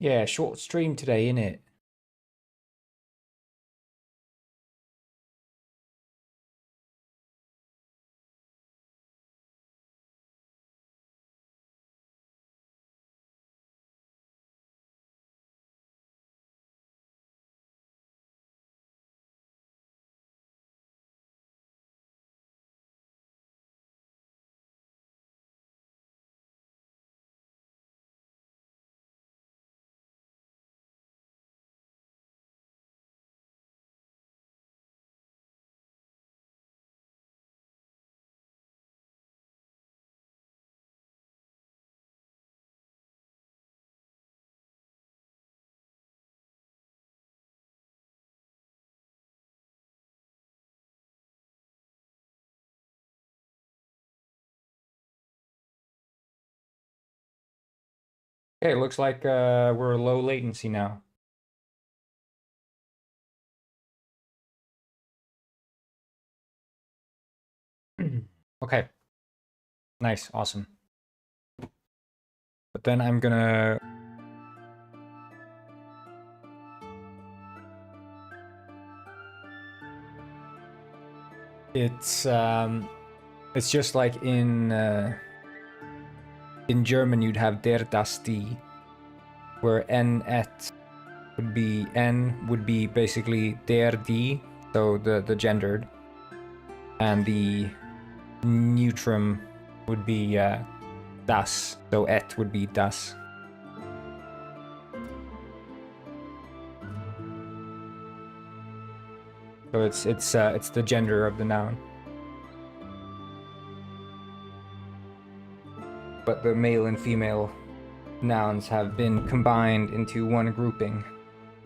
Yeah, short stream today, innit? Okay, it looks like we're low latency now. Okay, nice, awesome. But then I'm gonna it's just like in German you'd have der das die, where n would be basically der die, so the gendered, and the neutrum would be das, so et would be das. So it's the gender of the noun. But the male and female nouns have been combined into one grouping,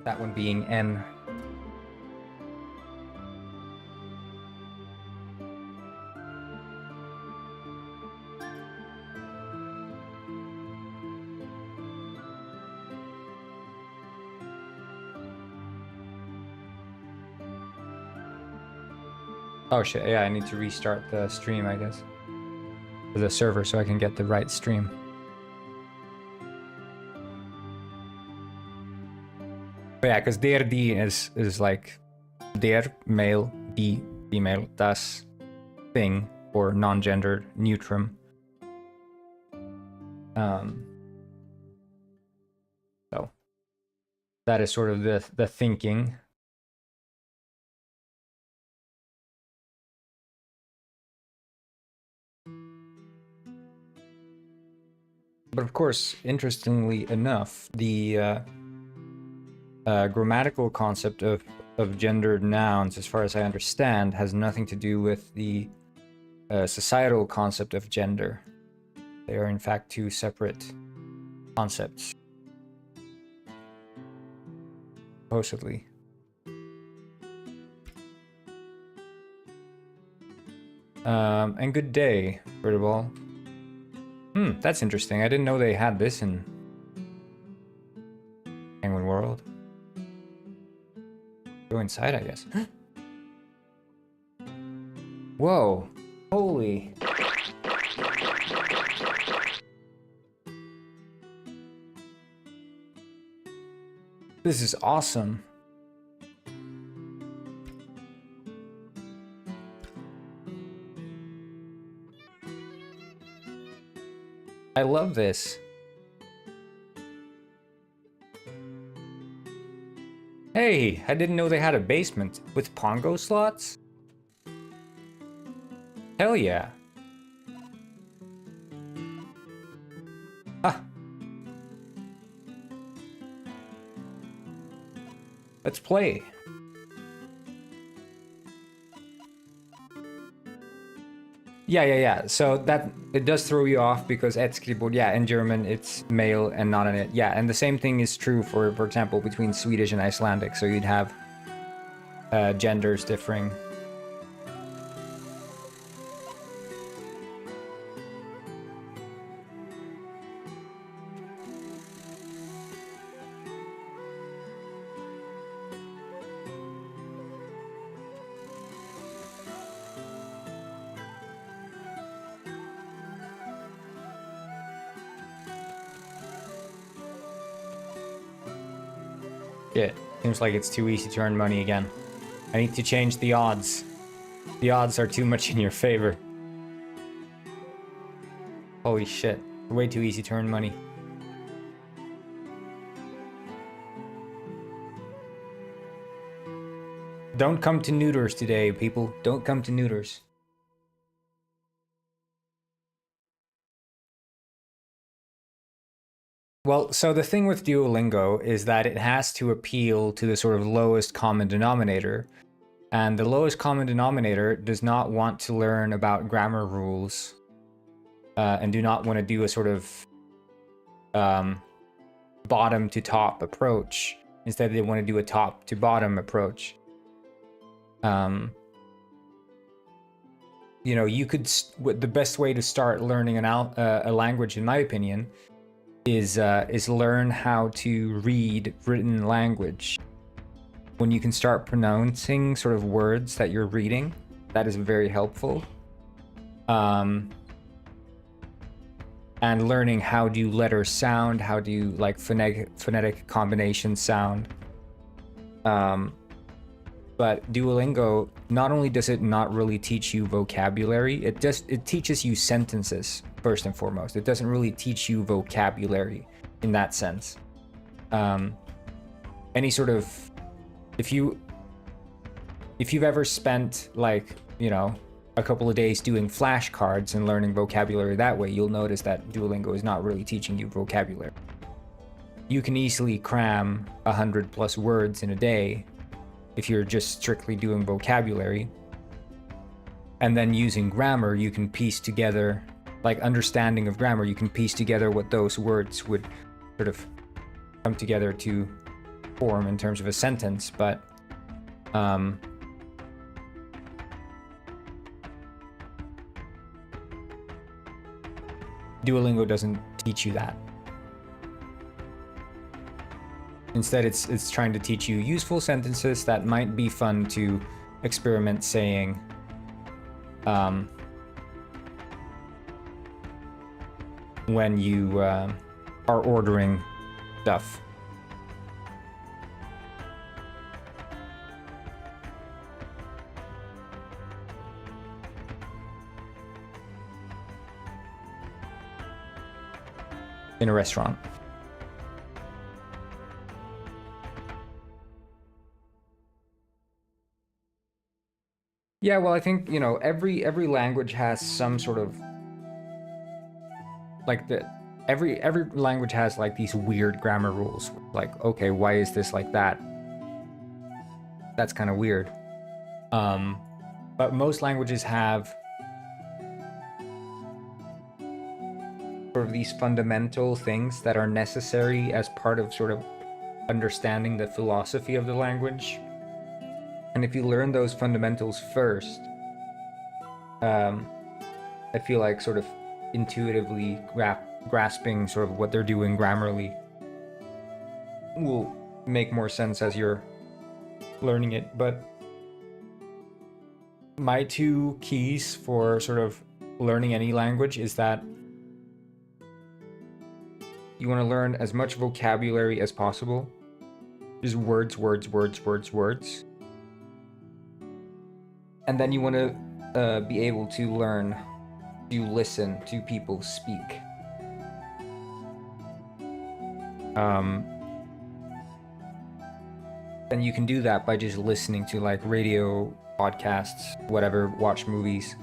that one being n. Oh shit, yeah, I need to restart the stream, I guess. The server so I can get the right stream. But yeah, because der die is like der male, die female, das thing, or non-gendered neutrum. So that is sort of the thinking. But of course, interestingly enough, the grammatical concept of gendered nouns, as far as I understand, has nothing to do with the societal concept of gender. They are in fact two separate concepts, supposedly. And good day, first of all. That's interesting. I didn't know they had this in Penguin World. Go inside, I guess. Whoa. Holy. This is awesome. I love this. Hey, I didn't know they had a basement with Pongo slots. Hell yeah. Ah. Let's play. Yeah. So that it does throw you off because et skrivbord, yeah, in German it's male and not an it. Yeah, and the same thing is true for example, between Swedish and Icelandic. So you'd have genders differing. Shit. Seems like it's too easy to earn money again. I need to change the odds. The odds are too much in your favor. Holy shit. Way too easy to earn money. Don't come to neuters today, people. Don't come to neuters. Well, so the thing with Duolingo is that it has to appeal to the sort of lowest common denominator. And the lowest common denominator does not want to learn about grammar rules and do not want to do a sort of bottom to top approach. Instead, they want to do a top to bottom approach. You know, you could, the best way to start learning a language, in my opinion, is learn how to read written language. When you can start pronouncing sort of words that you're reading, that is very helpful. And learning how do letters sound, how do like phonetic combinations sound. But Duolingo, not only does it not really teach you vocabulary, it teaches you sentences first and foremost. It doesn't really teach you vocabulary in that sense. Any sort of, if you've ever spent like, you know, a couple of days doing flashcards and learning vocabulary that way, you'll notice that Duolingo is not really teaching you vocabulary. You can easily cram 100+ words in a day if you're just strictly doing vocabulary. And then using grammar, you can piece together, like understanding of grammar, you can piece together what those words would sort of come together to form in terms of a sentence. But Duolingo doesn't teach you that. Instead, it's trying to teach you useful sentences that might be fun to experiment saying. When you are ordering stuff. In a restaurant. Yeah, well, I think, you know, every language has some sort of like every language has like these weird grammar rules. Like, okay, why is this like that? That's kind of weird. But most languages have sort of these fundamental things that are necessary as part of sort of understanding the philosophy of the language. And if you learn those fundamentals first, I feel like sort of intuitively grasping sort of what they're doing grammarly will make more sense as you're learning it. But my two keys for sort of learning any language is that you want to learn as much vocabulary as possible. Just words. And then you want to be able to learn to listen to people speak. And you can do that by just listening to like radio, podcasts, whatever, watch movies.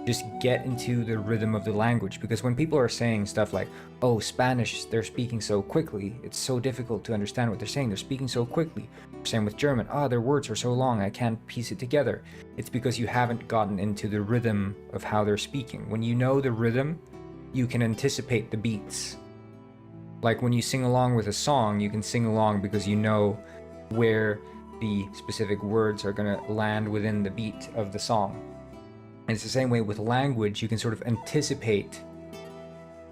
Just get into the rhythm of the language, because when people are saying stuff like, oh, Spanish, they're speaking so quickly, it's so difficult to understand what they're saying, they're speaking so quickly. Same with German, oh, their words are so long, I can't piece it together. It's because you haven't gotten into the rhythm of how they're speaking. When you know the rhythm, you can anticipate the beats. Like when you sing along with a song, you can sing along because you know where the specific words are going to land within the beat of the song. And it's the same way with language. You can sort of anticipate.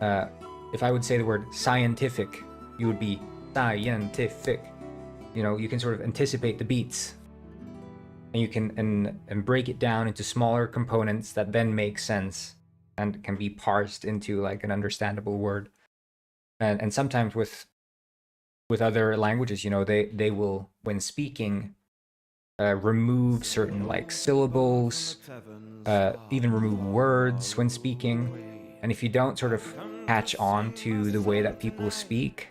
If I would say the word scientific, you would be scientific. You know, you can sort of anticipate the beats, and you can and break it down into smaller components that then make sense and can be parsed into like an understandable word. And sometimes with with other languages, you know, they will, when speaking, remove certain like syllables, even remove words when speaking. And if you don't sort of catch on to the way that people speak,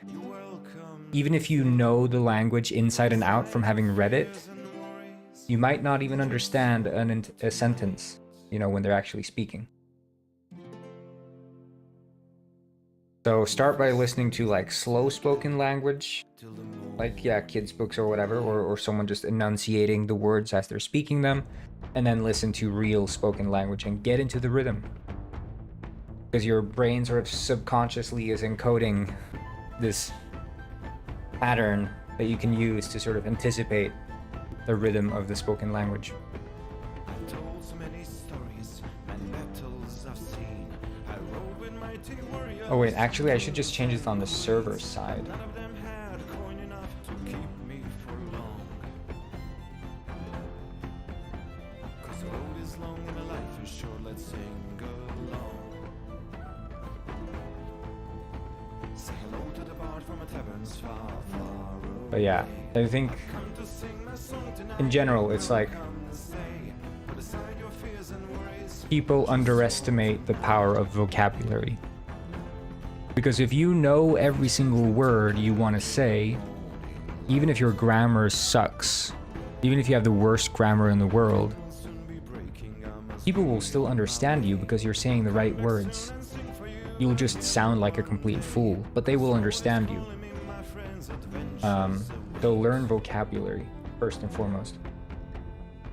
even if you know the language inside and out from having read it, you might not even understand a sentence, you know, when they're actually speaking. So start by listening to like slow spoken language, like, yeah, kids' books or whatever, or someone just enunciating the words as they're speaking them, and then listen to real spoken language and get into the rhythm. Because your brain sort of subconsciously is encoding this pattern that you can use to sort of anticipate the rhythm of the spoken language. Oh wait, actually I should just change this on the server side. But yeah, I think in general it's like people underestimate the power of vocabulary. Because if you know every single word you want to say, even if your grammar sucks, even if you have the worst grammar in the world, people will still understand you because you're saying the right words. You'll just sound like a complete fool, but they will understand you. They'll learn vocabulary, first and foremost.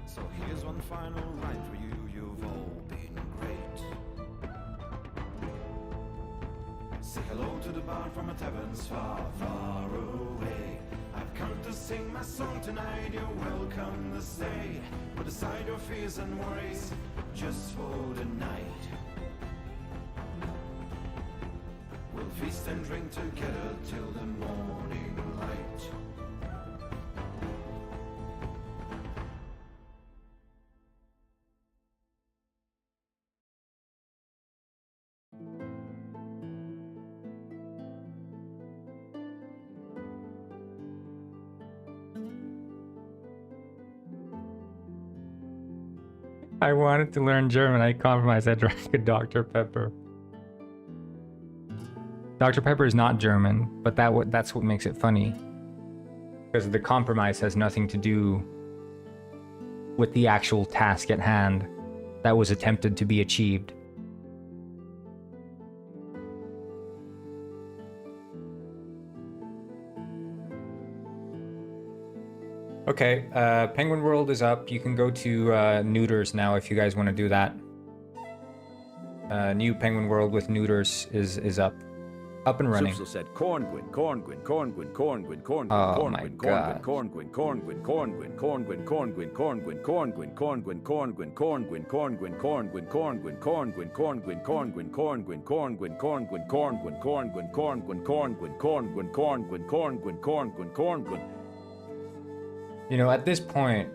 So here's one final line for you, you've all been great. Say hello to the bard from a tavern's far, far away. I've come to sing my song tonight, you're welcome to stay. Put aside your fears and worries, just for the night. We'll feast and drink together till the morning light. I wanted to learn German. I compromised. I drank a Dr. Pepper. Dr. Pepper is not German, but that's what makes it funny. Because the compromise has nothing to do with the actual task at hand that was attempted to be achieved. Okay, Penguin World is up. You can go to neuters now if you guys want to do that. New Penguin World with neuters is up and running. Said Cornguin. Oh my god. You know, at this point,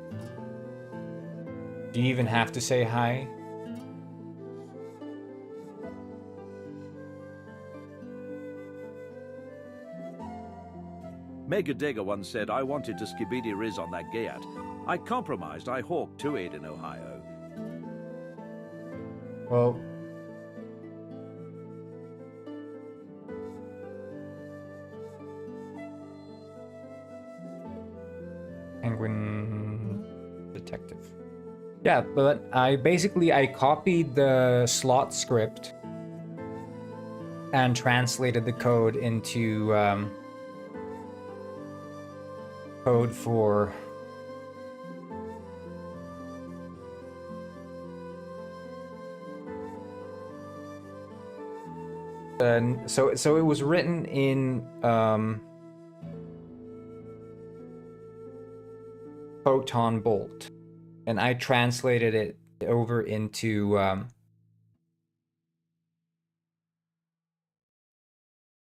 do you even have to say hi? Megadega once said, I wanted to skibidi riz on that gayat. I compromised. I hawked 2-8 in Ohio. Well, Penguin Detective. Yeah, but I copied the slot script and translated the code into code for so it was written in Photon Bolt, and I translated it over into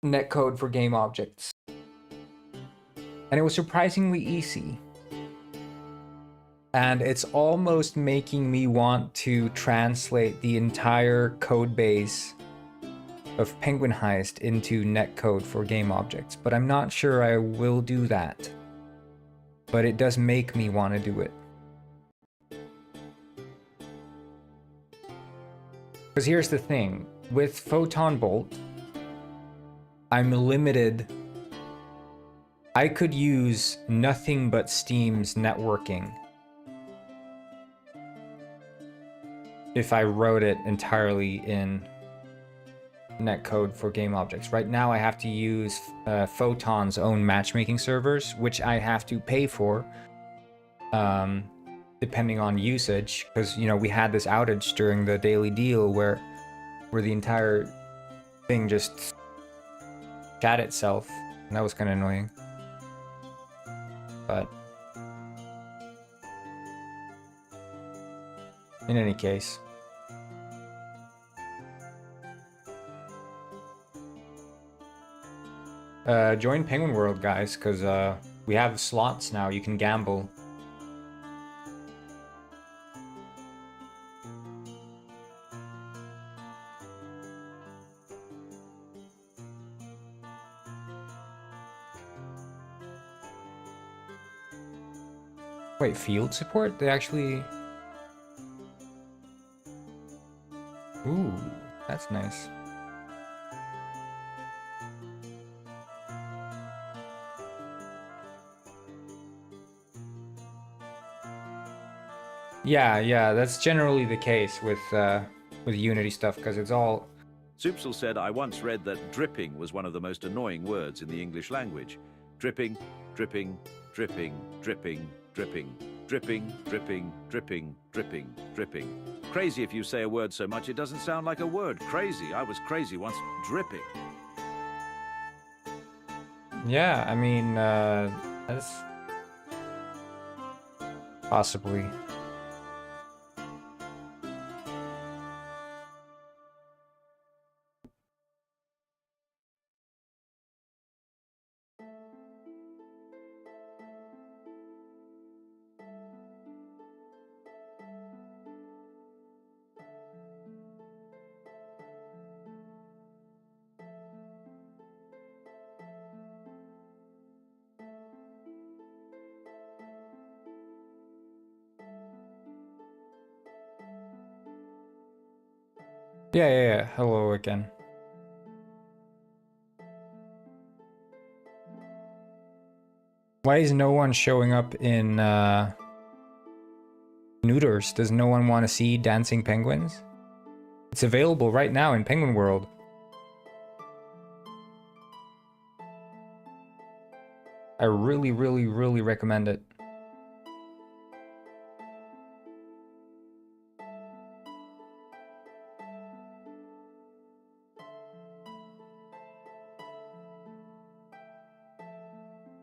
netcode for game objects. And it was surprisingly easy. And it's almost making me want to translate the entire code base of Penguin Heist into netcode for game objects, but I'm not sure I will do that. But it does make me want to do it. Because here's the thing, with Photon Bolt, I'm limited. I could use nothing but Steam's networking if I wrote it entirely in netcode for game objects. Right now I have to use Photon's own matchmaking servers, which I have to pay for depending on usage, because you know we had this outage during the daily deal where the entire thing just shat itself, and that was kind of annoying. But in any case, join Penguin World, guys, because we have slots now. You can gamble. Wait, field support? They actually... Ooh, that's nice. Yeah, that's generally the case with Unity stuff, because it's all... Soupsel said, I once read that dripping was one of the most annoying words in the English language. Dripping, dripping, dripping, dripping, dripping, dripping, dripping, dripping, dripping, dripping. Crazy if you say a word so much it doesn't sound like a word. Crazy. I was crazy once. Dripping. Yeah, I mean, that's... possibly... Yeah. Hello again. Why is no one showing up in Neuters? Does no one want to see dancing penguins? It's available right now in Penguin World. I really recommend it.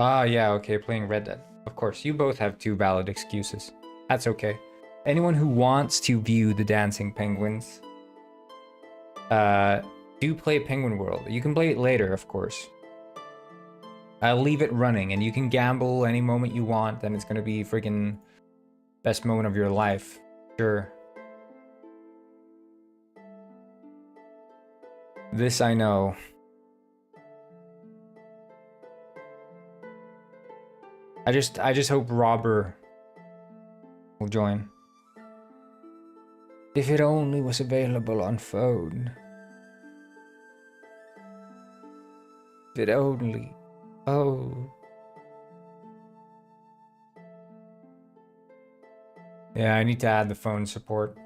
Ah, yeah, okay, playing Red Dead. Of course, you both have two valid excuses. That's okay. Anyone who wants to view the dancing penguins, do play Penguin World. You can play it later, of course. I'll leave it running, and you can gamble any moment you want, and it's gonna be freaking best moment of your life. Sure. This I know. I just hope Robber will join. If it only was available on phone. If it only. Oh. Yeah, I need to add the phone support.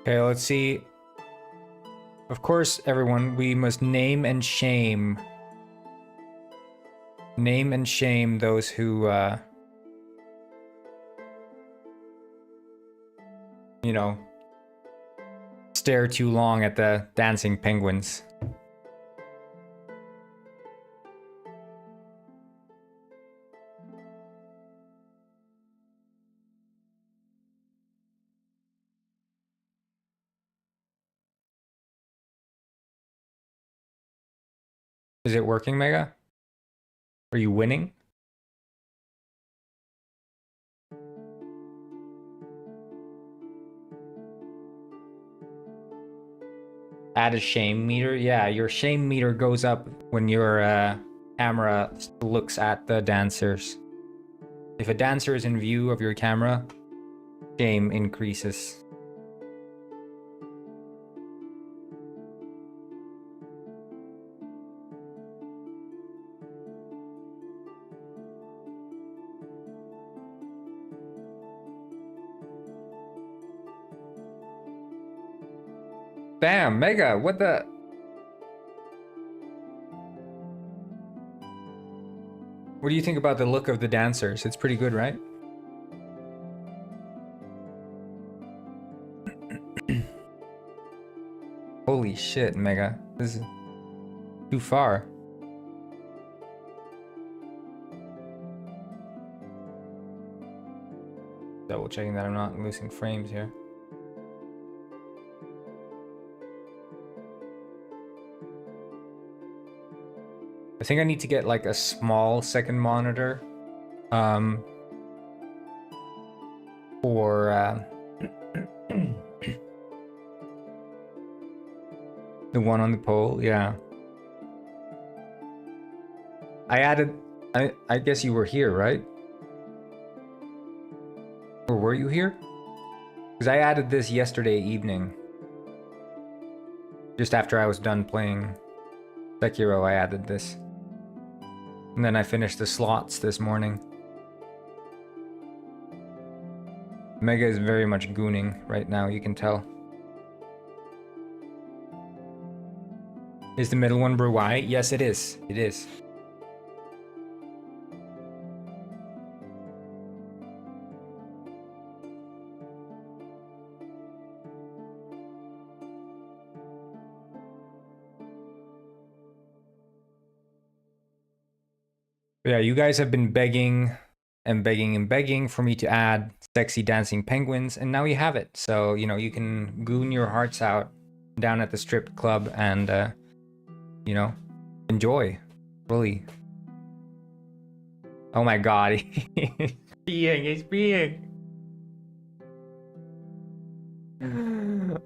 Okay, let's see. Of course, everyone, we must name and shame. Name and shame those who you know, stare too long at the dancing penguins. Is it working, Mega? Are you winning? Add a shame meter? Yeah, your shame meter goes up when your camera looks at the dancers. If a dancer is in view of your camera, shame increases. Bam, Mega, what the? What do you think about the look of the dancers? It's pretty good, right? Holy shit, Mega. This is too far. Double checking that I'm not losing frames here. I think I need to get like a small second monitor for the one on the pole. Yeah, I added, I guess you were here, right? Or were you here? Because I added this yesterday evening, just after I was done playing Sekiro. I added this, and then I finished the slots this morning. Mega is very much gooning right now, you can tell. Is the middle one Bruai? Yes, it is. It is. Yeah, you guys have been begging and begging and begging for me to add sexy dancing penguins, and now you have it. So, you know, you can goon your hearts out down at the strip club and, you know, enjoy. Really. Oh my god. He's peeing, he's peeing.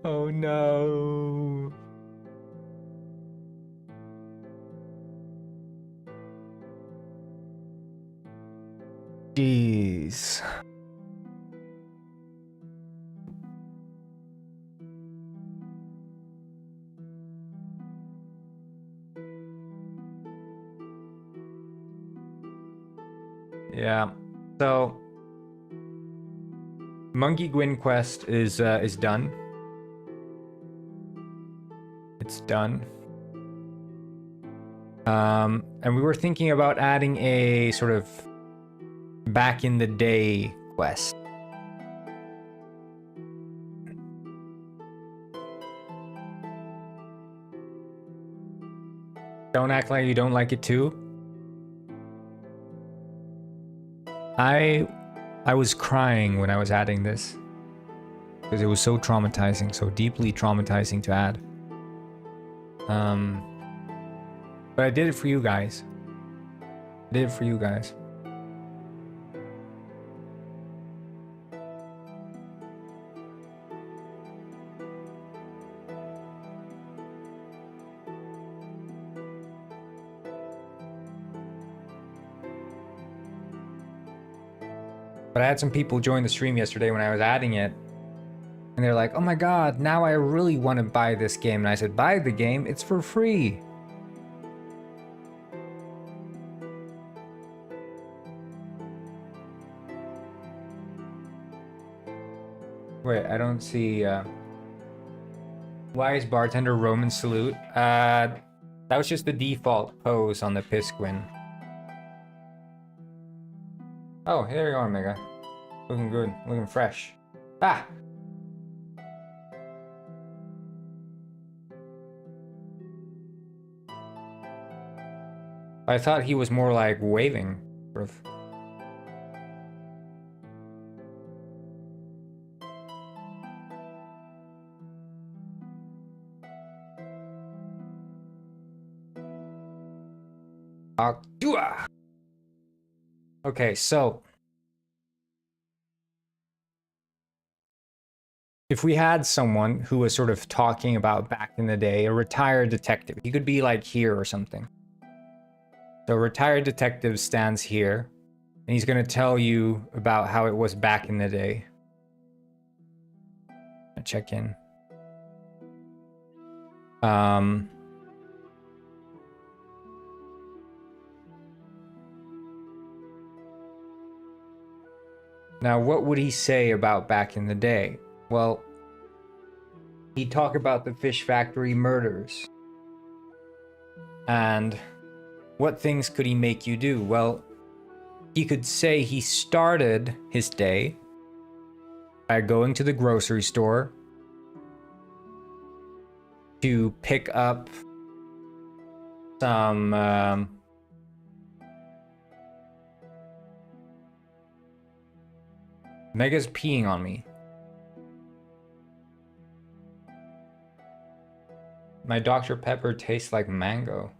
Oh no. Jeez. Yeah. So Monkey Gwyn quest is done. It's done. And we were thinking about adding a sort of back in the day quest. Don't act like you don't like it too. I was crying when I was adding this because it was so traumatizing, so deeply traumatizing to add. But I did it for you guys. I did it for you guys. But I had some people join the stream yesterday when I was adding it. And they're like, oh my god, now I really want to buy this game. And I said, buy the game, it's for free. Wait, I don't see... Why is bartender Roman salute? That was just the default pose on the Pisquin. Oh, here you are, Mega. Looking good, looking fresh. Ah! I thought he was more like waving, sort of. Okay, so if we had someone who was sort of talking about back in the day, a retired detective, he could be like here or something. So retired detective stands here, and he's going to tell you about how it was back in the day. Check in. Now, what would he say about back in the day? Well, he'd talk about the fish factory murders. And what things could he make you do? Well, he could say he started his day by going to the grocery store to pick up some Mega's peeing on me. My Dr. Pepper tastes like mango.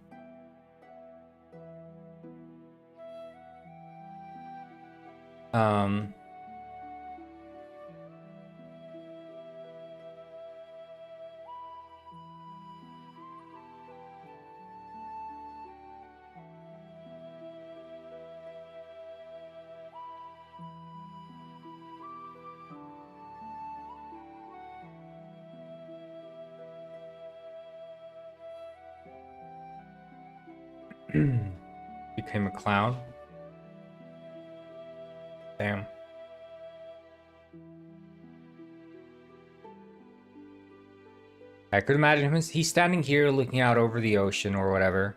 Became a clown. Damn. I could imagine him. He's standing here looking out over the ocean or whatever.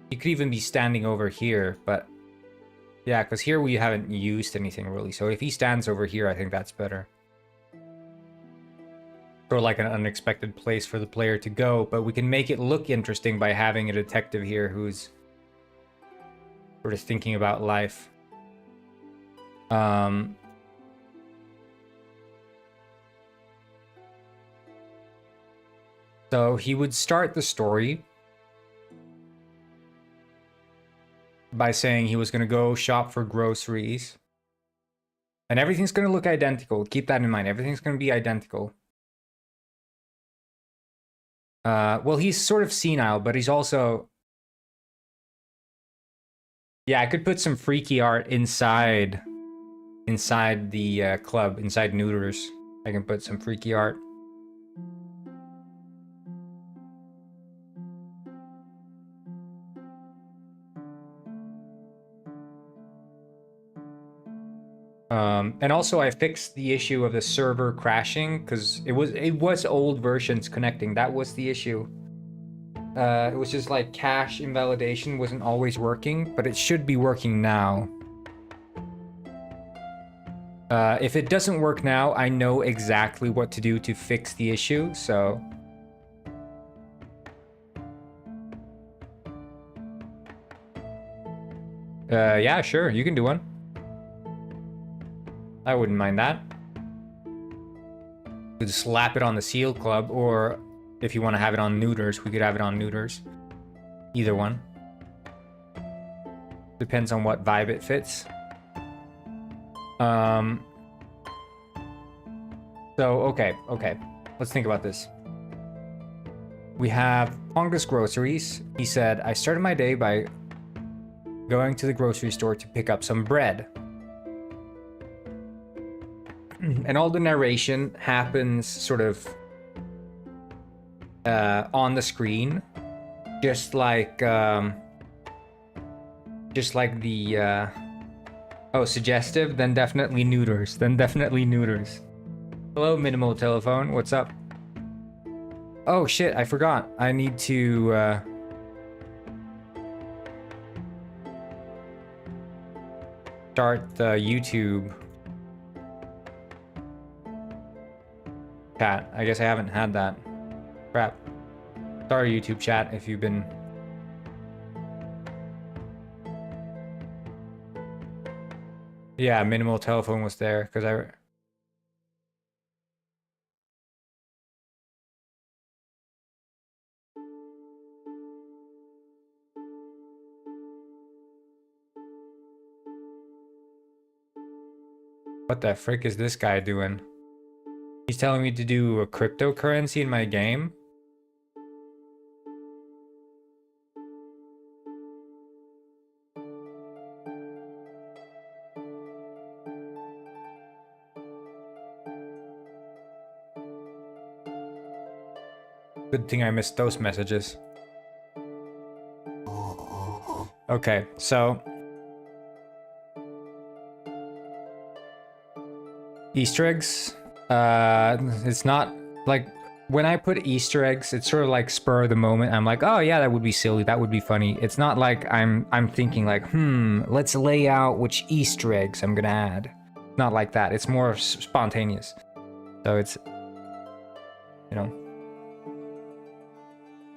He could even be standing over here, but yeah, because here we haven't used anything really. So if he stands over here, I think that's better. Or like an unexpected place for the player to go, but we can make it look interesting by having a detective here who's sort of thinking about life. So he would start the story by saying he was going to go shop for groceries. And everything's going to look identical. Keep that in mind. Everything's going to be identical. Well, he's sort of senile, but he's also... Yeah, I could put some freaky art inside the club, inside Neuters. I can put some freaky art. And also I fixed the issue of the server crashing because it was old versions connecting. That was the issue. It was just like cache invalidation wasn't always working, but it should be working now. If it doesn't work now, I know exactly what to do to fix the issue, so... yeah, sure, you can do one. I wouldn't mind that. We could slap it on the Seal Club, or if you want to have it on Neuters, we could have it on Neuters. Either one. Depends on what vibe it fits. So, okay. Let's think about this. We have Pongus Groceries. He said, I started my day by going to the grocery store to pick up some bread. And all the narration happens sort of on the screen, just like the oh, suggestive, then definitely Neuters, Hello, Minimal Telephone, what's up? Oh shit, I forgot. I need to start the YouTube chat. I guess I haven't had that. Crap. Start a YouTube chat if you've been Yeah, minimal telephone was there because I. What the frick is this guy doing? He's telling me to do a cryptocurrency in my game? Good thing I missed those messages. Okay, so Easter eggs. It's not like when I put Easter eggs, it's sort of like spur of the moment. I'm like, oh yeah, that would be silly, that would be funny. It's not like I'm thinking like, let's lay out which Easter eggs I'm gonna add. Not like that. It's more spontaneous. So it's, you know.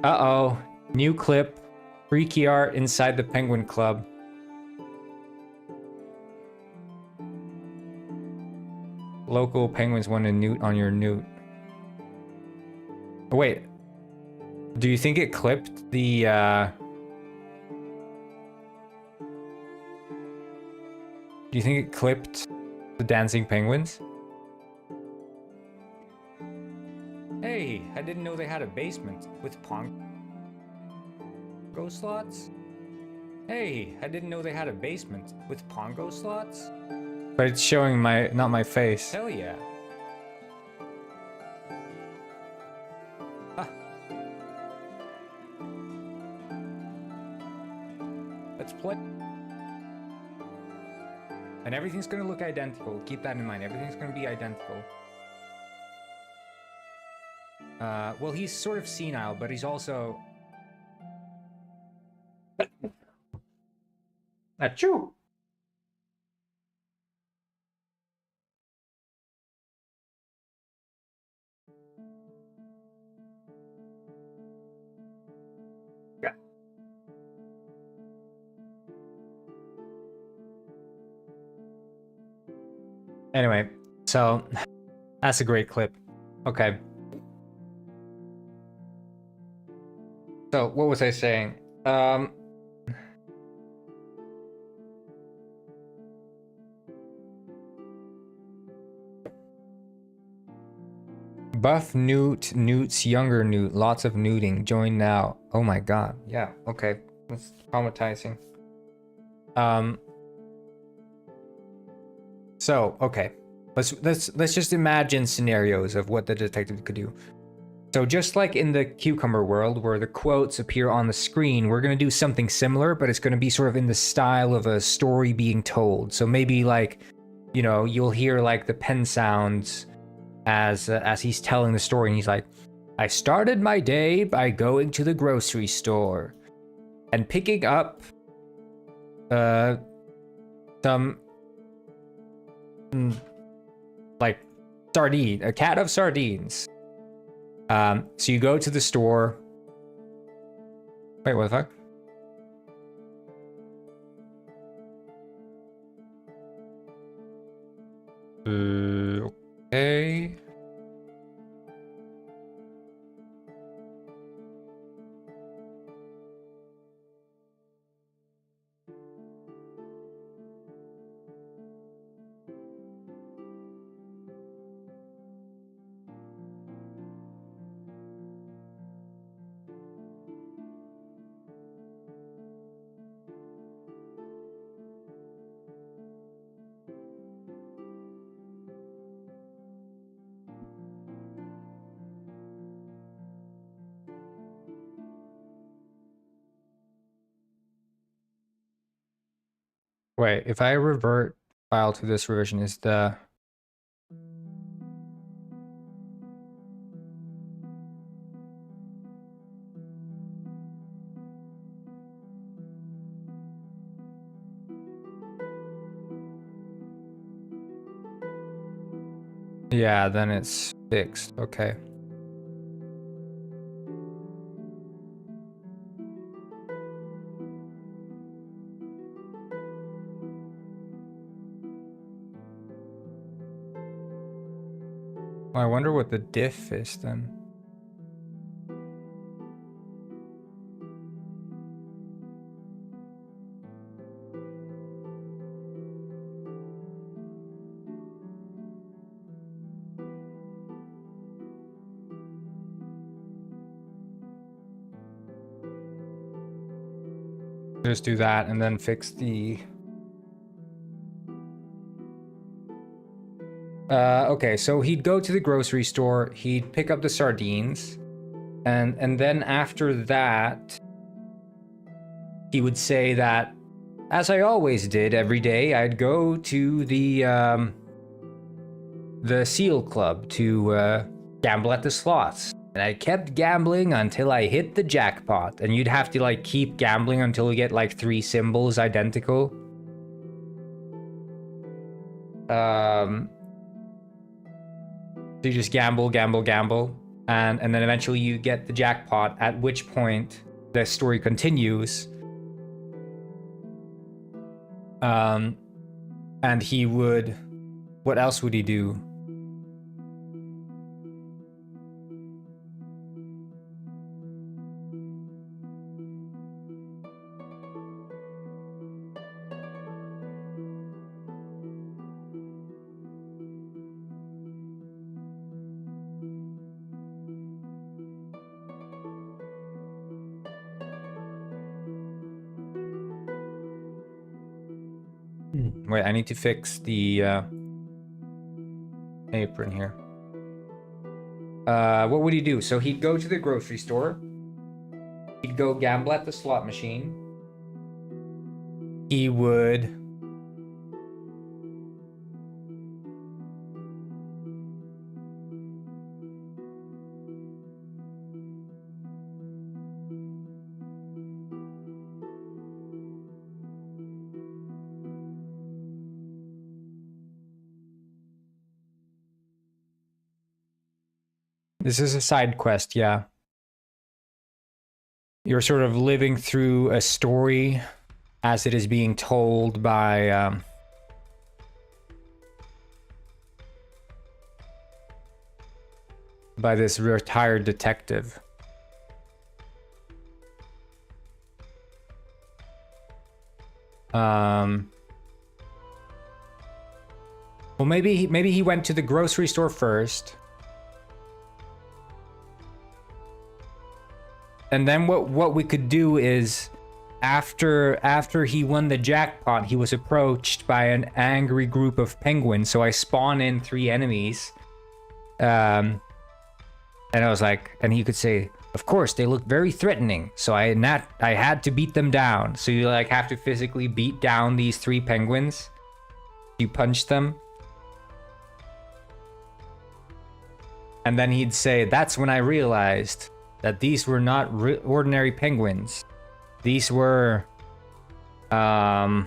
Uh-oh, new clip, freaky art inside the Penguin Club. Local penguins want a newt on your newt. Oh, wait. Do you think it clipped the, Do you think it clipped the dancing penguins? Hey, I didn't know they had a basement with Pongo slots. Hey, I didn't know they had a basement with Pongo slots. But it's showing my, not my face. Hell yeah. Ah. Let's play. And everything's gonna look identical. Keep that in mind. Everything's gonna be identical. Well, he's sort of senile, but he's also... Achoo! Yeah. Anyway, so that's a great clip. Okay. So what was I saying? Buff Newt, Newt's younger Newt, lots of newting. Join now. Oh my god. Yeah, okay. That's traumatizing. So, okay. Let's just imagine scenarios of what the detective could do. So just like in the Cucumber world where the quotes appear on the screen, we're going to do something similar, but it's going to be sort of in the style of a story being told. So maybe like, you know, you'll hear like the pen sounds as he's telling the story, and he's like, I started my day by going to the grocery store and picking up some like a cat of sardines. So you go to the store. Wait, what the fuck? Okay. Wait, if I revert file to this revision, is the... Yeah, then it's fixed. Okay. I wonder what the diff is then. Just do that and then fix the... okay, so he'd go to the grocery store, he'd pick up the sardines, and then after that, he would say that, as I always did every day, I'd go to the Seal Club to gamble at the slots. And I kept gambling until I hit the jackpot. And you'd have to like keep gambling until you get like 3 symbols identical. So you just gamble, gamble, gamble. And then eventually you get the jackpot, at which point the story continues. And he would... What else would he do? Wait, I need to fix the apron here. What would he do? So he'd go to the grocery store. He'd go gamble at the slot machine. He would... This is a side quest, yeah. You're sort of living through a story as it is being told by this retired detective. Well, maybe he went to the grocery store first. And then what we could do is, after he won the jackpot, he was approached by an angry group of penguins. So I spawn in 3 enemies, and I was like, and he could say, of course they look very threatening. So I had to beat them down. So you like have to physically beat down these 3 penguins. You punch them, and then he'd say, that's when I realized that these were not ordinary penguins. These were... a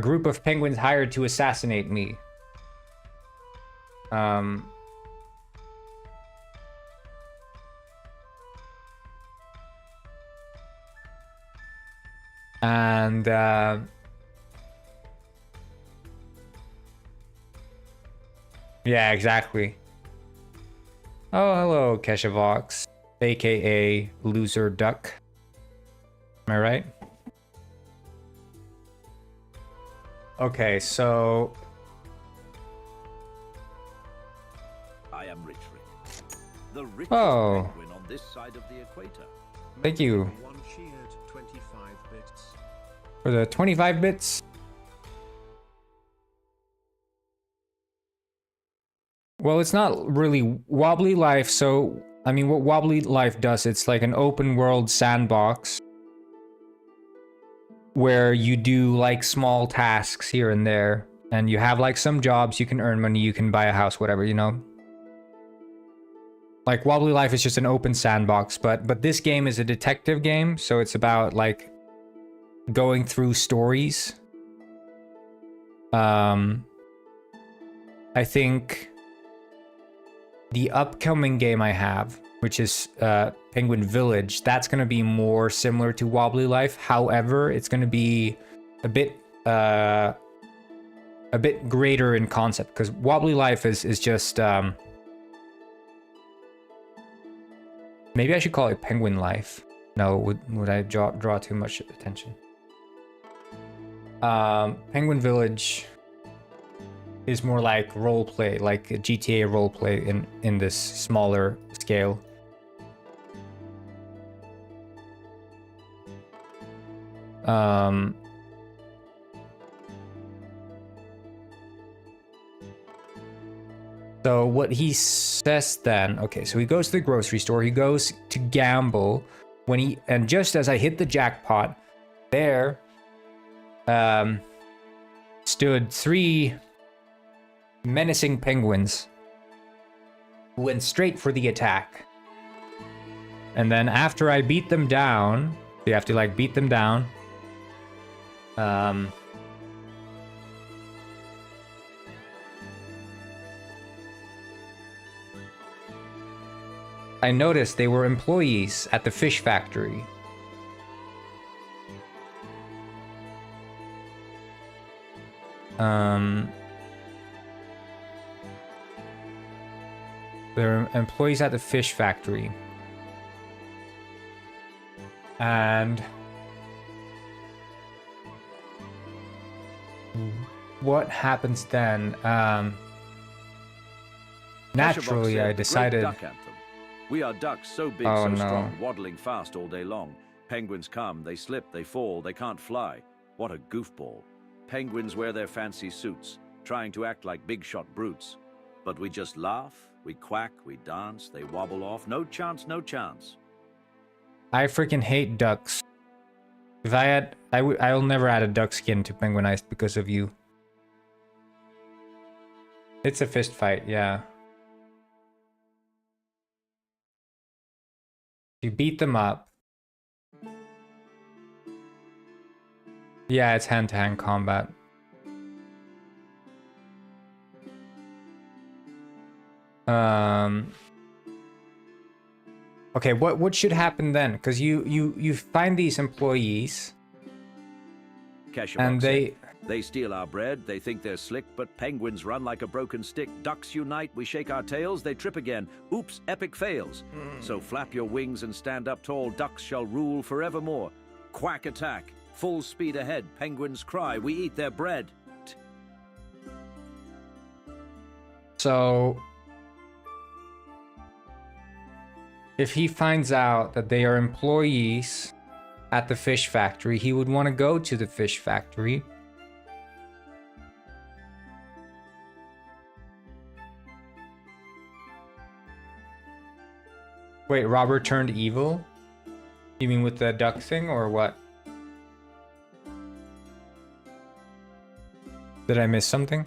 group of penguins hired to assassinate me. Yeah, exactly. Oh, hello, Keshavox, aka Loser Duck. Am I right? Okay, so... I am Rich Rick, the richest Oh. penguin on this side of the equator. Thank you One cheered 25 bits. for the 25 bits. Well, it's not really Wobbly Life, so... I mean, what Wobbly Life does, it's like an open world sandbox where you do like small tasks here and there, and you have like some jobs, you can earn money, you can buy a house, whatever, you know? Like Wobbly Life is just an open sandbox, but this game is a detective game, so it's about like going through stories. I think the upcoming game I have, which is Penguin Village, that's going to be more similar to Wobbly Life. However, it's going to be a bit a bit greater in concept, because wobbly life is just maybe I should call it penguin life. No, would I draw too much attention? Penguin Village is more like role play, like a GTA role play in this smaller scale. So what he says then, okay, so he goes to the grocery store, he goes to gamble and just as I hit the jackpot, there stood 3 menacing penguins who went straight for the attack. And then after I beat them down, you have to like beat them down. I noticed they were employees at the fish factory. They're employees at the fish factory. And what happens then? Naturally, I decided... We are ducks so big, so strong, waddling fast all day long. Penguins come, they slip, they fall, they can't fly. What a goofball. Penguins wear their fancy suits, trying to act like big-shot brutes. But we just laugh, we quack, we dance, they wobble off. No chance, no chance. I freaking hate ducks. If I had... I'll never add a duck skin to Penguinized because of you. It's a fist fight, yeah. You beat them up. Yeah, it's hand-to-hand combat. Okay, what should happen then? Because you find these employees, and they steal our bread. They think they're slick, but penguins run like a broken stick. Ducks unite, we shake our tails, they trip again. Oops, epic fails. So flap your wings and stand up tall. Ducks shall rule forevermore. Quack attack, full speed ahead. Penguins cry, we eat their bread. So if he finds out that they are employees at the fish factory, he would want to go to the fish factory. Wait, Robert turned evil? You mean with the duck thing, or what? Did I miss something?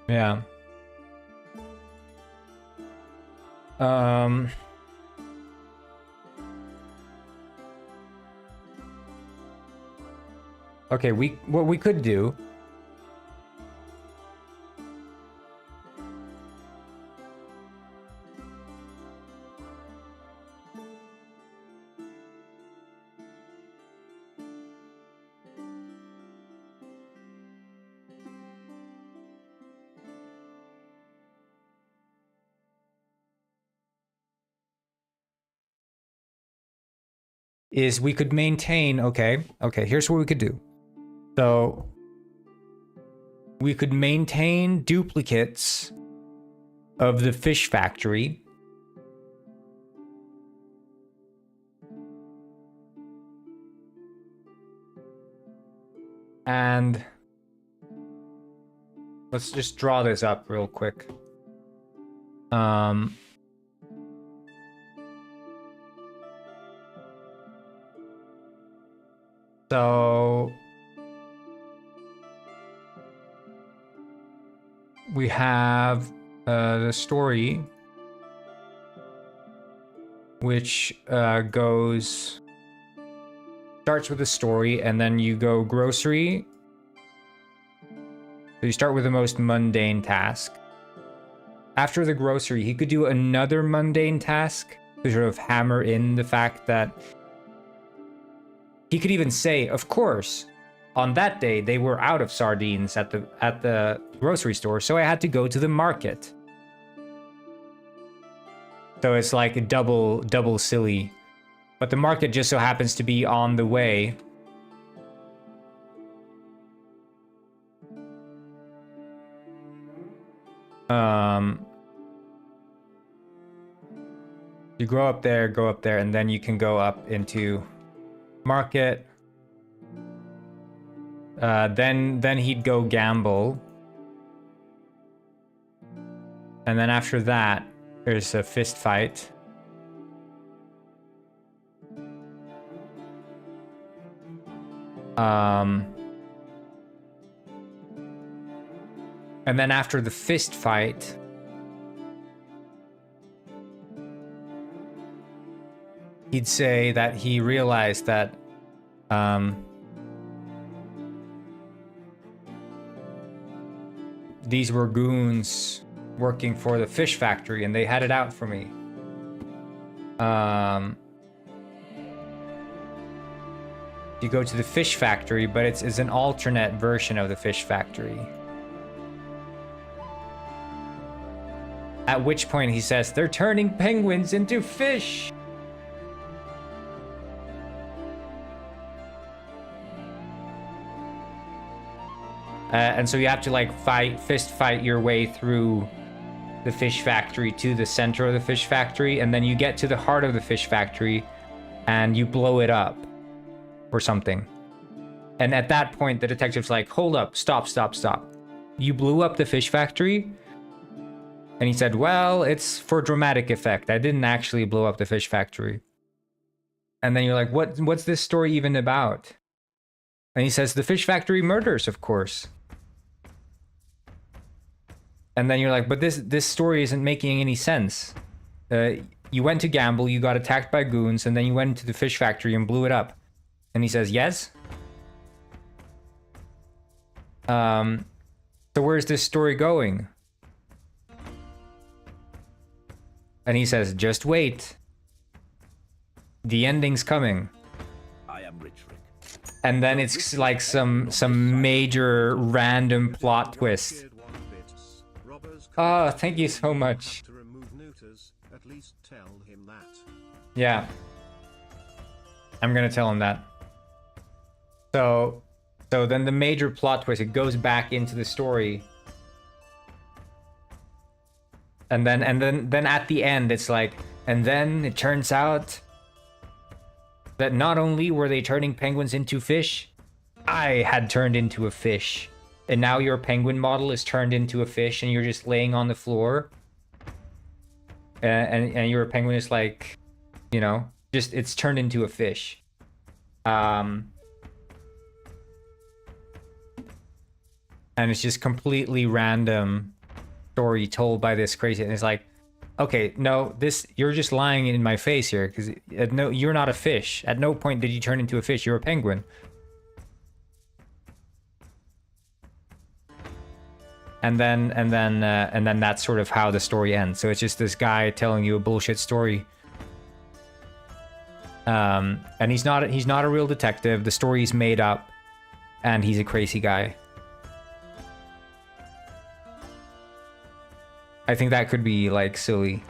Yeah. Okay, what we could do is we could maintain, okay, here's what we could do. So we could maintain duplicates of the fish factory. And let's just draw this up real quick. So we have the story, which starts with a story, and then you go grocery. So you start with the most mundane task. After the grocery, he could do another mundane task to sort of hammer in the fact that he could even say, of course, on that day they were out of sardines at the grocery store, so I had to go to the market. So it's like double silly. But the market just so happens to be on the way. You go up there, and then you can go up into market. Then he'd go gamble. And then after that, there's a fist fight. And then after the fist fight, he'd say that he realized that these were goons working for the fish factory, and they had it out for me. You go to the fish factory, but it's an alternate version of the fish factory. At which point he says, they're turning penguins into fish! And so you have to like fist fight your way through the fish factory to the center of the fish factory, and then you get to the heart of the fish factory and you blow it up or something. And at that point the detective's like, hold up, stop. You blew up the fish factory? And he said, well, it's for dramatic effect. I didn't actually blow up the fish factory. And then you're like, what's this story even about? And he says, the fish factory murders, of course. And then you're like, but this story isn't making any sense. You went to gamble, you got attacked by goons, and then you went into the fish factory and blew it up. And he says, yes? So where's this story going? And he says, just wait. The ending's coming. I am Rich Rick. And then it's like some major random plot twist. Oh, thank you so much. Yeah. I'm gonna tell him that. So then the major plot twist, it goes back into the story. And then at the end it's like, and then it turns out that not only were they turning penguins into fish, I had turned into a fish. And now your penguin model is turned into a fish and you're just laying on the floor. And your penguin is like, you know, just it's turned into a fish. And it's just completely random story told by this crazy, and it's like, okay, no, you're just lying in my face here, because no, you're not a fish. At no point did you turn into a fish. You're a penguin. And then that's sort of how the story ends. So it's just this guy telling you a bullshit story. And he's not a real detective. The story's made up, and he's a crazy guy. I think that could be like silly.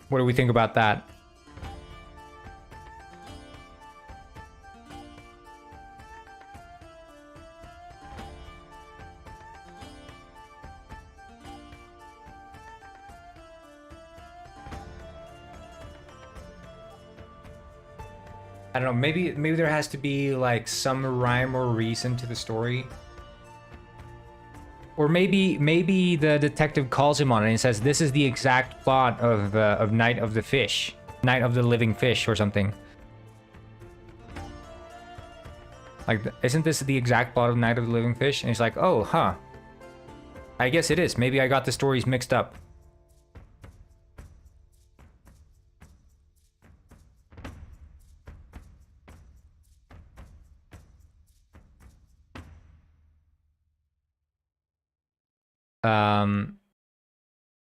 What do we think about that? I don't know, maybe there has to be like some rhyme or reason to the story. Or maybe the detective calls him on it and he says, this is the exact plot of Night of the Fish. Night of the Living Fish or something. Like, isn't this the exact plot of Night of the Living Fish? And he's like, oh, huh. I guess it is. Maybe I got the stories mixed up.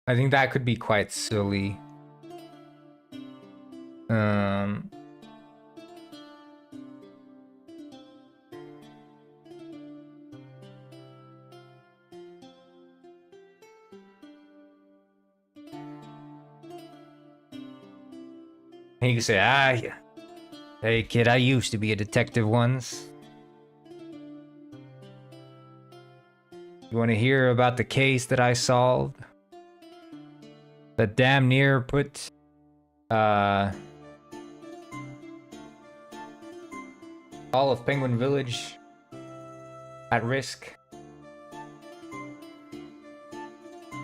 I think that could be quite silly. He could say, yeah. Hey kid, I used to be a detective once. You want to hear about the case that I solved? That damn near put all of Penguin Village at risk.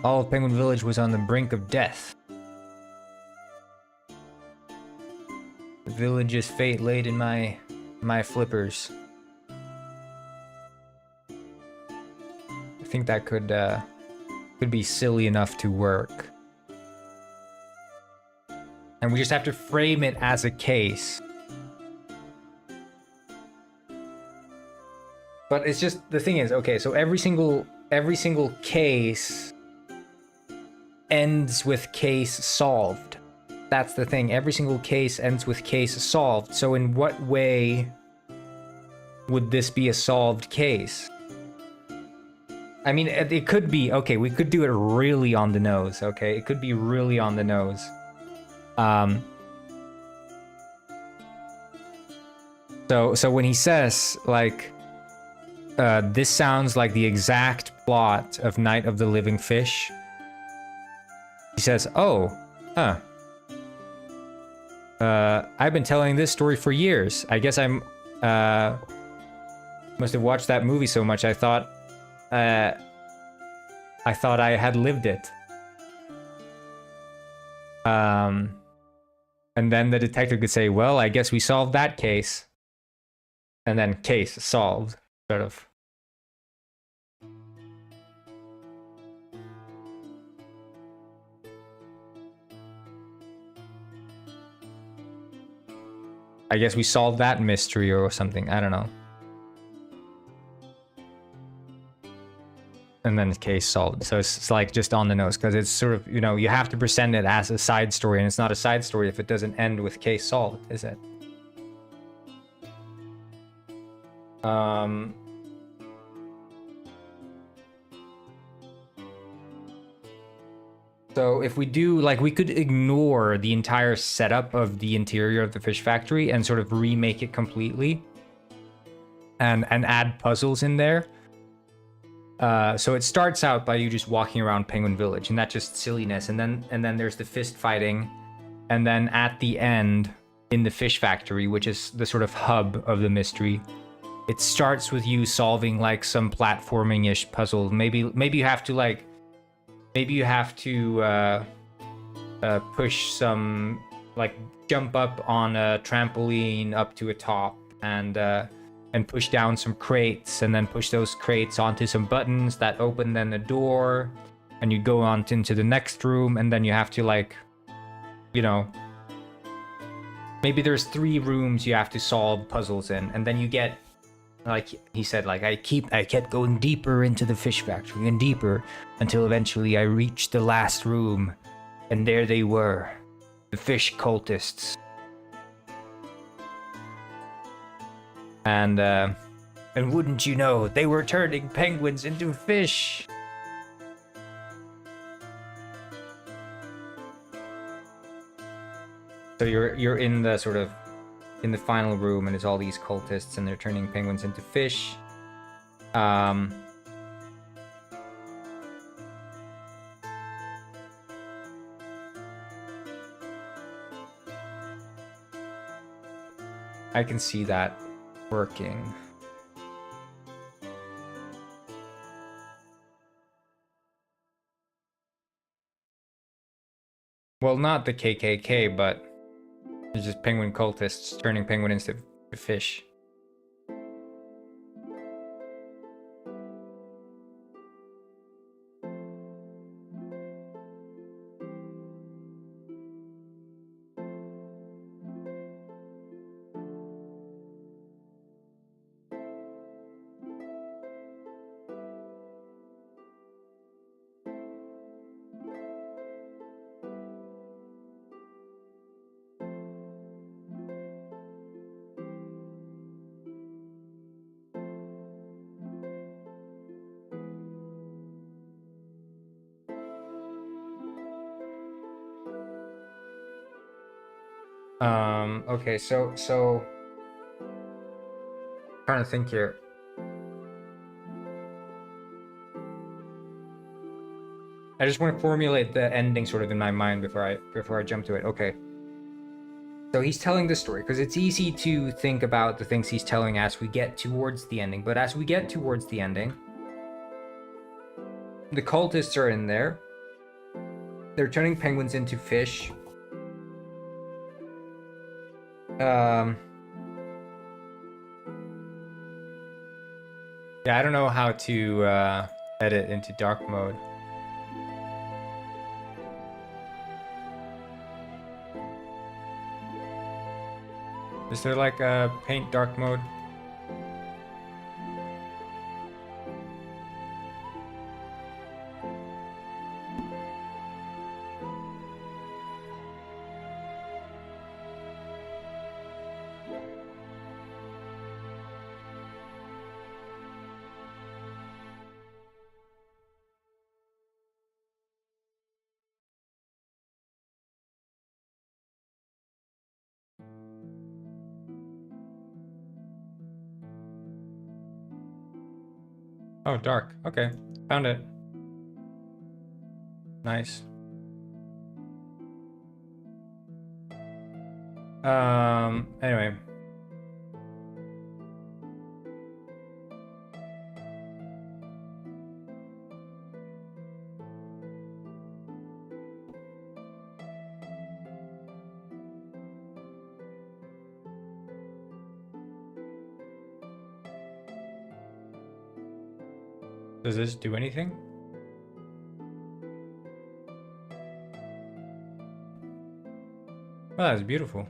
All of Penguin Village was on the brink of death. The village's fate laid in my flippers. I think that could be silly enough to work. And we just have to frame it as a case. But it's just, the thing is, okay, so every single case ends with case solved. That's the thing. Every single case ends with case solved. So in what way would this be a solved case? I mean, it could be, okay, we could do it really on the nose, okay? It could be really on the nose. So when he says, like, this sounds like the exact plot of Night of the Living Fish, he says, oh, huh. I've been telling this story for years. I guess I'm, must have watched that movie so much, I thought I had lived it. And then the detective could say, well, I guess we solved that case. And then case solved, sort of. I guess we solved that mystery or something. I don't know. And then case solved. So it's like just on the nose, because it's sort of, you know, you have to present it as a side story, and it's not a side story if it doesn't end with case solved, is it? So if we do, like, we could ignore the entire setup of the interior of the fish factory and sort of remake it completely and add puzzles in there. So it starts out by you just walking around Penguin Village, and that's just silliness. And then there's the fist fighting, and then at the end, in the fish factory, which is the sort of hub of the mystery, it starts with you solving like some platforming-ish puzzle. Maybe you have to like, maybe you have to push some, like, jump up on a trampoline up to a top and push down some crates, and then push those crates onto some buttons that open then a door, and you go on into the next room, and then you have to, like, you know, maybe there's 3 rooms you have to solve puzzles in, and then you get, like he said, like, I kept going deeper into the fish factory and deeper until eventually I reached the last room, and there they were, the fish cultists. And wouldn't you know, they were turning penguins into fish. So you're in the sort of, in the final room, and it's all these cultists, and they're turning penguins into fish. I can see that working. Well, not the KKK, but it's just penguin cultists turning penguins into fish. Okay, so trying to think here. I just want to formulate the ending sort of in my mind before I jump to it. Okay. So he's telling the story because it's easy to think about the things he's telling as we get towards the ending. But as we get towards the ending, the cultists are in there. They're turning penguins into fish. Yeah, I don't know how to edit into dark mode. Is there like a paint dark mode? Oh, dark. Okay, found it. Nice. Anyway. Does this do anything? Oh, that's beautiful.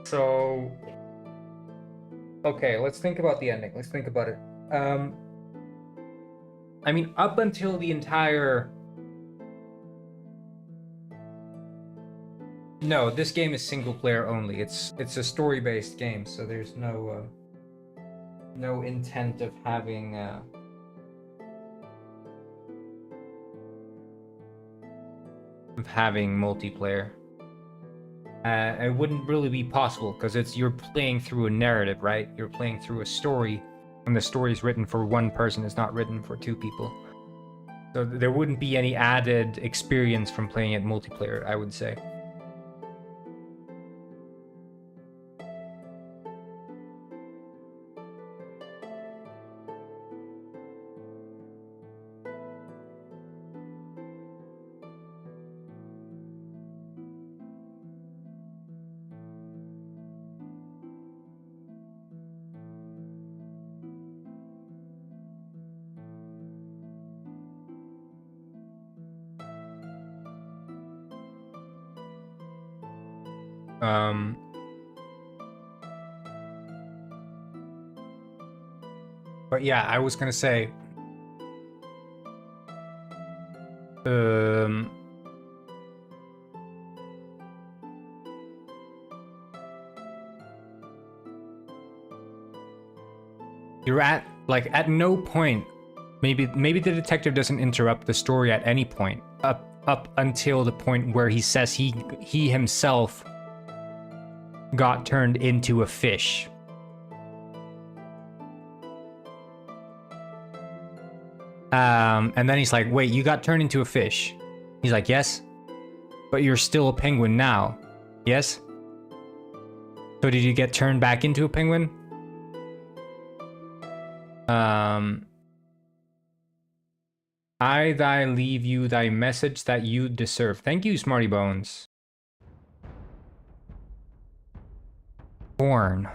So, okay, let's think about the ending. Let's think about it. I mean, up until the entire... No, this game is single player only. It's a story-based game, so there's no no intent of having multiplayer. It wouldn't really be possible because you're playing through a narrative, right? You're playing through a story, and the story is written for one person. It's not written for two people. So there wouldn't be any added experience from playing it multiplayer, I would say. But yeah, I was gonna say, you're at no point Maybe the detective doesn't interrupt the story at any point up until the point where he says he himself got turned into a fish. And then he's like, wait, you got turned into a fish? He's like, yes, but you're still a penguin now. Yes? So did you get turned back into a penguin? I thy leave you thy message that you deserve. Thank you, Smarty Bones. Born.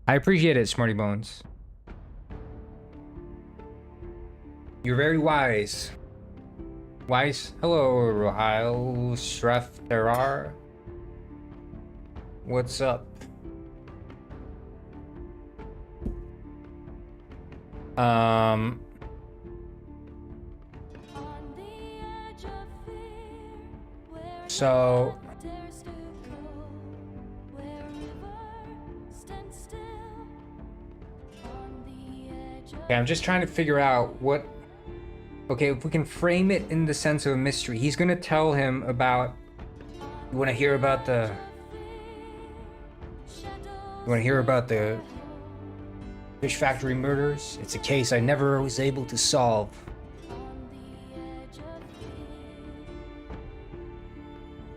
I appreciate it, Smarty Bones. You're very wise. Wise. Hello, Rohile Shref Terrar. What's up? So okay, I'm just trying to figure out what. Okay, if we can frame it in the sense of a mystery, he's gonna tell him about. You want to hear about the. You want to hear about the fish factory murders? It's a case I never was able to solve.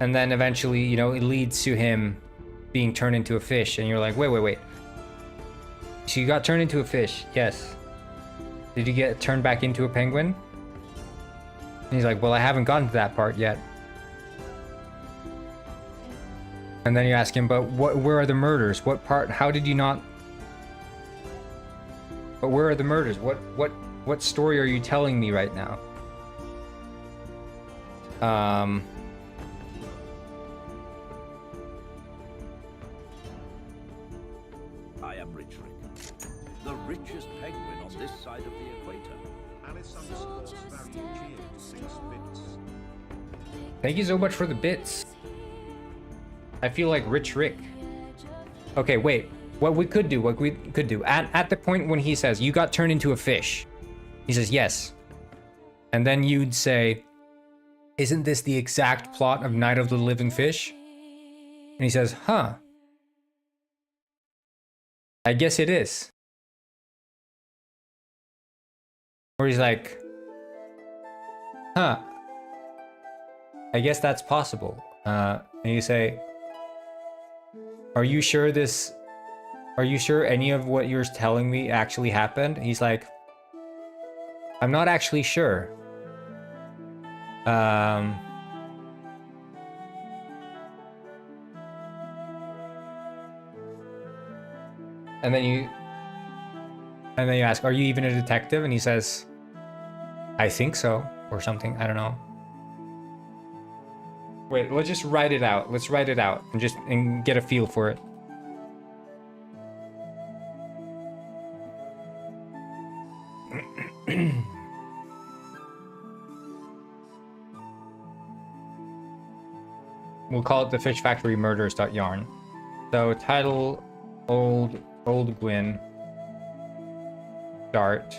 And then eventually, you know, it leads to him being turned into a fish, and you're like, wait. So you got turned into a fish, yes. Did you get turned back into a penguin? And he's like, well, I haven't gotten to that part yet. And then you ask him, but where are the murders? What part, how did you not... But where are the murders? What story are you telling me right now? I am Rich Rick, the richest penguin on this side of the equator. Alice_value 6 bits. Thank you so much for the bits. I feel like Rich Rick. Okay, wait. What we could do, at the point when he says, you got turned into a fish. He says, yes. And then you'd say, isn't this the exact plot of Night of the Living Fish? And he says, huh. I guess it is. Or he's like, huh. I guess that's possible. And you say, are you sure any of what you're telling me actually happened? And he's like, I'm not actually sure. And then you ask, are you even a detective? And he says, I think so, or something. I don't know. Wait, let's just write it out. Let's write it out and get a feel for it. We'll call it the Fish Factory Murders.yarn. So title, old Gwyn. Start.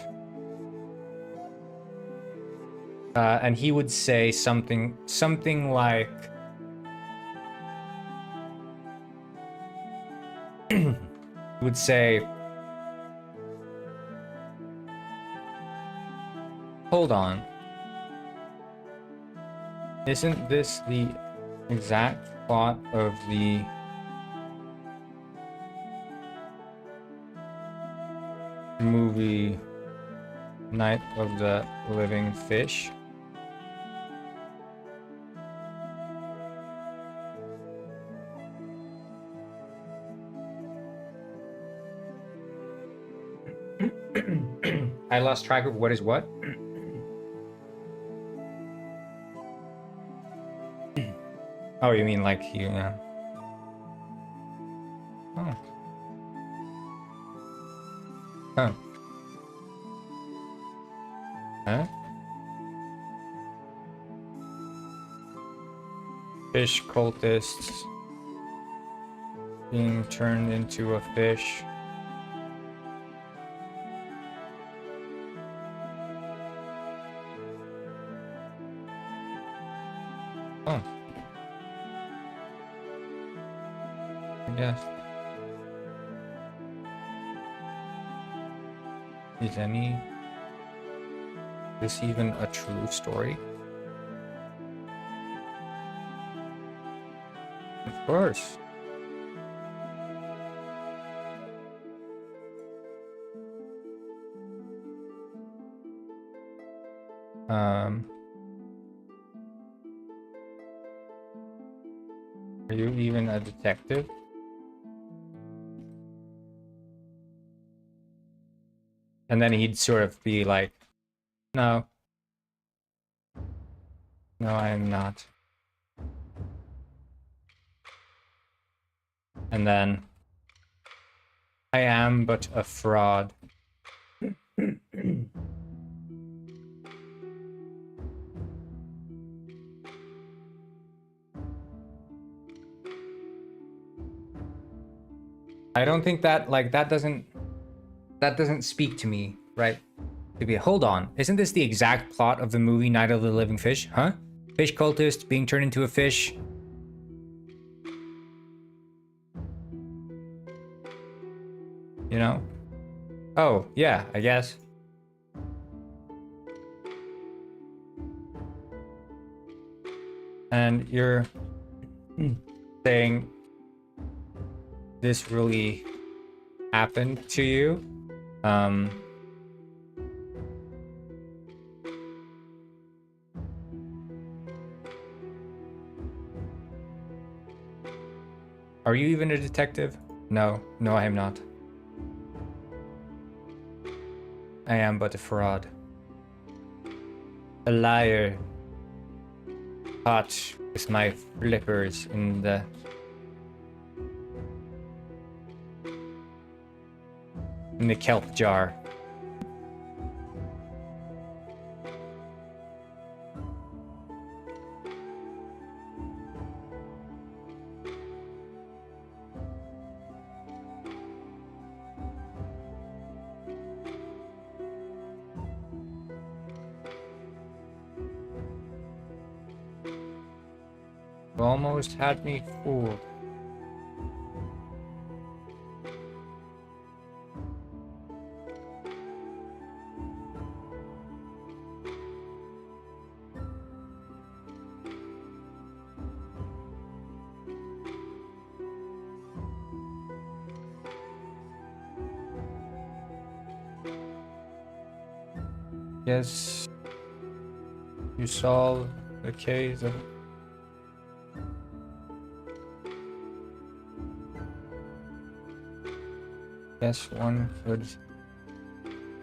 And he would say something like, he would say, hold on, isn't this the exact plot of the movie Night of the Living Fish? I lost track of what is what. Oh, you mean like you? Yeah. Oh. Huh. Huh? Fish cultists being turned into a fish. Oh. I guess. Is this even a true story? Of course. Are you even a detective? And then he'd sort of be like, no. No, I am not. And then, I am but a fraud. I don't think that, like, that doesn't speak to me, right? To be, hold on, isn't this the exact plot of the movie Night of the Living Fish, huh? Fish cultist being turned into a fish. You know? Oh, yeah, I guess. And you're saying this really happened to you? Are you even a detective? No, no, I am not. I am but a fraud. A liar. Caught with my flippers in the kelp jar. You almost had me fooled. Yes, you solved the case of... Yes, one could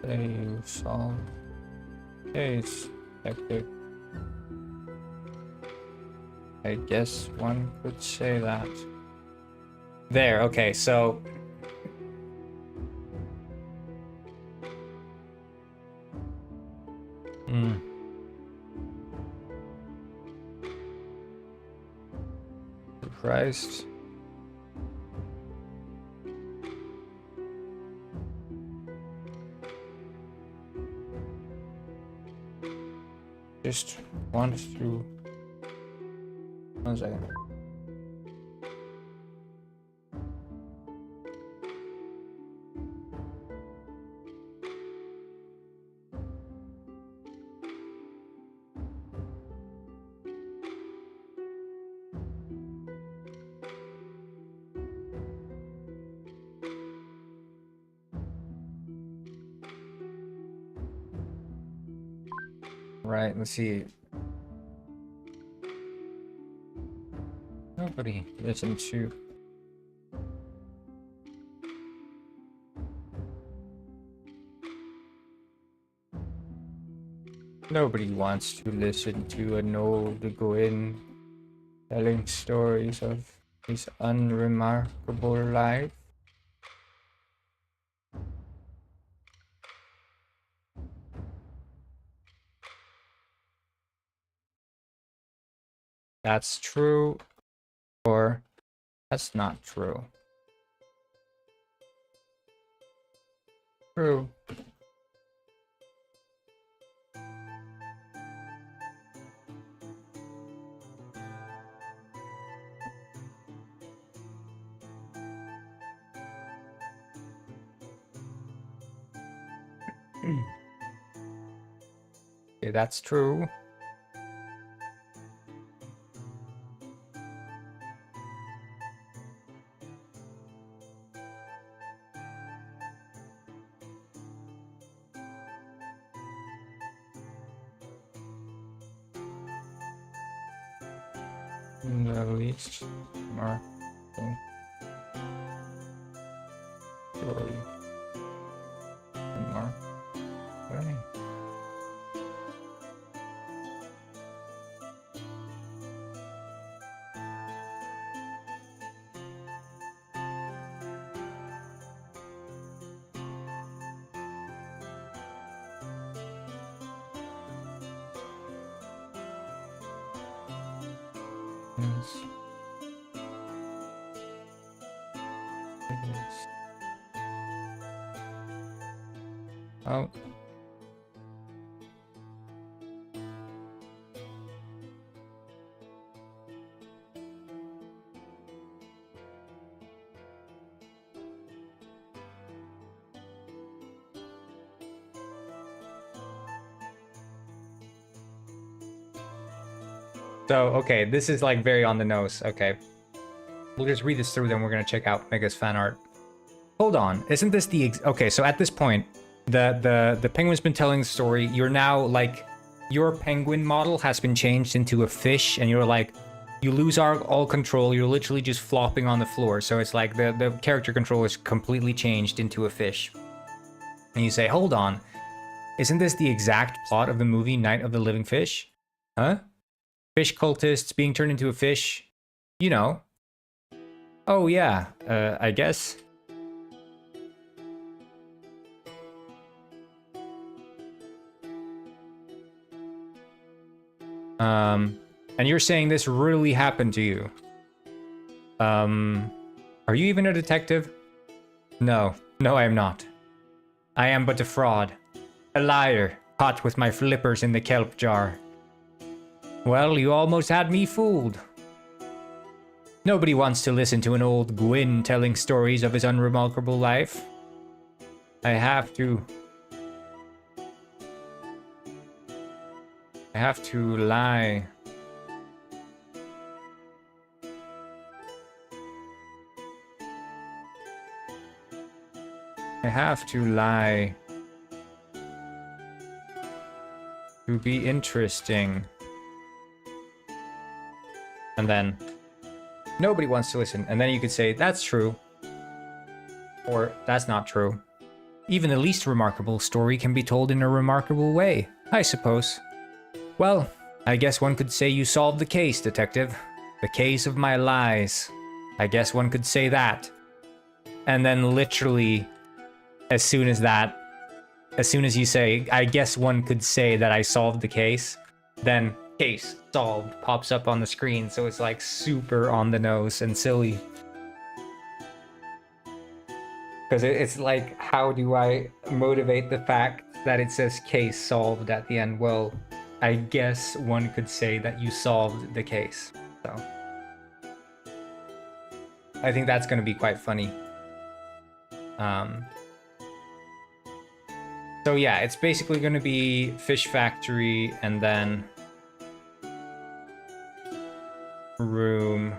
say you solved the case, detective. I guess one could say that. There, okay, so... Christ. Just want to... 1 second. Right, let's see. Nobody listened to... Nobody wants to listen to an old Gwyn telling stories of his unremarkable life. That's true, or that's not true. True. Okay, that's true. The least mark story mark way. Yes. Yes. Oh. So, okay, this is like very on the nose. Okay. We'll just read this through, then we're gonna check out Mega's fan art. Hold on, isn't this the okay? So at this point, the penguin's been telling the story. You're now like, your penguin model has been changed into a fish, and you're like, you lose all control. You're literally just flopping on the floor. So it's like the character control is completely changed into a fish. And you say, hold on, isn't this the exact plot of the movie Night of the Living Fish? Huh? Fish cultists being turned into a fish. You know. Oh yeah, I guess. And you're saying this really happened to you. Are you even a detective? No, I am not. I am but a fraud. A liar, caught with my flippers in the kelp jar. Well, you almost had me fooled. Nobody wants to listen to an old Gwyn telling stories of his unremarkable life. I have to lie. I have to lie. To be interesting. And then, nobody wants to listen. And then you could say, that's true. Or, that's not true. Even the least remarkable story can be told in a remarkable way, I suppose. Well, I guess one could say you solved the case, detective. The case of my lies. I guess one could say that. And then literally, as soon as you say, I guess one could say that I solved the case, then case solved pops up on the screen. So it's like super on the nose and silly. Because it's like, how do I motivate the fact that it says case solved at the end? Well, I guess one could say that you solved the case. So I think that's going to be quite funny. So yeah, it's basically going to be Fish Factory and then room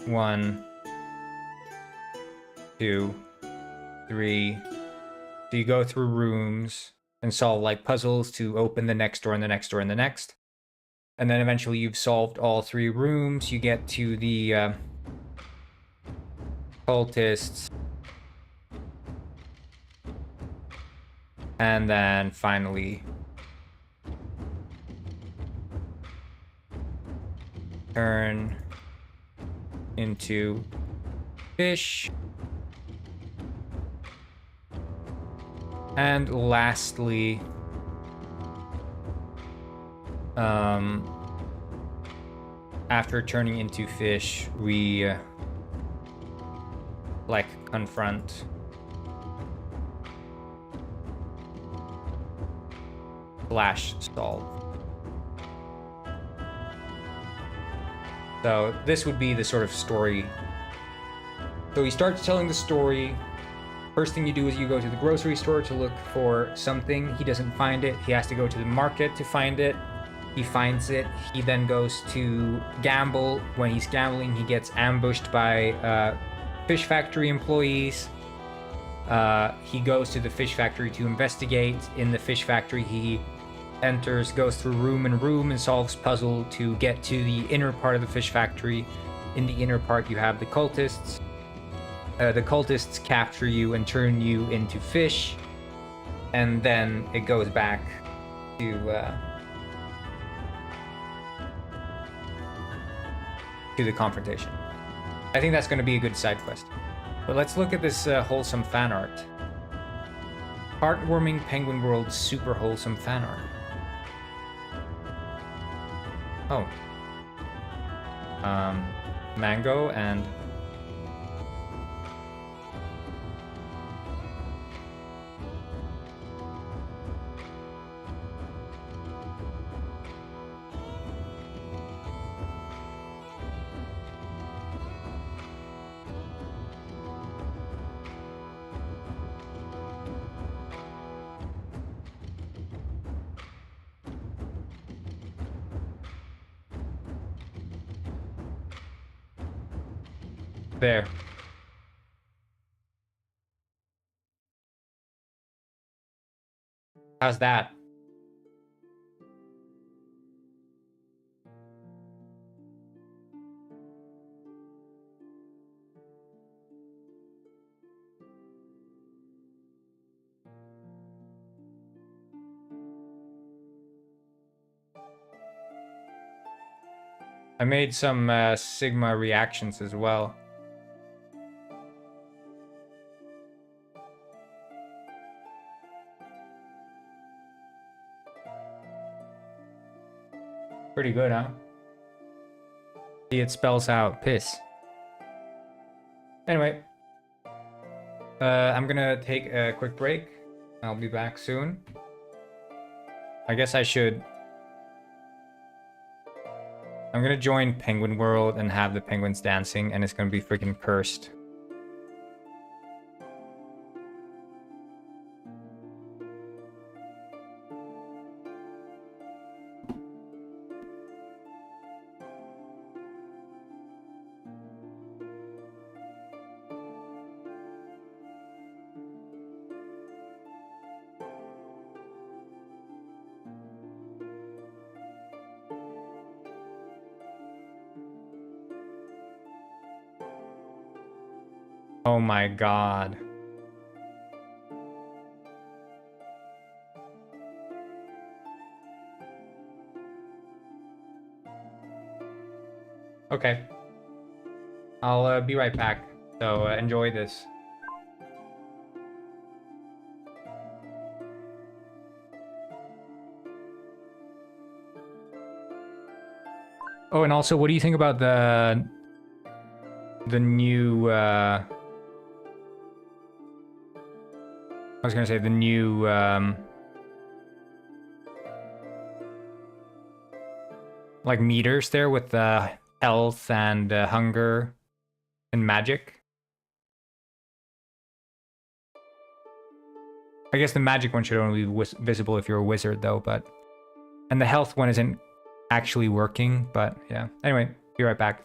1, 2, 3. So you go through rooms and solve like puzzles to open the next door and the next door and the next. And then eventually you've solved all 3 rooms. You get to the cultists. And then finally turn into fish. And lastly, after turning into fish, we like confront / solve. So this would be the sort of story. So he starts telling the story. First thing you do is you go to the grocery store to look for something. He doesn't find it. He has to go to the market to find it. He finds it. He then goes to gamble. When he's gambling, he gets ambushed by fish factory employees. He goes to the fish factory to investigate. In the fish factory, he enters, goes through room and room, and solves puzzle to get to the inner part of the fish factory. In the inner part, you have the cultists. The cultists capture you and turn you into fish, and then it goes back to the confrontation. I think that's going to be a good side quest. But let's look at this wholesome fan art. Heartwarming Penguin World super wholesome fan art. Oh. Mango and... There. How's that? I made some Sigma reactions as well. Pretty good, huh? See, it spells out piss. Anyway, I'm gonna take a quick break. I'll be back soon. I guess I should... I'm gonna join Penguin World and have the penguins dancing, and it's gonna be freaking cursed. Oh my god. Okay. I'll be right back. So enjoy this. Oh, and also, what do you think about the new I was gonna say the new like meters there with the health and hunger and magic? I guess the magic one should only be visible if you're a wizard though, but... And the health one isn't actually working, but yeah. Anyway, be right back.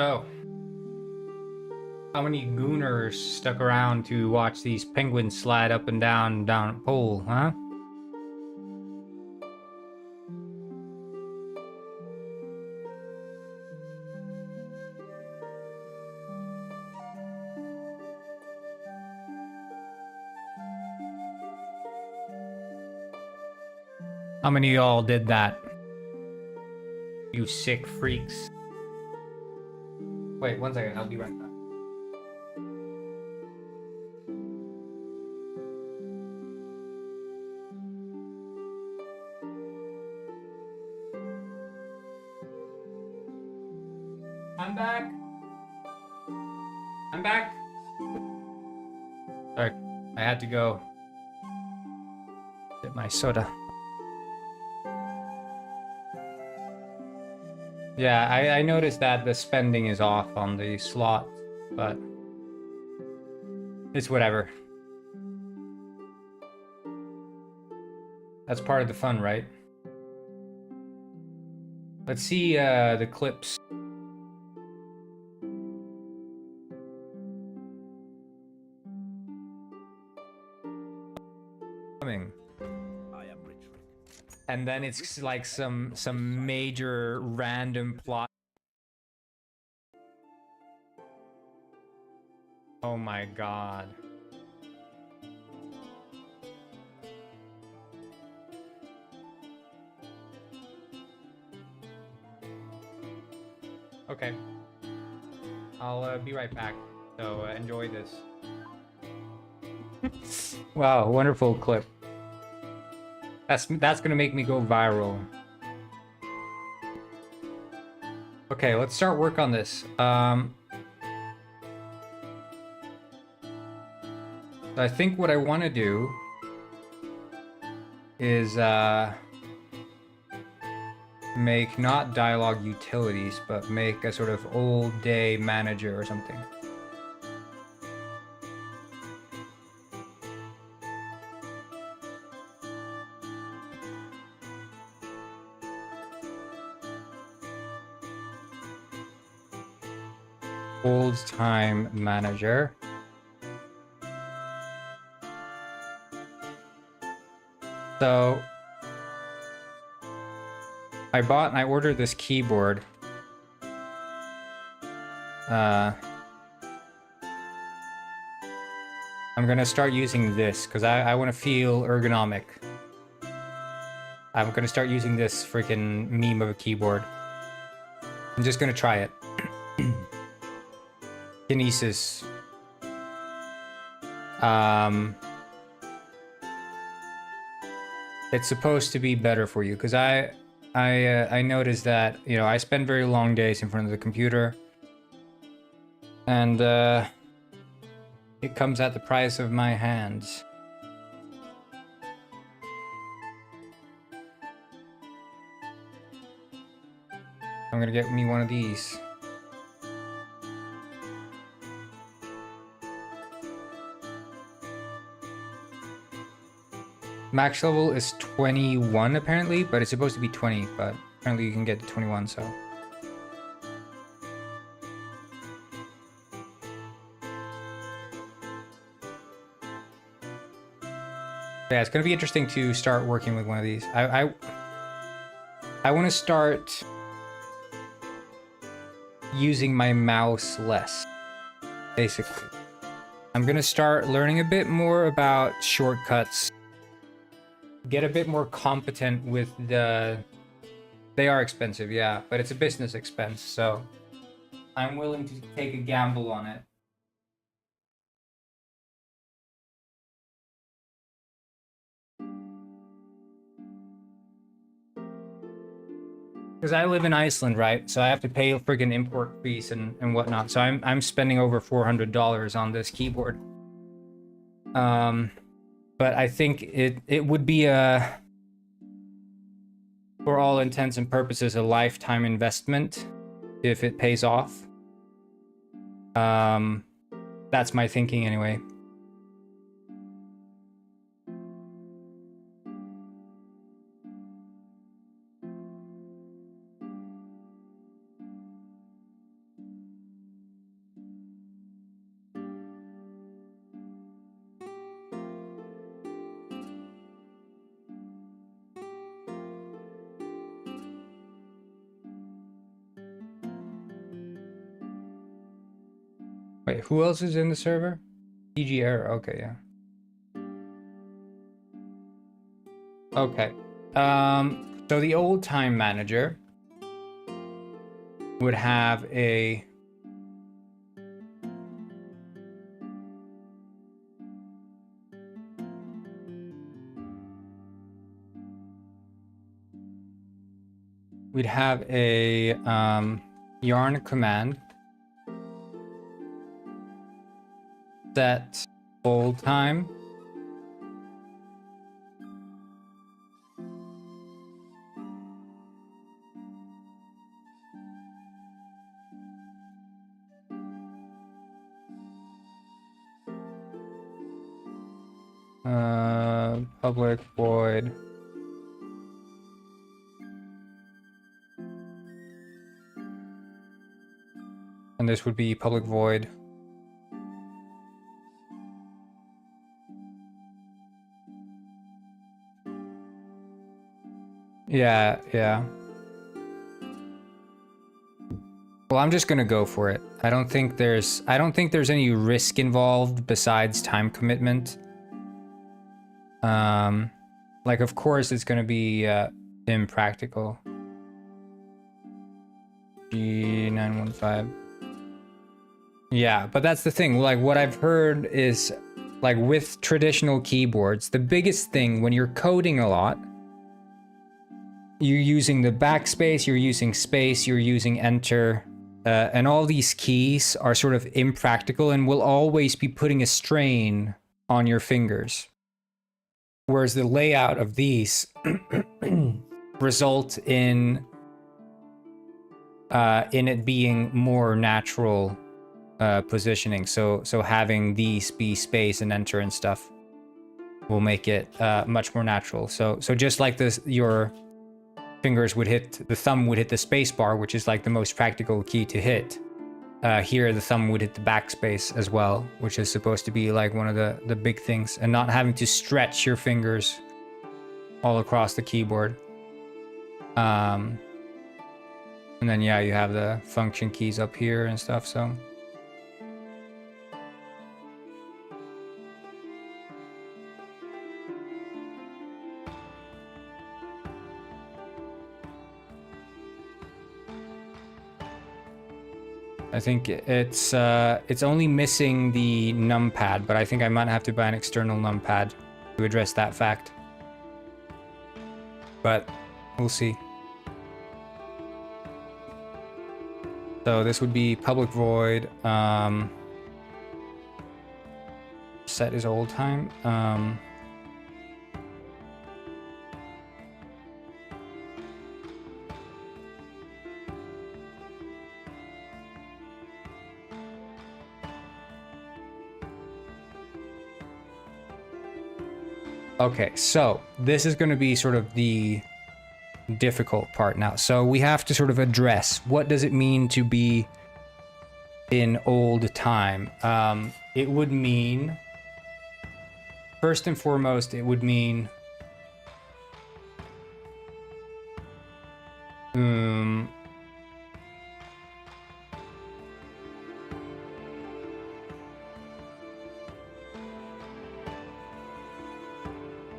So, how many gooners stuck around to watch these penguins slide up and down a pole, huh? How many of y'all did that? You sick freaks. Wait, 1 second, I'll be right back. I'm back. I'm back. Sorry, I had to go get my soda. Yeah, I noticed that the spending is off on the slot, but it's whatever. That's part of the fun, right? Let's see the clips. Coming. I am Rich Rick. And then it's like some major random plot. Oh my god. Okay. I'll be right back. So enjoy this. Wow, wonderful clip. That's gonna make me go viral. Okay, let's start work on this. I think what I want to do is make not dialogue utilities, but make a sort of old day manager or something. Old time manager. So I bought and I ordered this keyboard. I'm gonna start using this because I want to feel ergonomic. I'm gonna start using this freaking meme of a keyboard. I'm just gonna try it. Kinesis. It's supposed to be better for you because I noticed that, you know, I spend very long days in front of the computer, and it comes at the price of my hands. I'm gonna get me one of these. Max level is 21 apparently, but it's supposed to be 20, but apparently you can get to 21, so. Yeah, it's gonna be interesting to start working with one of these. I want to start using my mouse less, basically. I'm gonna start learning a bit more about shortcuts. Get a bit more competent with the... They are expensive, yeah, but it's a business expense, so I'm willing to take a gamble on it. Because I live in Iceland, right? So I have to pay friggin' import fees and whatnot. So I'm spending over $400 on this keyboard. But I think it would be for all intents and purposes, a lifetime investment if it pays off. That's my thinking anyway. Wait, who else is in the server? PG error. Okay, yeah. Okay. So the old time manager would have a yarn command set old time public void and this would be public void yeah. Well, I'm just gonna go for it. I don't think there's any risk involved besides time commitment. Like of course it's gonna be impractical. G915. Yeah, but that's the thing. Like what I've heard is like with traditional keyboards, the biggest thing when you're coding a lot, you're using the backspace, you're using space, you're using enter, and all these keys are sort of impractical and will always be putting a strain on your fingers. Whereas the layout of these result in it being more natural positioning. So having these be space and enter and stuff will make it much more natural. So just like this, your fingers would hit, the thumb would hit the space bar, which is like the most practical key to hit. Here the thumb would hit the backspace as well, which is supposed to be like one of the big things, and not having to stretch your fingers all across the keyboard. And then yeah, you have the function keys up here and stuff, so. I think it's only missing the numpad, but I think I might have to buy an external numpad to address that fact. But we'll see. So this would be public void. Set is old time. Okay, so this is going to be sort of the difficult part now. So we have to sort of address, what does it mean to be in old time? It would mean, first and foremost, it would mean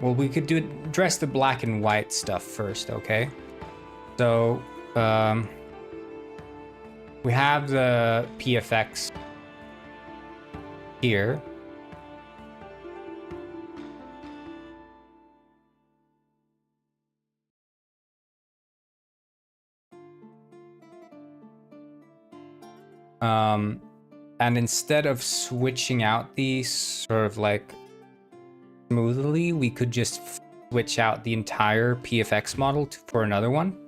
well, we could address the black and white stuff first, okay? So, we have the PFX here. And instead of switching out these sort of like smoothly, we could just switch out the entire PFX model for another one.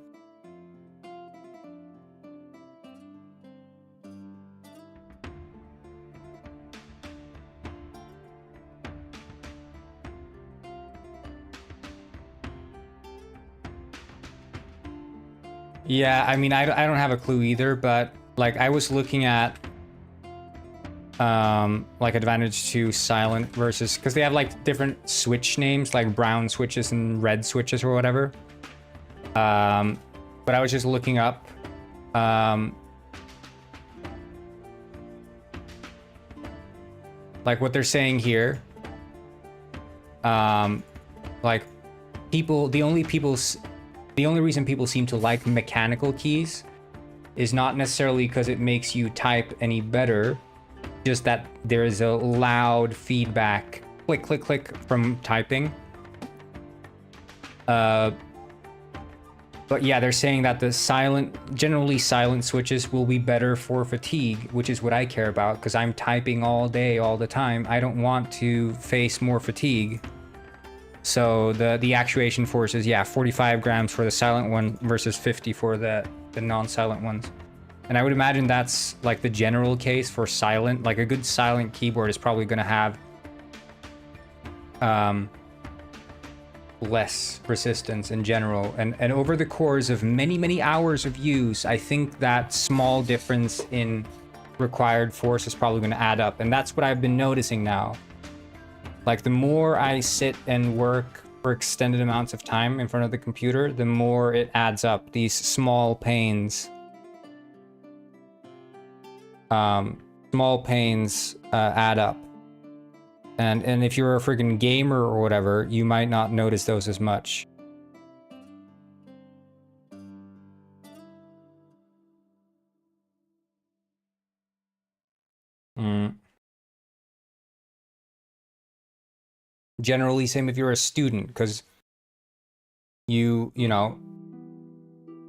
Yeah, I mean, I don't have a clue either, but like I was looking at like advantage to silent versus, because they have like different switch names, like brown switches and red switches or whatever. But I was just looking up Like what they're saying here, like the only reason people seem to like mechanical keys is not necessarily because it makes you type any better, just that there is a loud feedback, click, click, click from typing. But yeah, they're saying that the generally silent switches will be better for fatigue, which is what I care about, because I'm typing all day, all the time. I don't want to face more fatigue. So the actuation force is, yeah, 45 grams for the silent one versus 50 for the non-silent ones. And I would imagine that's like the general case for silent. Like a good silent keyboard is probably going to have less resistance in general, and over the course of many hours of use, I think that small difference in required force is probably going to add up. And that's what I've been noticing now. Like the more I sit and work for extended amounts of time in front of the computer, the more it adds up. These small pains add up. And if you're a freaking gamer or whatever, you might not notice those as much. Generally, same if you're a student, because you know,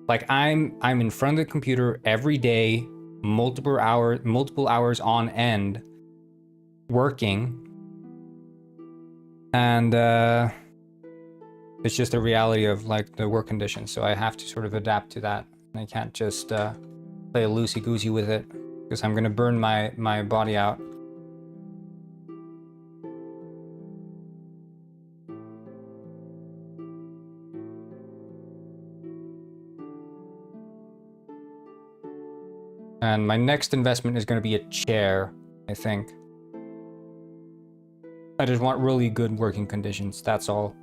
like I'm in front of the computer every day, multiple hours on end, working. And it's just a reality of like the work conditions, so I have to sort of adapt to that. And I can't just play loosey-goosey with it, because I'm gonna burn my body out. And my next investment is going to be a chair, I think. I just want really good working conditions, that's all.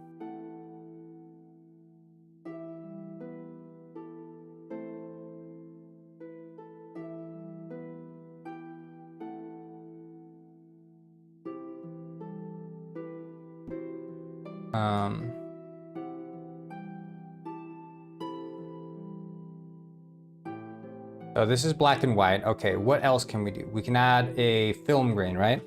So this is black and white. Okay, what else can we do? We can add a film grain, right?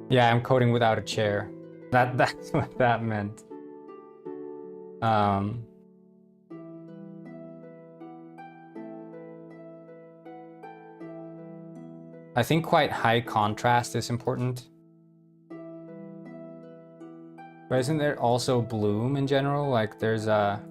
Yeah, I'm coding without a chair. That's what that meant. I think quite high contrast is important. But isn't there also bloom in general? Like there's a...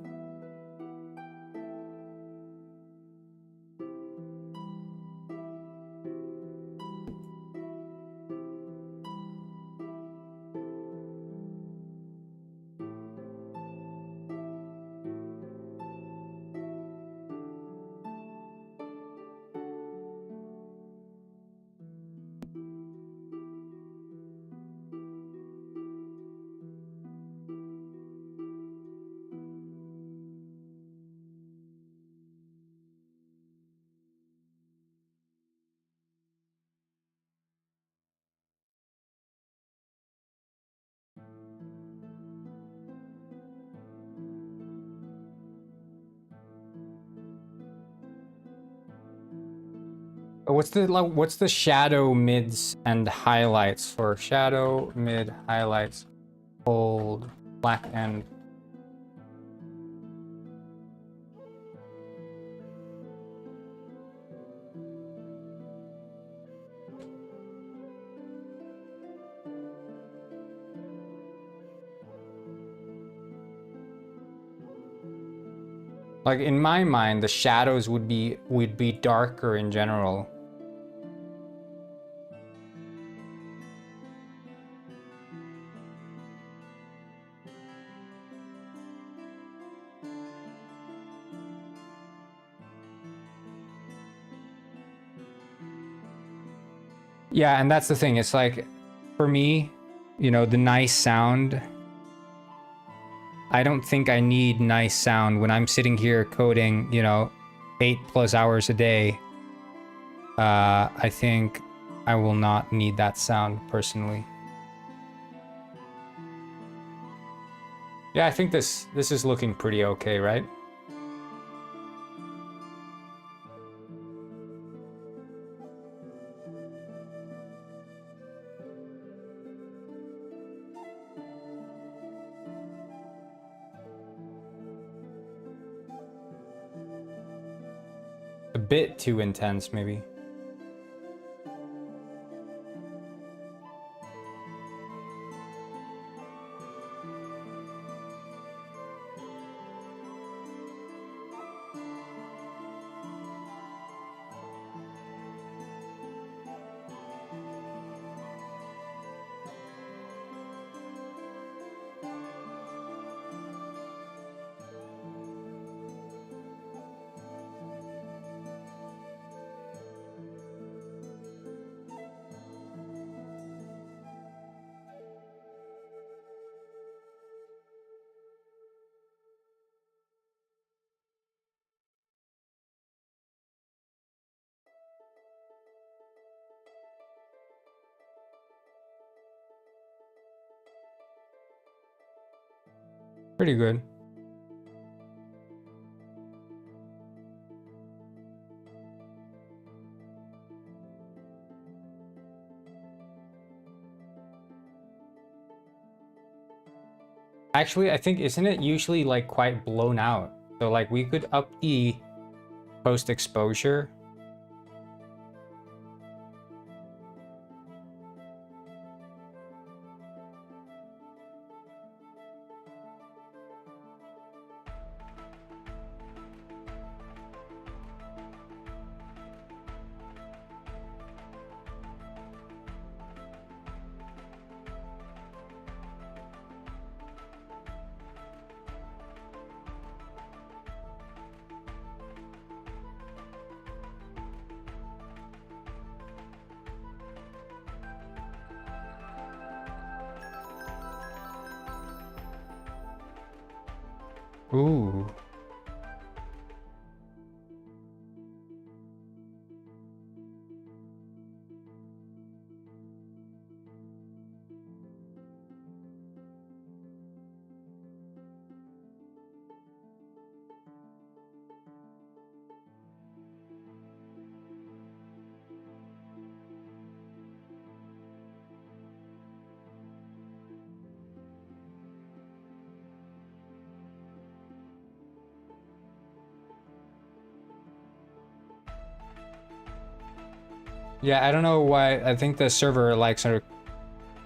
What's the shadow mids and highlights for shadow mid highlights? Bold, black and... Like in my mind, the shadows would be darker in general. Yeah, and that's the thing. It's like, for me, you know, the nice sound. I don't think I need nice sound when I'm sitting here coding, you know, 8+ hours a day. I think I will not need that sound personally. Yeah, I think this is looking pretty okay, right? A bit too intense, maybe. Pretty good. Actually, I think, isn't it usually like quite blown out? So like we could up the post exposure. Ooh. Yeah, I don't know why. I think the server like sort of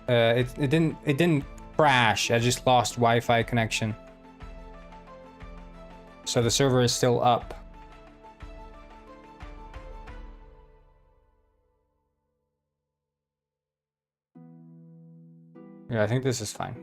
it didn't crash. I just lost Wi-Fi connection. So the server is still up. Yeah, I think this is fine.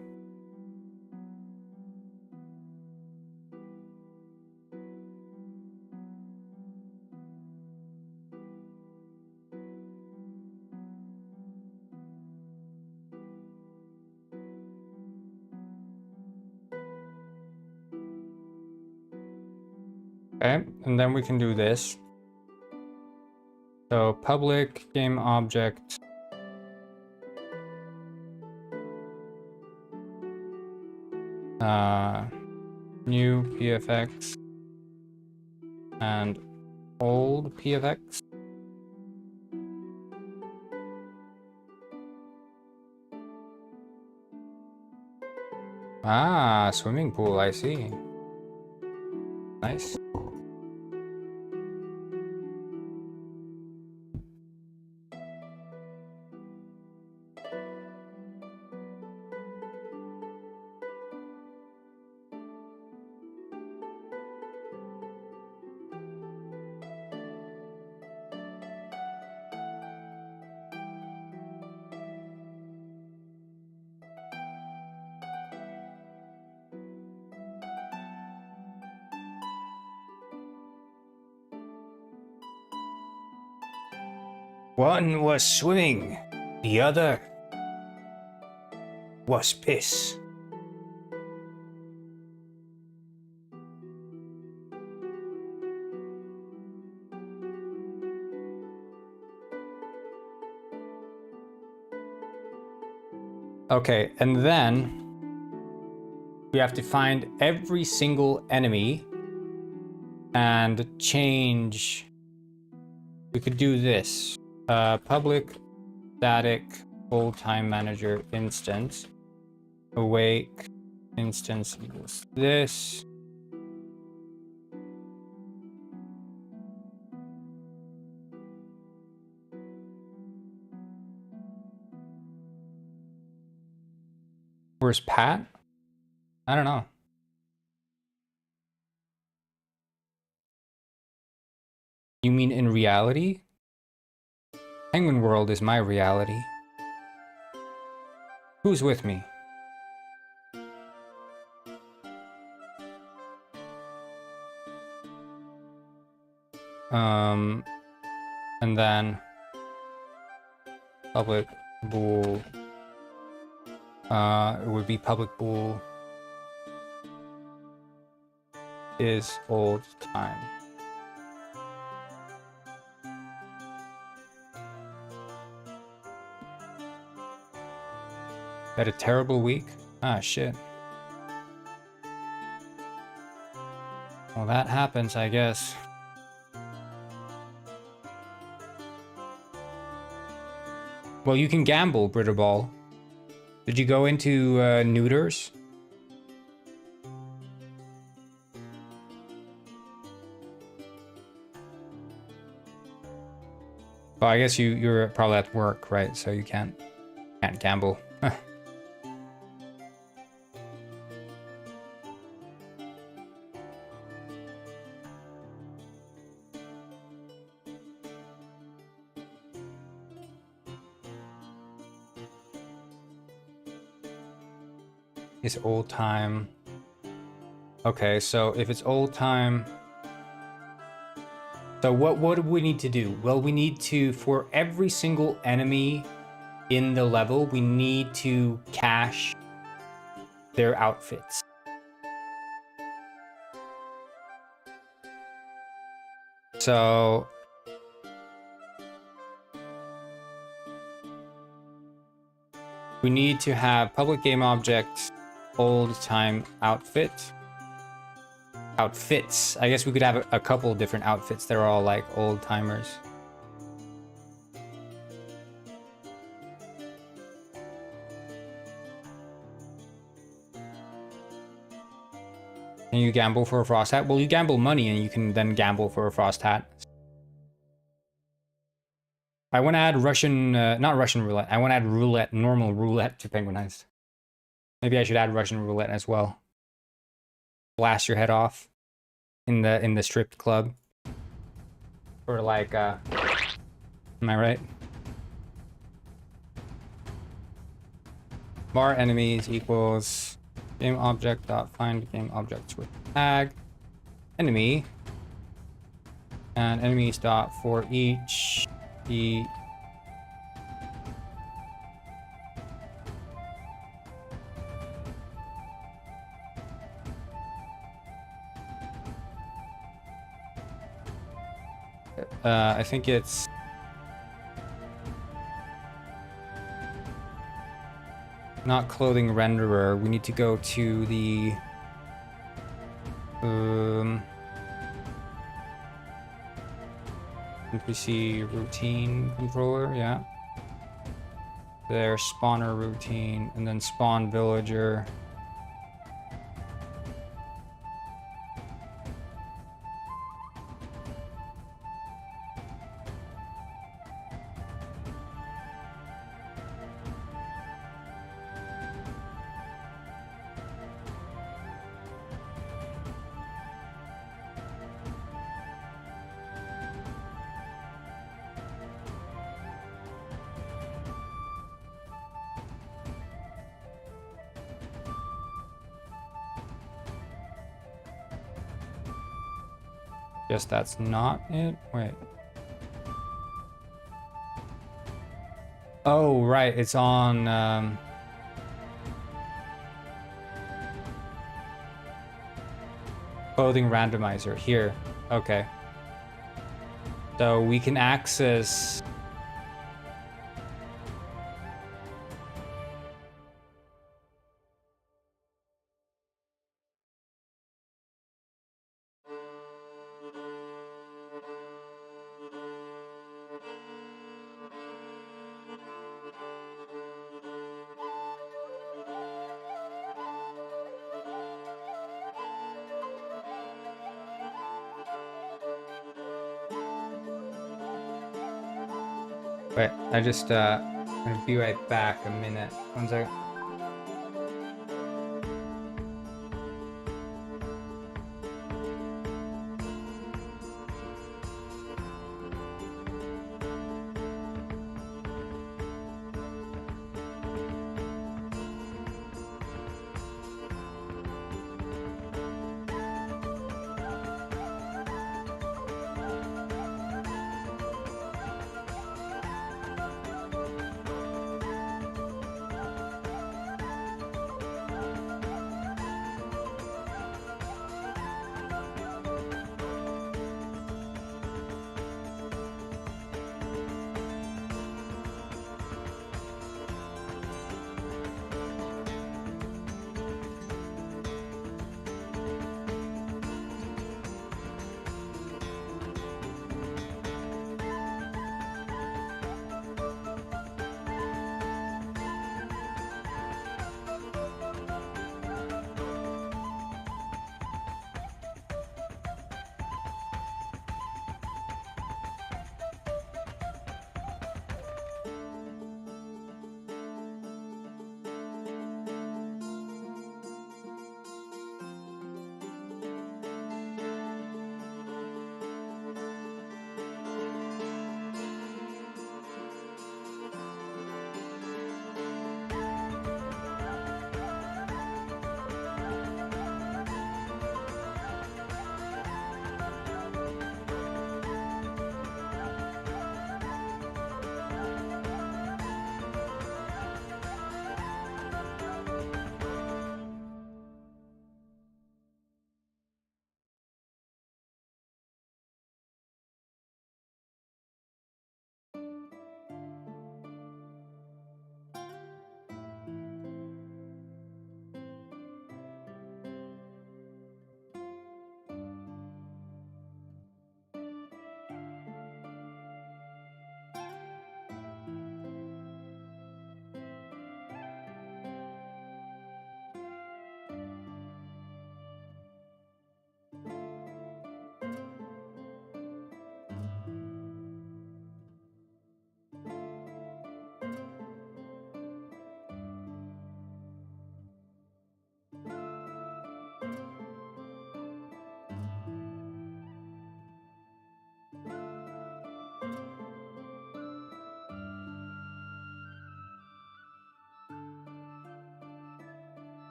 Okay, and then we can do this. So public game object. New PFX and old PFX. Ah, swimming pool, I see. Nice. One was swimming, the other was piss. Okay, and then we have to find every single enemy and change. We could do this. Public static full time manager instance awake instance equals this. Where's Pat? I don't know. You mean in reality? Penguin World is my reality. Who's with me? And then public bool. It would be public bool is old time. Had a terrible week? Ah, shit. Well, that happens, I guess. Well, you can gamble, Britterball. Did you go into neuters? Well, I guess you're probably at work, right? So you can't gamble. It's old time. Okay, so if it's old time, so what do we need to do? Well, we need to, for every single enemy in the level, we need to cache their outfits. So we need to have public game object old time outfits. I guess we could have a couple different outfits that are all like old timers. Can you gamble for a frost hat? Well, you gamble money and you can then gamble for a frost hat. I want to add Russian, not Russian roulette. I want to add roulette, normal roulette to Penguinized. Maybe I should add Russian roulette as well. Blast your head off in the stripped club. Or like, am I right? Bar enemies equals game object dot find game objects with tag enemy and enemies dot for each I think it's not clothing renderer. We need to go to the NPC routine controller, yeah. There, spawner routine, and then spawn villager. Guess that's not it. Wait. Oh, right. It's on clothing randomizer here. Okay. So we can access. Wait, I just I'll be right back a minute. One second.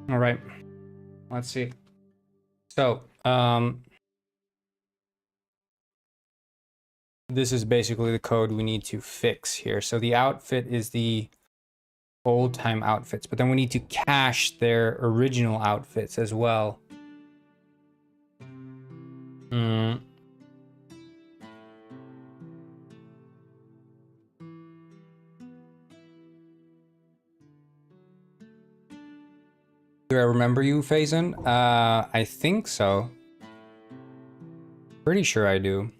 All right, let's see. So, this is basically the code we need to fix here. So the outfit is the old time outfits, but then we need to cache their original outfits as well. Do I remember you, Faison? I think so. Pretty sure I do.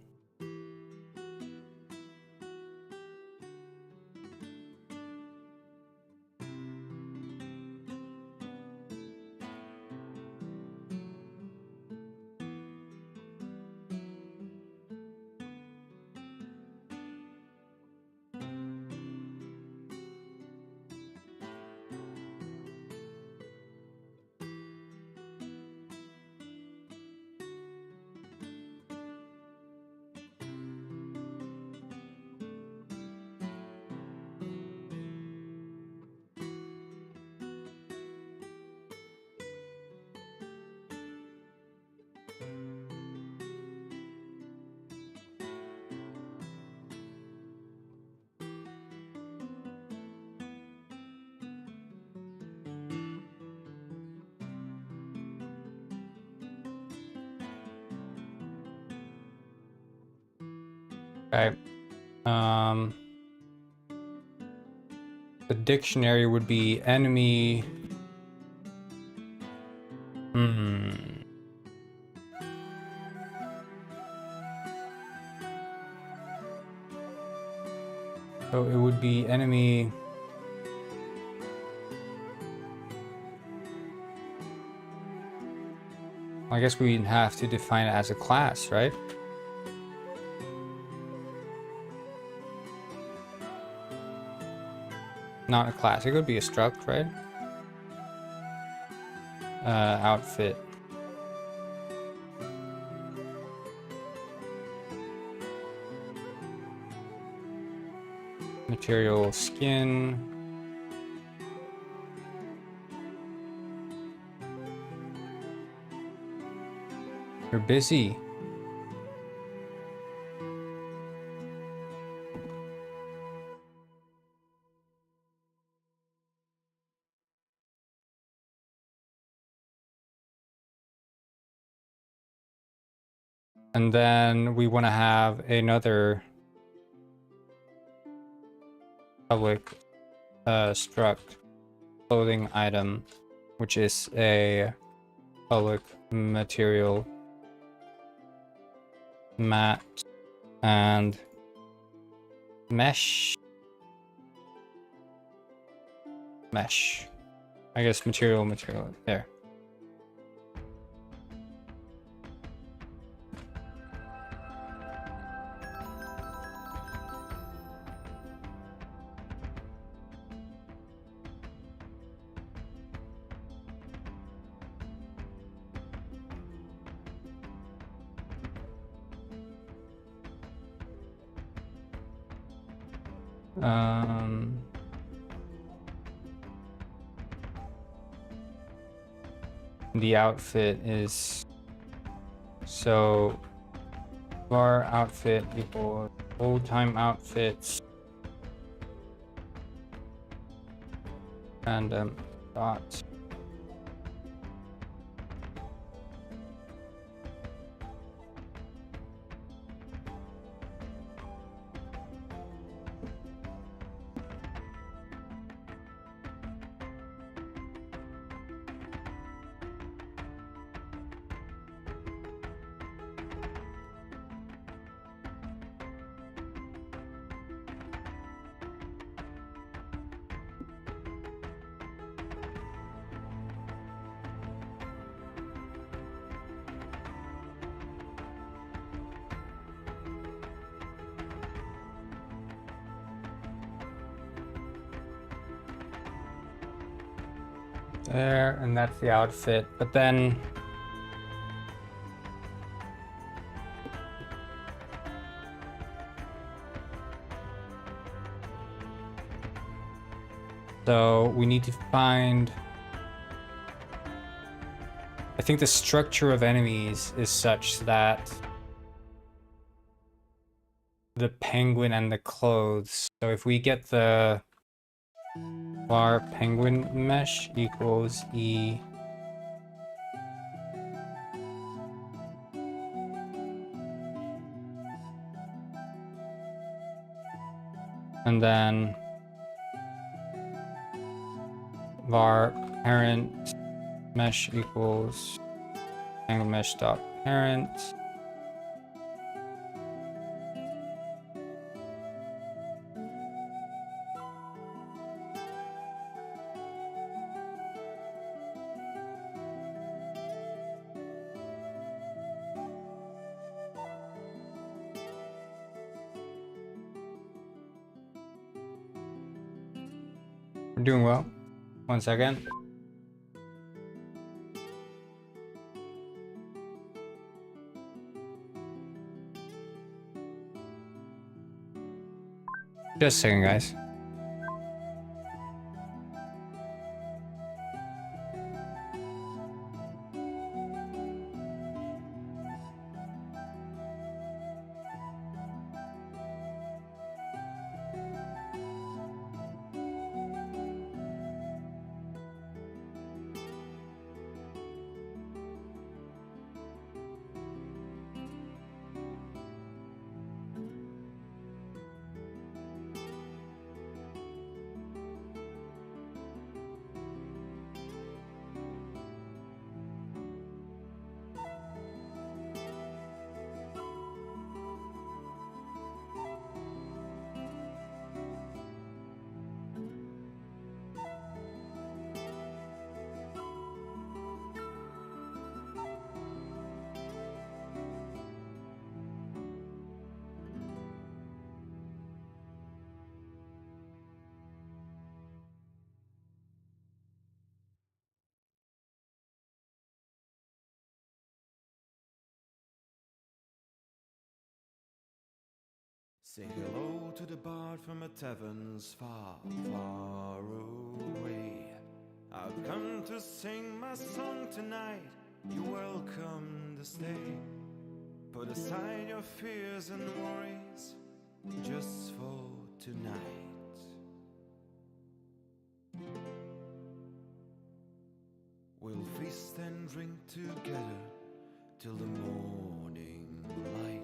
Okay. The dictionary would be enemy. So it would be enemy. I guess we'd have to define it as a class, right? Not a class, it could be a struct, right? Outfit. Material, skin. You're busy. And then we want to have another public struct clothing item, which is a public material mat and mesh. I guess material there. The outfit is so var outfit equals old time outfits random dot there, and that's the outfit. But then so we need to find think the structure of enemies is such that the penguin and the clothes. So if we get the var penguin mesh equals E and then var parent mesh equals penguin mesh dot parent. We're doing well. 1 second. Just a second, guys. Say hello to the bard from a tavern's far, far away. I've come to sing my song tonight. You're welcome to stay. Put aside your fears and worries just for tonight. We'll feast and drink together till the morning light.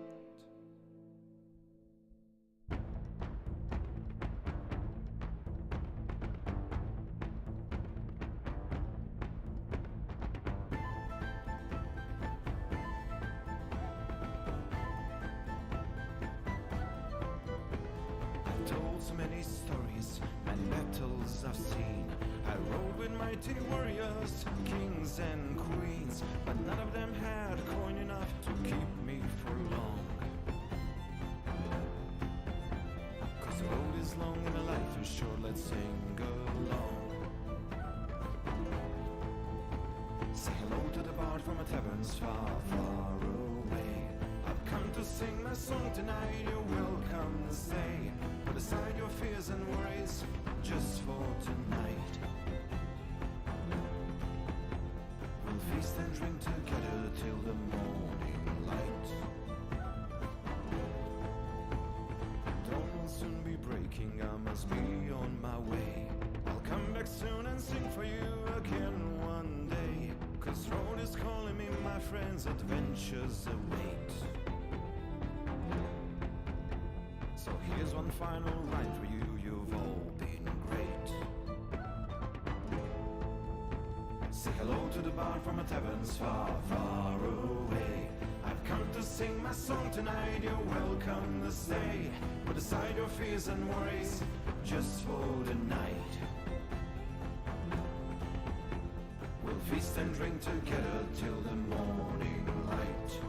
So many stories, many battles I've seen. I rode with mighty warriors, kings and queens, but none of them had coin enough to keep me for long. Cause the road is long and the life is short, let's sing along. Say hello to the bard from a tavern's far, far away. I've come to sing my song tonight, you're welcome to stay. Put aside your fears and worries just for tonight. We'll feast and drink together till the morning light. Dawn will soon be breaking, I must be on my way. I'll come back soon and sing for you again one day. Cause road is calling me, my friends, adventures await. So here's one final line for you, you've all been great. Say hello to the bard from a tavern's far, far away. I've come to sing my song tonight, you're welcome to stay. Put aside your fears and worries, just for the night. We'll feast and drink together till the morning light.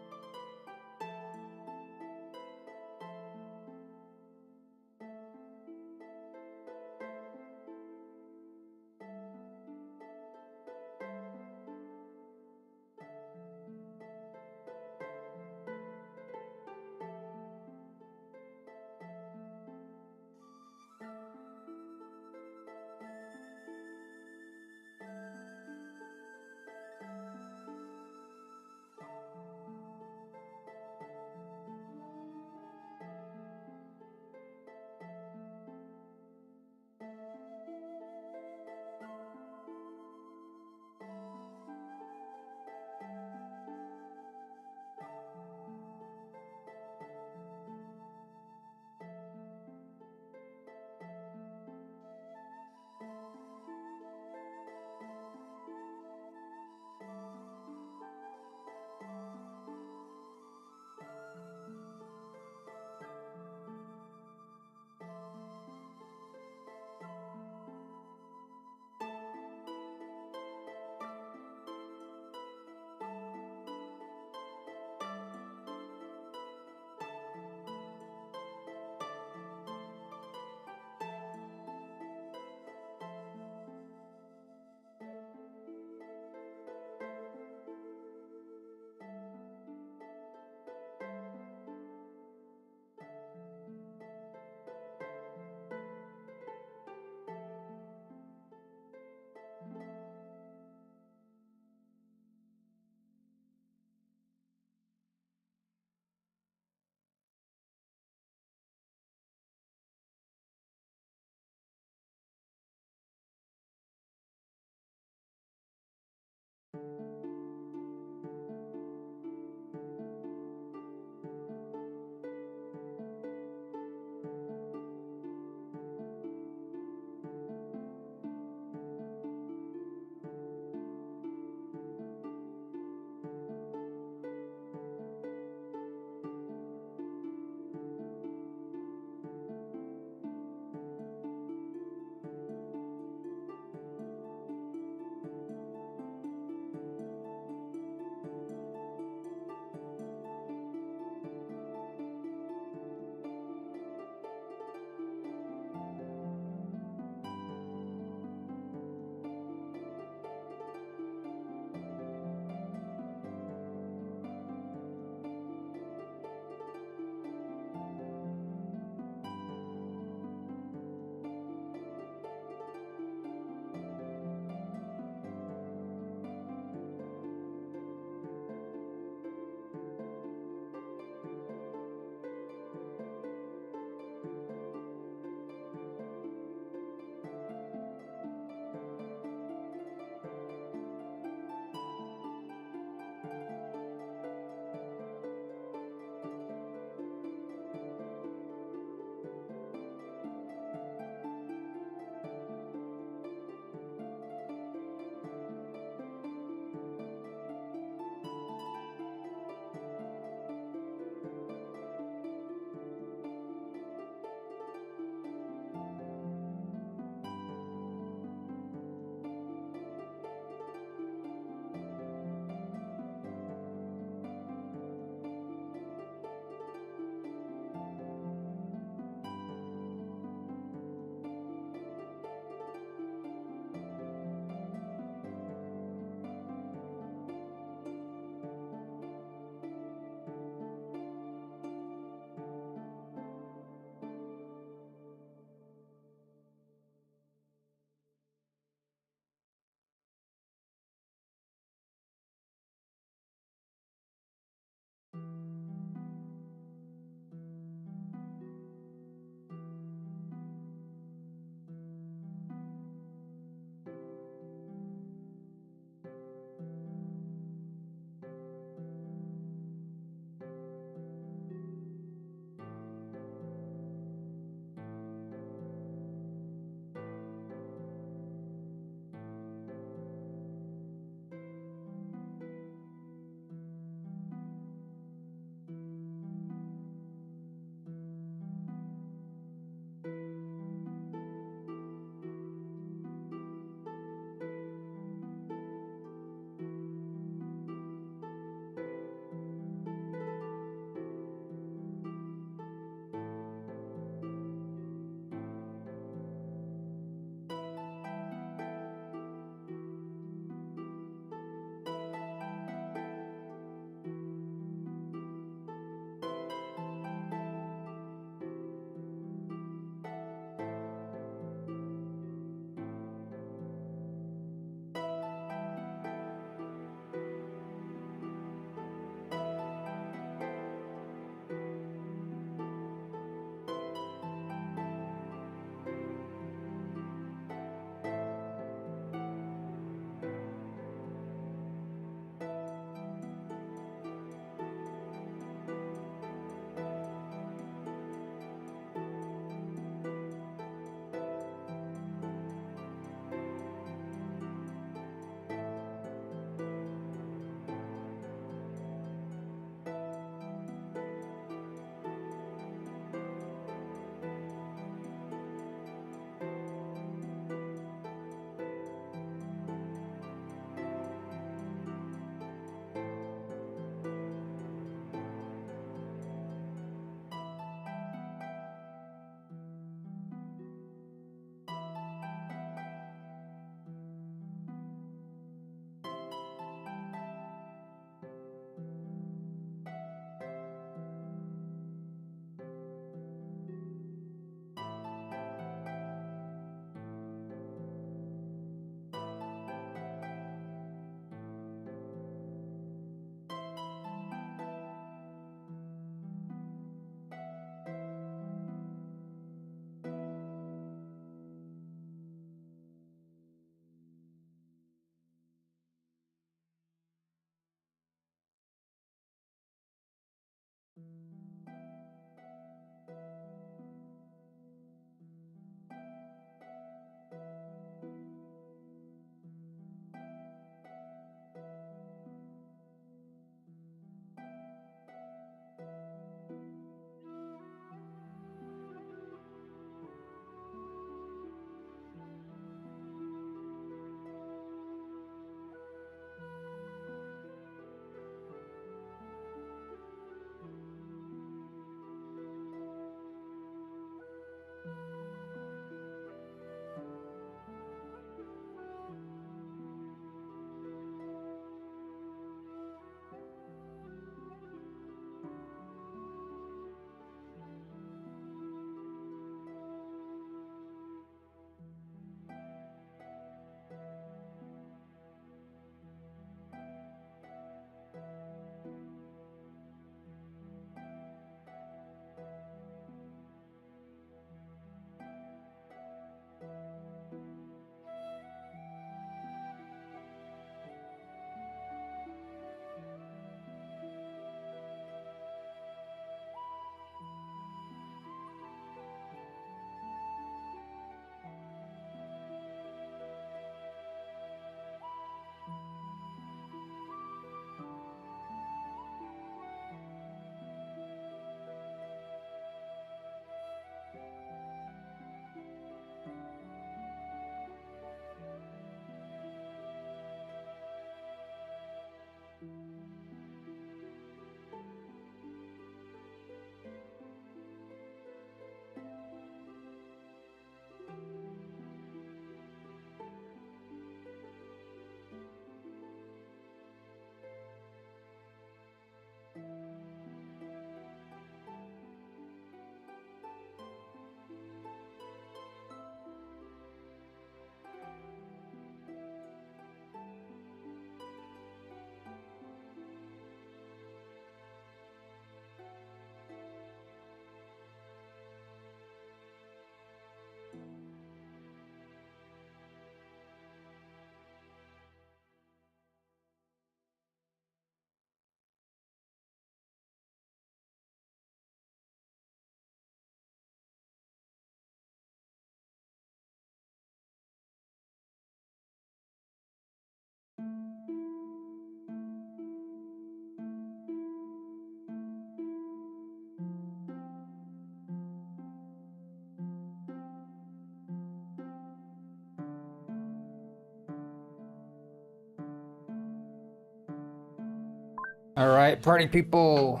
All right, party people.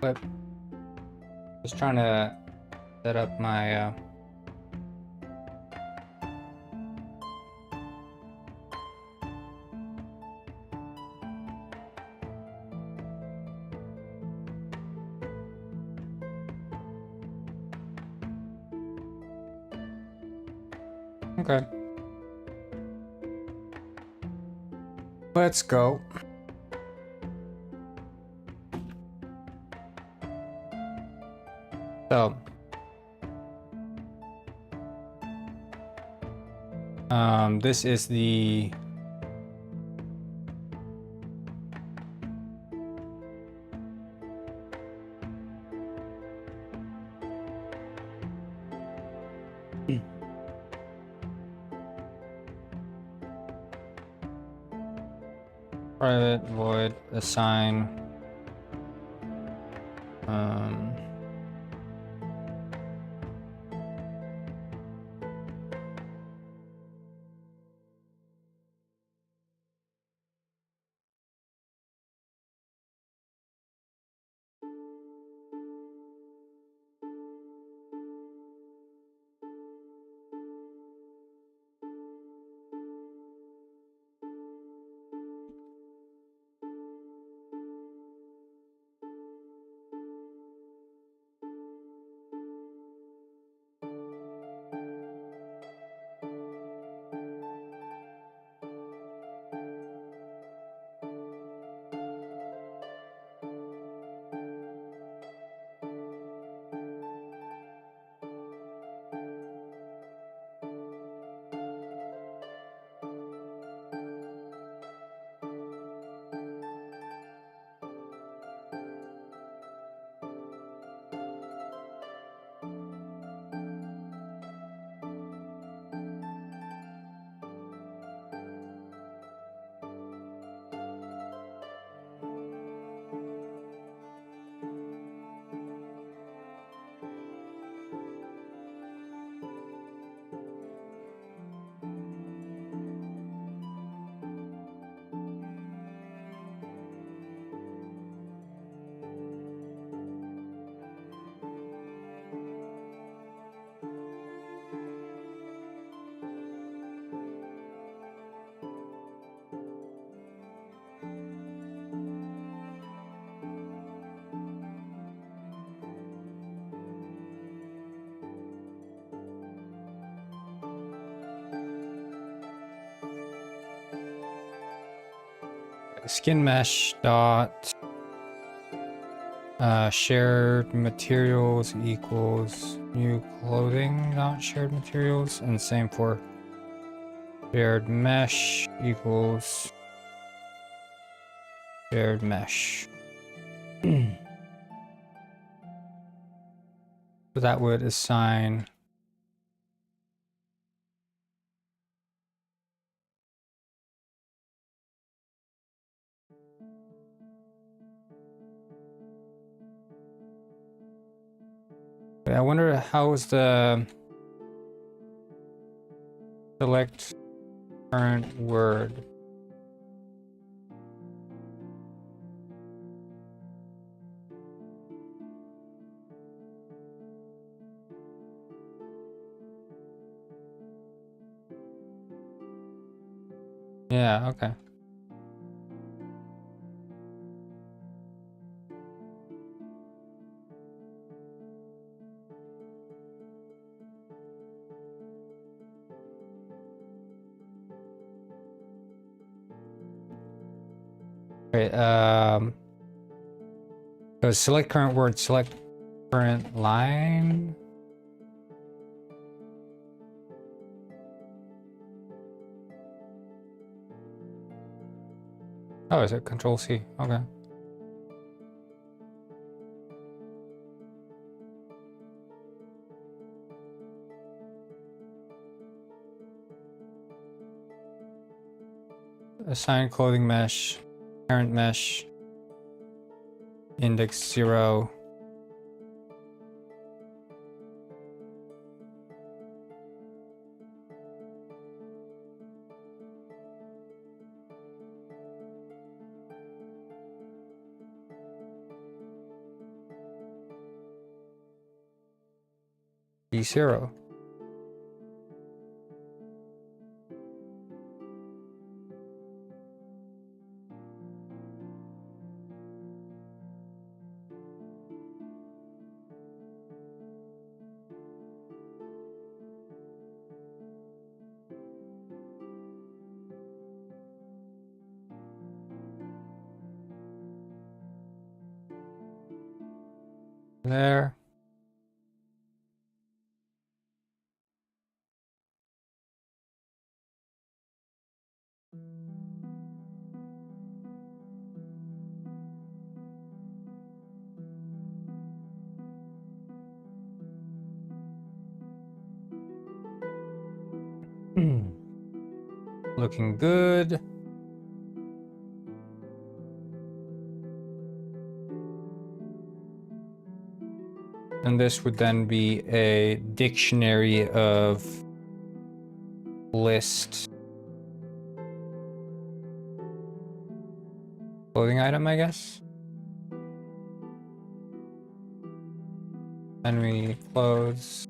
But just trying to set up my okay. Let's go. So, this is the private void assign skin mesh dot shared materials equals new clothing dot shared materials, and same for shared mesh equals shared mesh. So that would assign I wonder how is the select current word. Yeah, okay. Wait, so select current word, select current line. Oh, is it Control C? Okay. Assign clothing mesh, parent mesh, index 0. D0. There. Looking good. And this would then be a dictionary of list clothing item, I guess. And we clothes.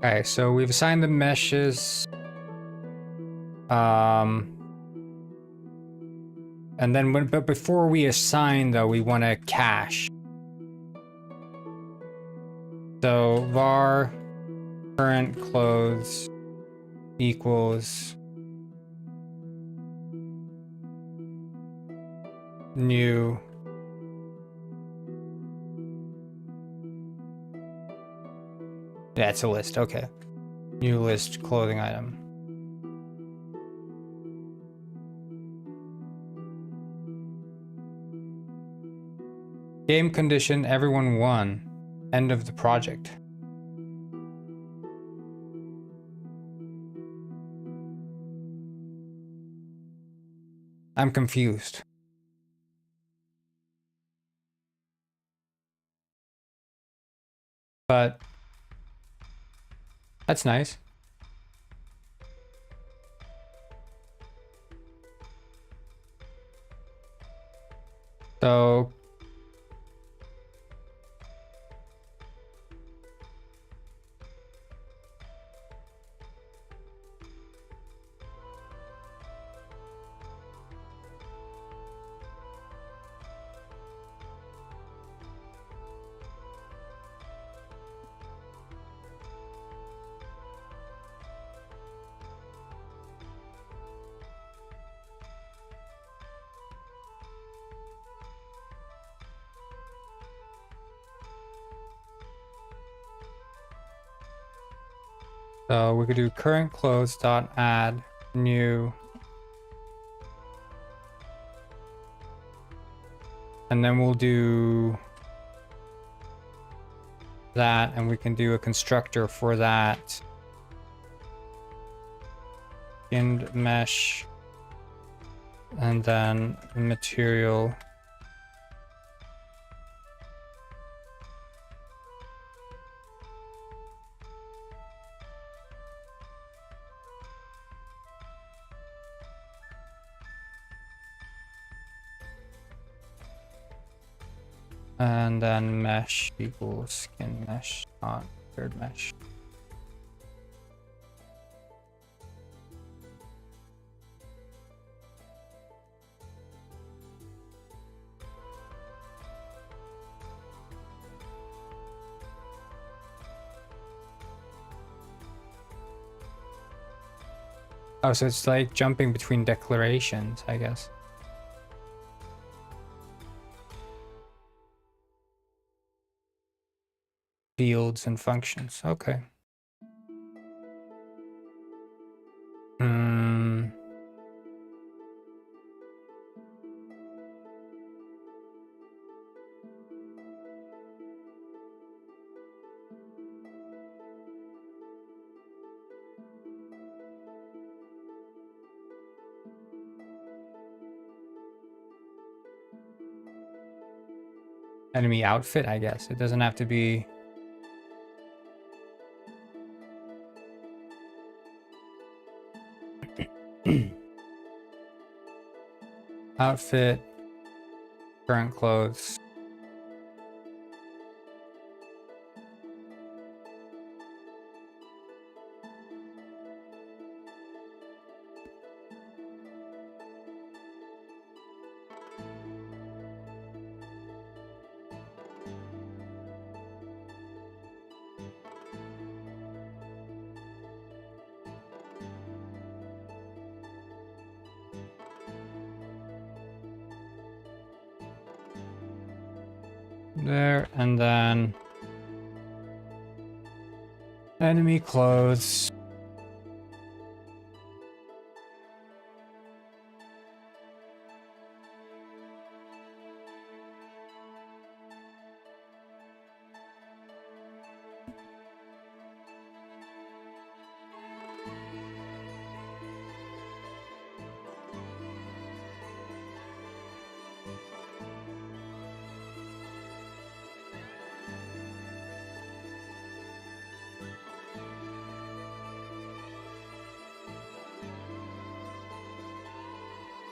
Okay, so we've assigned the meshes. And then but before we assign though, we want to cache. So var current clothes equals new yeah, it's a list. Okay, new list clothing item. Game condition, everyone won. End of the project. I'm confused. But that's nice. So we could do current clothes dot add new And then we'll do that, and we can do a constructor for that. Skinned mesh, and then material. And then mesh equals skin mesh, not third mesh. Oh, so it's like jumping between declarations, I guess. Fields and functions. Okay. Enemy outfit, I guess. It doesn't have to be. Outfit, current clothes. There, and then enemy clothes.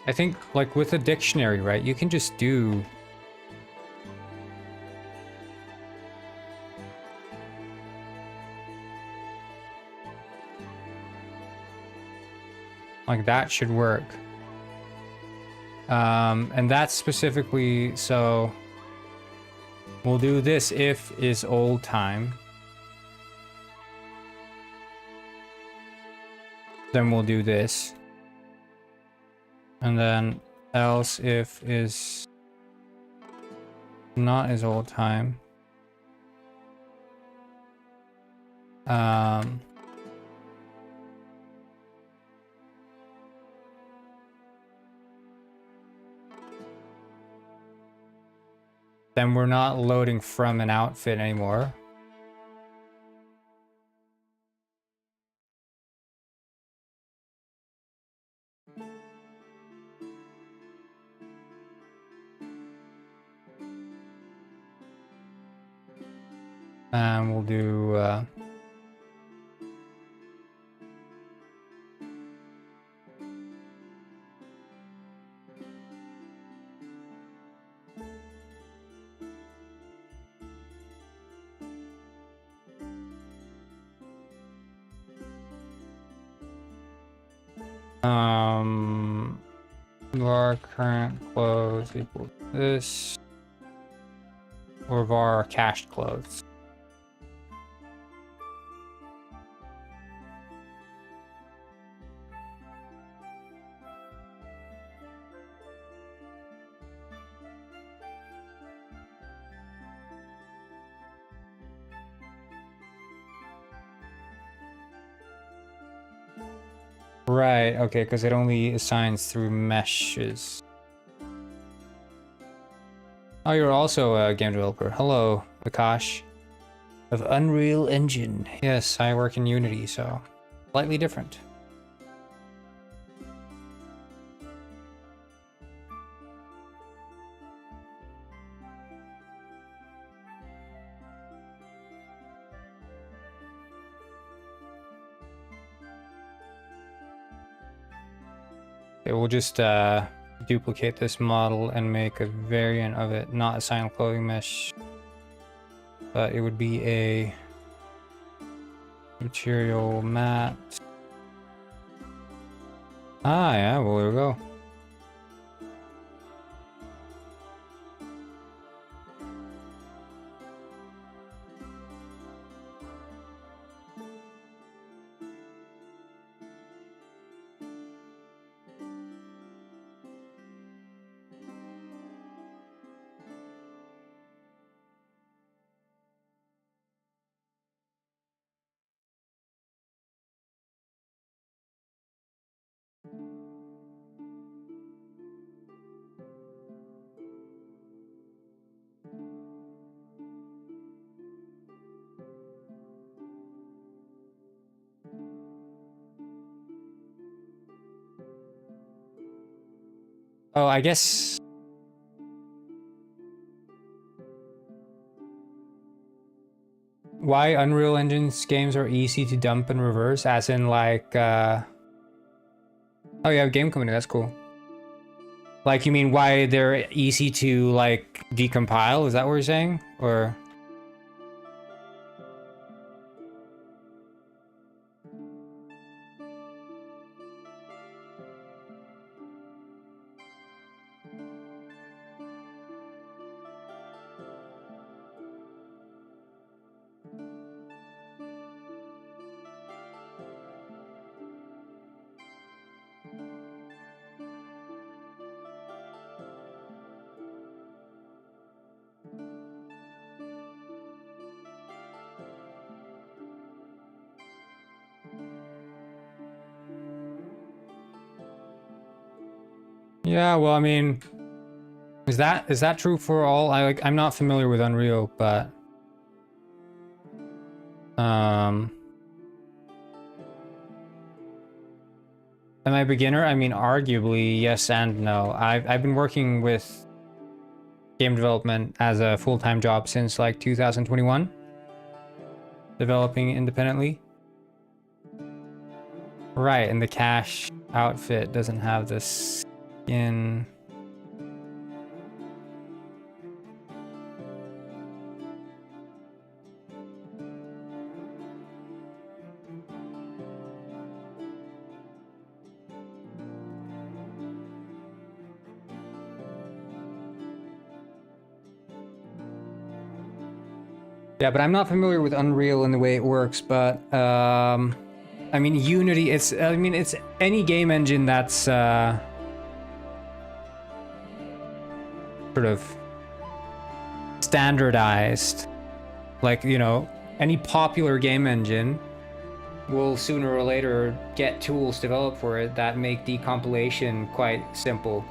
I think, like, with a dictionary, right, you can just do like that should work. And that's specifically, so we'll do this if is old time. Then we'll do this. And then else if is not as old time. Then we're not loading from an outfit anymore. And we'll do var current clothes equals this, or var cached clothes. Right, okay, because it only assigns through meshes. Oh, you're also a game developer. Hello, Akash. Of Unreal Engine. Yes, I work in Unity, so slightly different. Okay, we'll just duplicate this model and make a variant of it, not a silent clothing mesh, but it would be a material mat. Ah, yeah, well, there we go. Oh, I guess... Why Unreal Engine's games are easy to dump and reverse, as in like... Oh, you have game company, that's cool. Like, you mean why they're easy to, like, decompile? Is that what you're saying? Or... Yeah, well, I mean, is that true for all? I'm not familiar with Unreal, but am I a beginner? I mean, arguably yes and no. I've been working with game development as a full-time job since like 2021, developing independently. Right, and the cash outfit doesn't have the skin. Yeah, but I'm not familiar with Unreal and the way it works, but I mean, Unity, it's any game engine that's sort of standardized. Like, you know, any popular game engine will sooner or later get tools developed for it that make decompilation quite simple.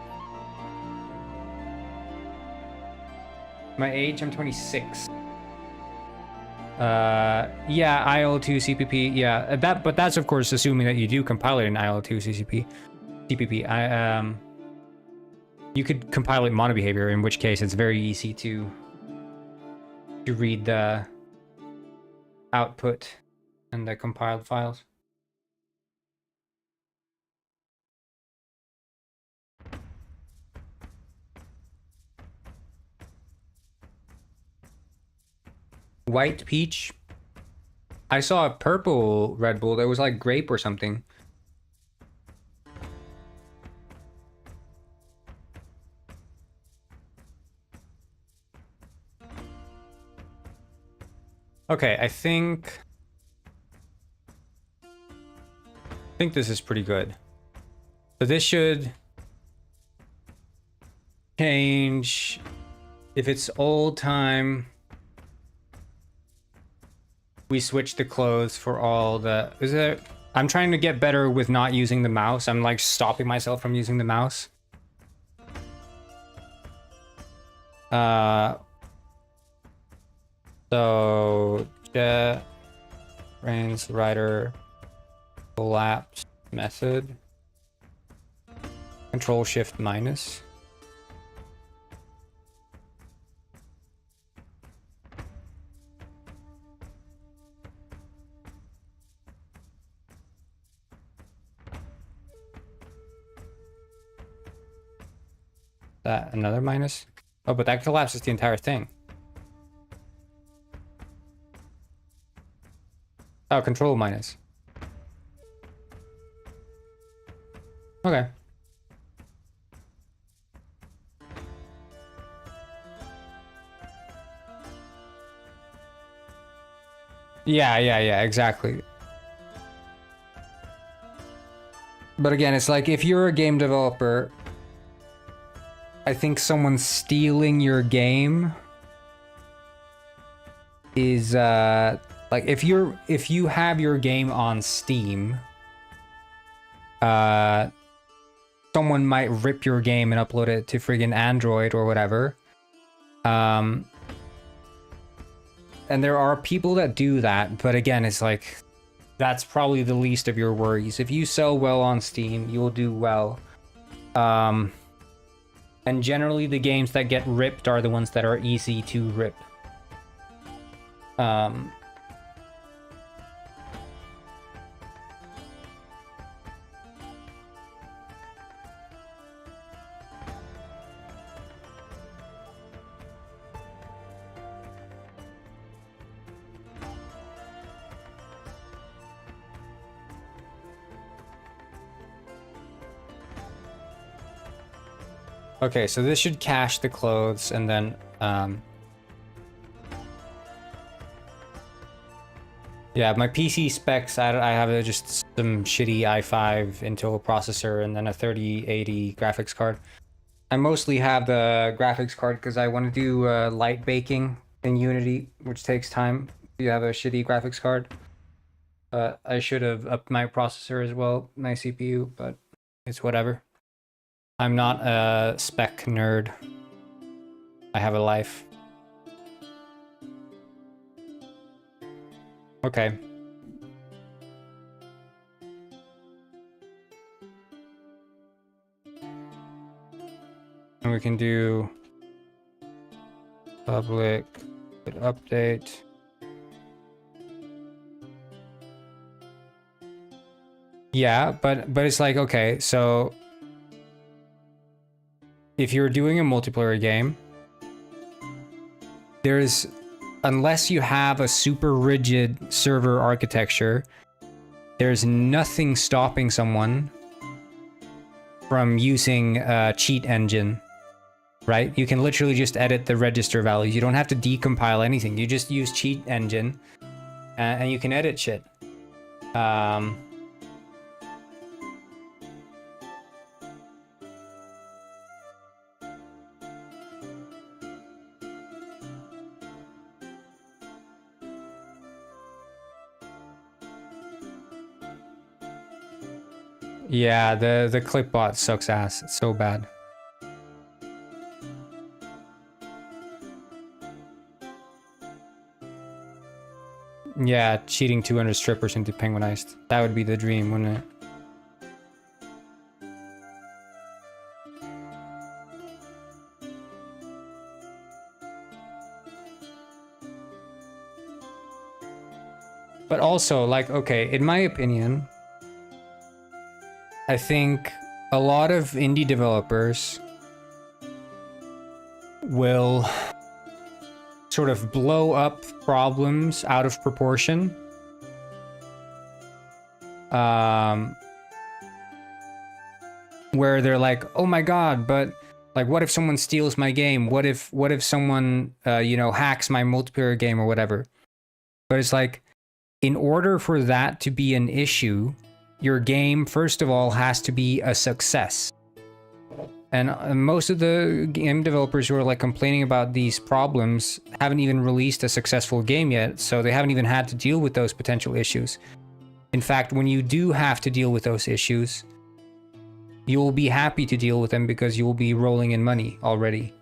My age, I'm 26. Yeah, IL2 CPP, yeah, but that's of course assuming that you do compile it in IL2 CPP. You could compile it in monobehavior, in which case it's very easy to read the output and the compiled files. White peach. I saw a purple Red Bull that was like grape or something. Okay, I think this is pretty good. So this should change if it's old time. We switch the clothes for all the... I'm trying to get better with not using the mouse. I'm like stopping myself from using the mouse. So brains writer collapse method control shift minus. That another minus? Oh, but that collapses the entire thing. Oh, control minus. Okay. Yeah, exactly. But again, it's like if you're a game developer, I think someone stealing your game is like if you have your game on Steam, someone might rip your game and upload it to friggin' Android or whatever. And there are people that do that, but again, it's like that's probably the least of your worries. If you sell well on Steam, you will do well. And generally the games that get ripped are the ones that are easy to rip. Okay, so this should cache the clothes and then yeah, my PC specs, I have just some shitty i5 Intel processor and then a 3080 graphics card. I mostly have the graphics card because I want to do light baking in Unity, which takes time if you have a shitty graphics card. I should have upped my processor as well, my CPU, but it's whatever. I'm not a spec nerd. I have a life. Okay. And we can do public update. Yeah, but it's like, okay, so if you're doing a multiplayer game, there's, unless you have a super rigid server architecture, there's nothing stopping someone from using a cheat engine, right? You can literally just edit the register values. You don't have to decompile anything. You just use cheat engine and you can edit shit. Yeah, the clipbot sucks ass. It's so bad. Yeah, cheating 200 strippers into Penguinized. That would be the dream, wouldn't it? But also, like, okay, in my opinion, I think a lot of indie developers will sort of blow up problems out of proportion. Where they're like, oh my god, but like, what if someone steals my game? What if someone, you know, hacks my multiplayer game or whatever? But it's like, in order for that to be an issue, your game, first of all, has to be a success. And most of the game developers who are like complaining about these problems haven't even released a successful game yet, so they haven't even had to deal with those potential issues. In fact, when you do have to deal with those issues, you will be happy to deal with them because you will be rolling in money already.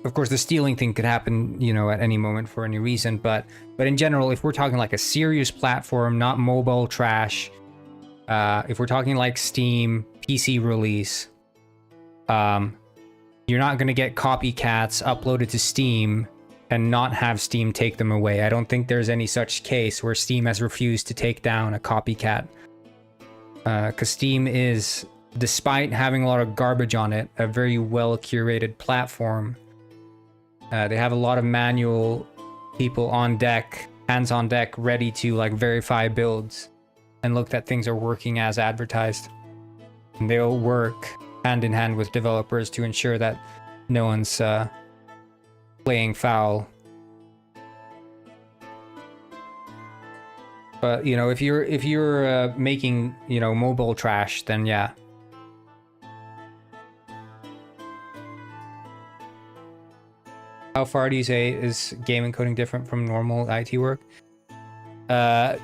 Of course, the stealing thing could happen, you know, at any moment for any reason. But in general, if we're talking like a serious platform, not mobile trash, if we're talking like Steam, PC release, you're not going to get copycats uploaded to Steam and not have Steam take them away. I don't think there's any such case where Steam has refused to take down a copycat. Because Steam is, despite having a lot of garbage on it, a very well curated platform. They have a lot of manual people on deck, hands on deck, ready to like verify builds and look that things are working as advertised. And they'll work hand in hand with developers to ensure that no one's playing foul. But you know, if you're making, you know, mobile trash, then yeah. How far do you say is game encoding different from normal IT work? I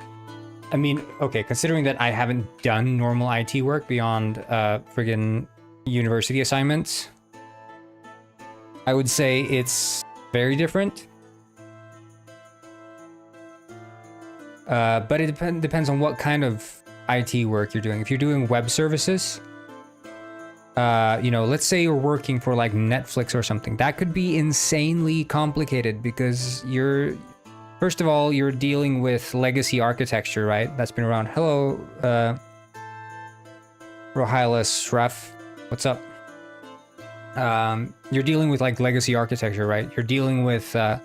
mean, okay, considering that I haven't done normal IT work beyond friggin' university assignments, I would say it's very different. But it depends on what kind of IT work you're doing. If you're doing web services, you know, let's say you're working for like Netflix or something, that could be insanely complicated because first of all, you're dealing with legacy architecture, right? That's been around. Hello, Rohilas Ref, what's up? You're dealing with like legacy architecture, right? You're dealing with a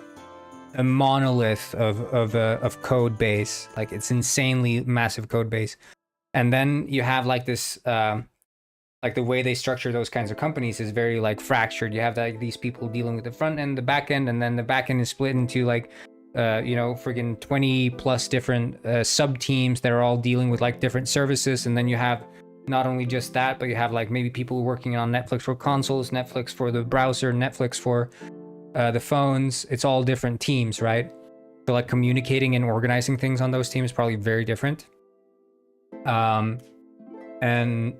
monolith of code base, like it's insanely massive code base, and then you have like this. Like the way they structure those kinds of companies is very like fractured. You have like these people dealing with the front end, the back end, and then the back end is split into like, you know, friggin' 20 plus different sub teams that are all dealing with like different services. And then you have not only just that, but you have like maybe people working on Netflix for consoles, Netflix for the browser, Netflix for the phones. It's all different teams, right? So like communicating and organizing things on those teams is probably very different. And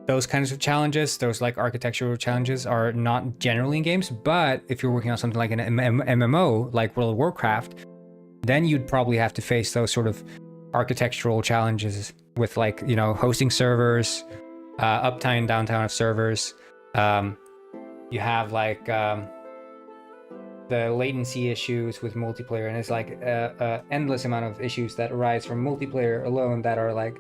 those kinds of challenges, those like architectural challenges, are not generally in games. But if you're working on something like an MMO, like World of Warcraft, then you'd probably have to face those sort of architectural challenges with like, you know, hosting servers, uptime, downtime of servers. You have like the latency issues with multiplayer, and it's like endless amount of issues that arise from multiplayer alone that are like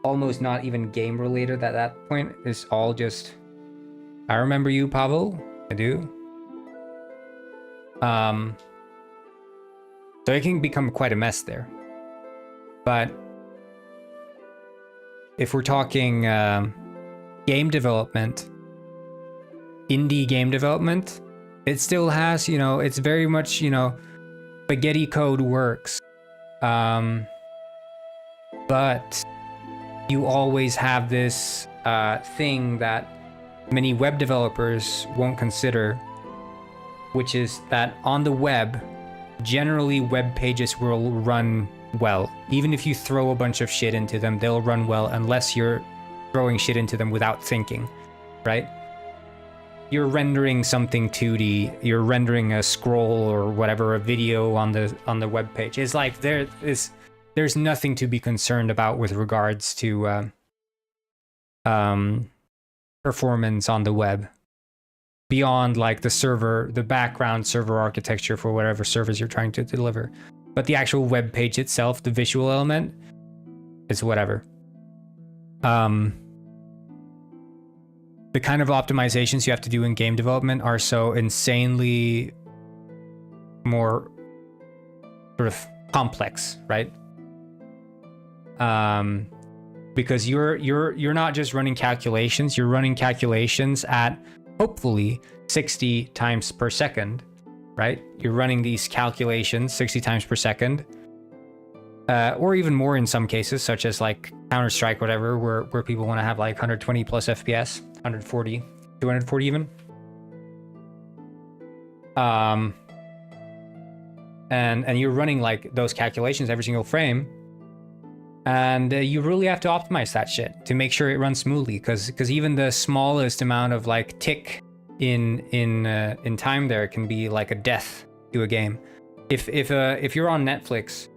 almost not even game related at that point. It's all just, I remember you, Pavel. I do. So it can become quite a mess there. But if we're talking game development, indie game development, it still has, you know, it's very much, you know, spaghetti code works. But you always have this thing that many web developers won't consider, which is that on the web, generally web pages will run well. Even if you throw a bunch of shit into them, they'll run well unless you're throwing shit into them without thinking, right? You're rendering something 2D, you're rendering a scroll or whatever, a video on the web page. It's like there's nothing to be concerned about with regards to performance on the web beyond like the background server architecture for whatever service you're trying to deliver. But the actual web page itself, the visual element, is whatever. The kind of optimizations you have to do in game development are so insanely more sort of complex, right? Because you're not just running calculations, you're running calculations at hopefully 60 times per second, right? You're running these calculations 60 times per second, or even more in some cases, such as like Counter-Strike, whatever, where people want to have like 120 plus FPS, 140, 240 even. And you're running like those calculations every single frame. And you really have to optimize that shit to make sure it runs smoothly, because even the smallest amount of like tick in time there can be like a death to a game. If you're on Netflix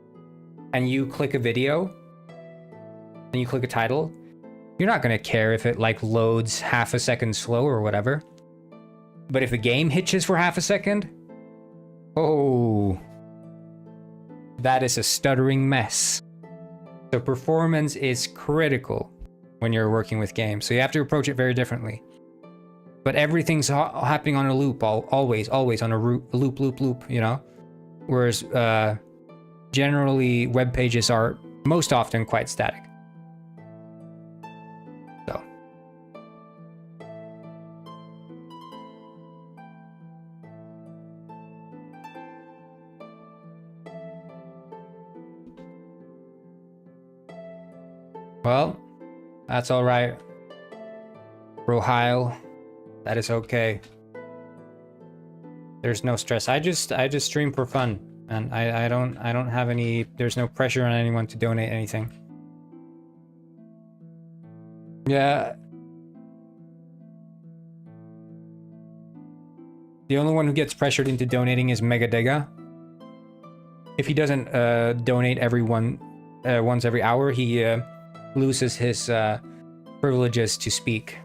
and you click a video and you click a title, you're not gonna care if it like loads half a second slow or whatever. But if the game hitches for half a second, oh, that is a stuttering mess. So performance is critical when you're working with games. So you have to approach it very differently. But everything's happening on a loop, always on a loop, you know? Whereas generally web pages are most often quite static. So. Well, that's all right. Rohile, that is okay. There's no stress. I just stream for fun, and I don't have any. There's no pressure on anyone to donate anything. Yeah. The only one who gets pressured into donating is Megadega. If he doesn't donate once every hour, he loses his privileges to speak.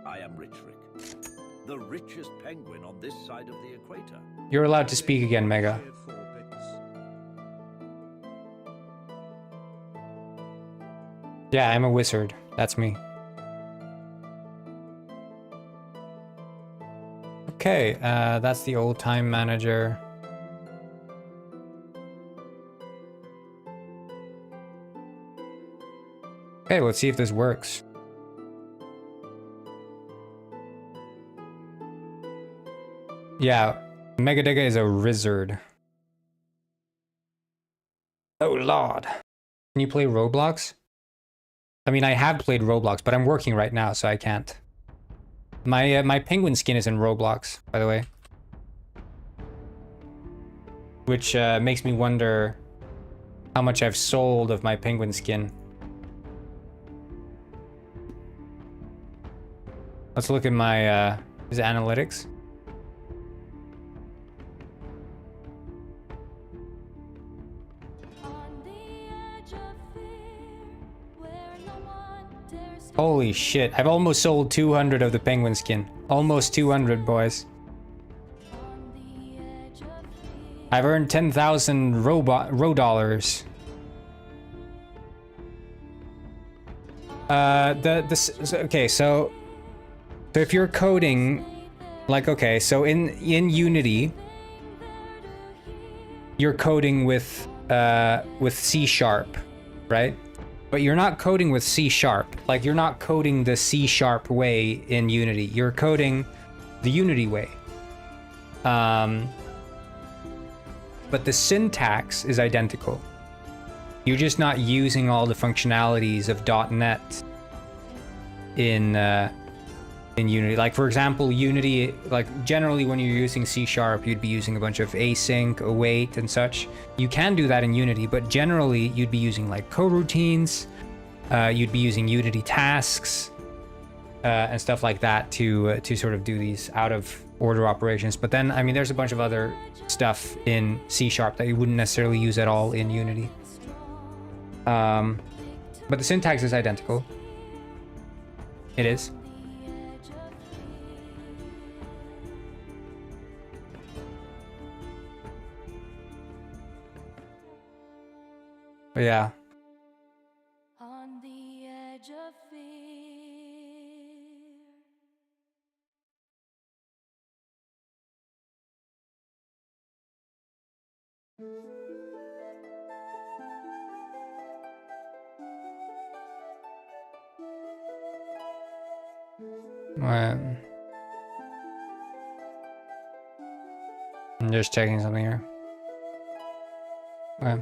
I am Rich Rick, the richest penguin on this side of the equator. You're allowed to speak again, Mega. Cheered 4 bits. Yeah, I'm a wizard. That's me. Okay, that's the old time manager. Okay, let's see if this works. Yeah, Megadega is a wizard. Oh lord. Can you play Roblox? I mean, I have played Roblox, but I'm working right now, so I can't. My penguin skin is in Roblox, by the way. Which makes me wonder how much I've sold of my penguin skin. Let's look at my is it analytics? Holy shit, I've almost sold 200 of the penguin skin. Almost 200, boys. I've earned 10,000 row dollars. Okay, so if you're coding, like, okay, so in Unity, you're coding with C#, right? But you're not coding with C#. Like, you're not coding the C# way in Unity. You're coding the Unity way. But the syntax is identical. You're just not using all the functionalities of .NET in Unity. Like, for example, Unity, like, generally when you're using C#, you'd be using a bunch of async, await, and such. You can do that in Unity, but generally you'd be using, like, coroutines, you'd be using Unity tasks, and stuff like that to sort of do these out-of-order operations. But then, I mean, there's a bunch of other stuff in C# that you wouldn't necessarily use at all in Unity. But the syntax is identical. It is. But yeah. On the edge of fear. I'm just checking something here. Okay.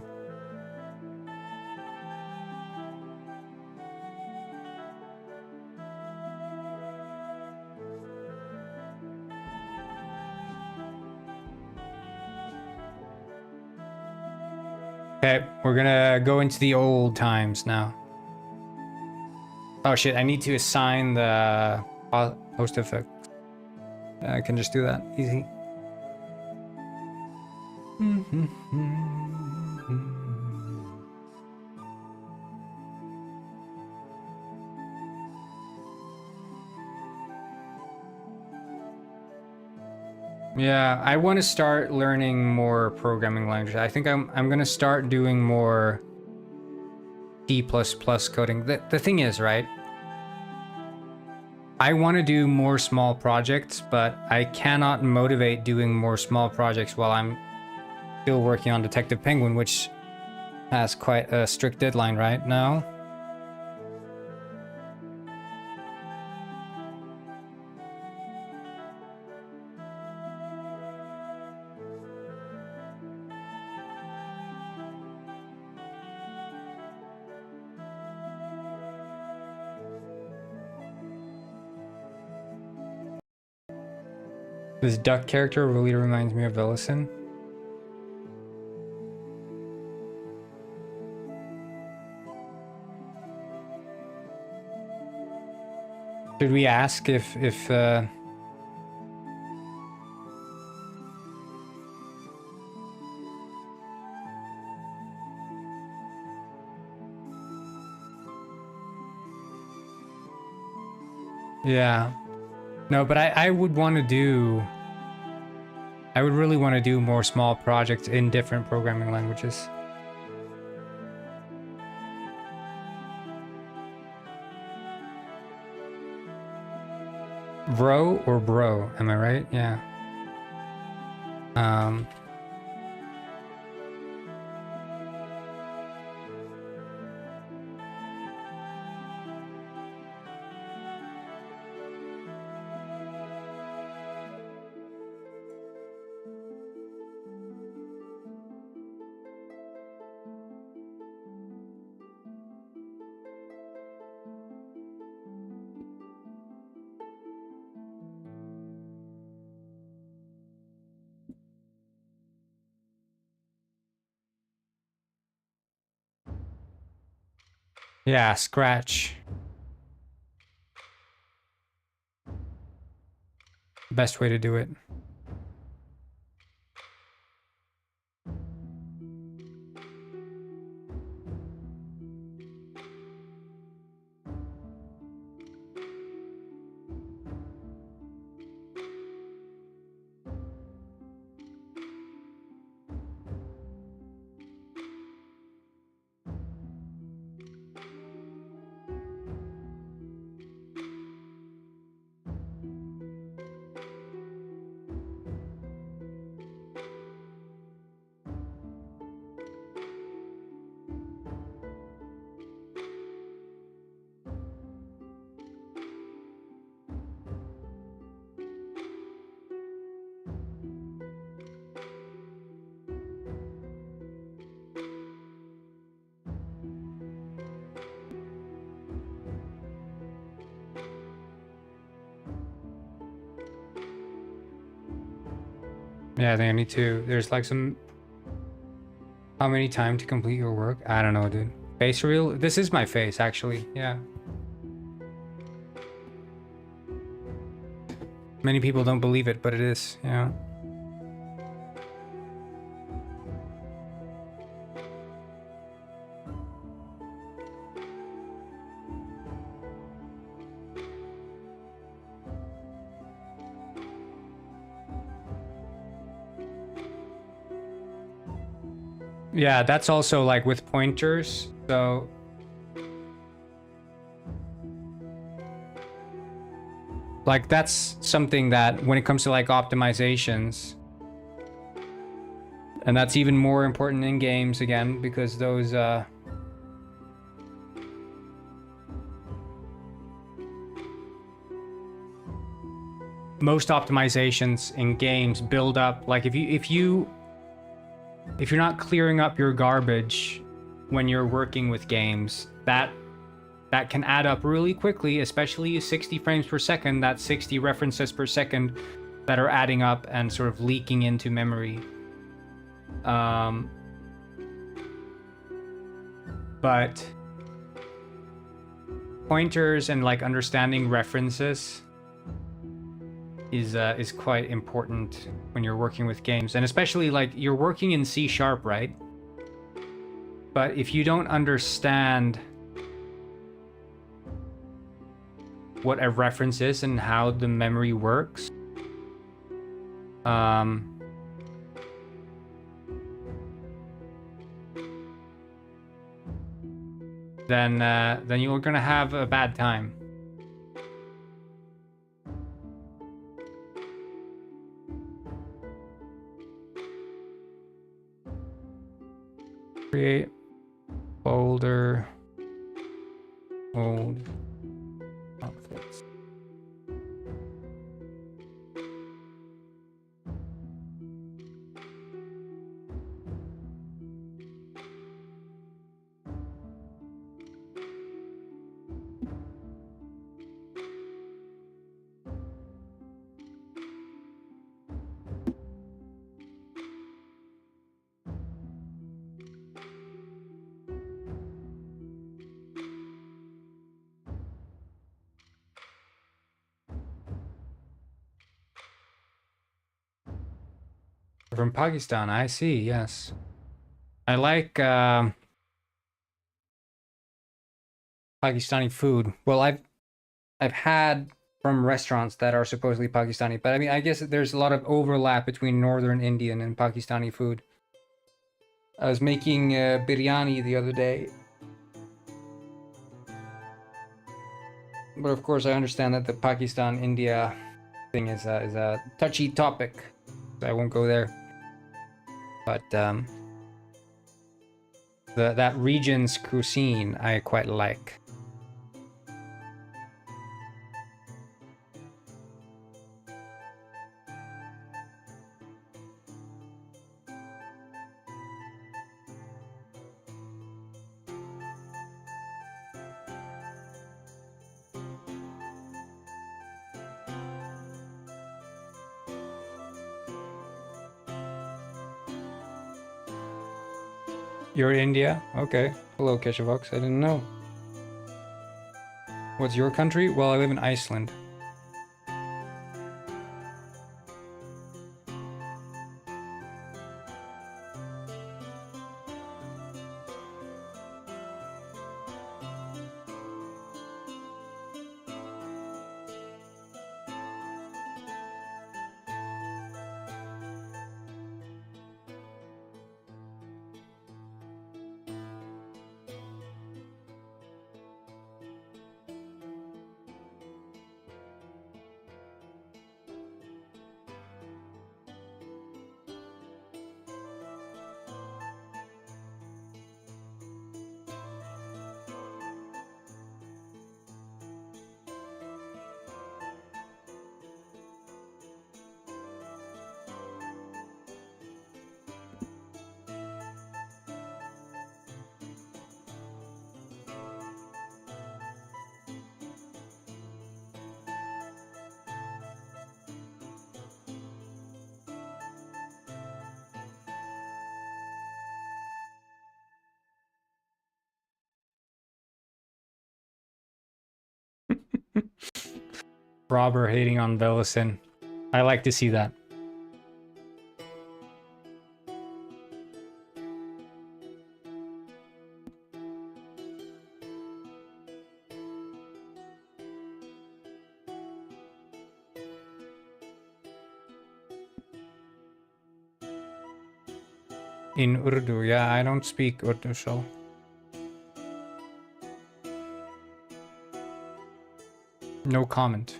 Okay, we're gonna go into the old times now. Oh shit, I need to assign the host effect. I can just do that, easy. Yeah, I want to start learning more programming languages. I think I'm gonna start doing more C++ coding. The thing is, right? I want to do more small projects, but I cannot motivate doing more small projects while I'm still working on Detective Penguin, which has quite a strict deadline right now. This duck character really reminds me of Ellison. Should we ask if yeah. No, but I would want to do... I would really want to do more small projects in different programming languages. Bro or bro, am I right? Yeah. Yeah, Scratch. Best way to do it. Yeah, I think I need to. There's like some... How many time to complete your work? I don't know, dude. Face reveal? This is my face, actually. Yeah. Many people don't believe it, but it is. Yeah. Yeah, that's also like with pointers. So like that's something that when it comes to like optimizations, and that's even more important in games again, because those most optimizations in games build up, like if you're not clearing up your garbage when you're working with games, that can add up really quickly, especially 60 frames per second, that's 60 references per second that are adding up and sort of leaking into memory. but pointers and like understanding references is quite important when you're working with games, and especially like you're working in C#, right? But if you don't understand what a reference is and how the memory works, then you're gonna have a bad time. Create folder old outfits. From Pakistan, I see, yes. I like Pakistani food. Well, I've had from restaurants that are supposedly Pakistani, but I mean, I guess there's a lot of overlap between Northern Indian and Pakistani food. I was making biryani the other day. But of course, I understand that the Pakistan-India thing is a touchy topic, so I won't go there. But that region's cuisine I quite like. You're in India? Okay. Hello, Keshavux. I didn't know. What's your country? Well, I live in Iceland. Robber hating on Velocin. I like to see that. In Urdu, yeah, I don't speak Urdu, so... no comment.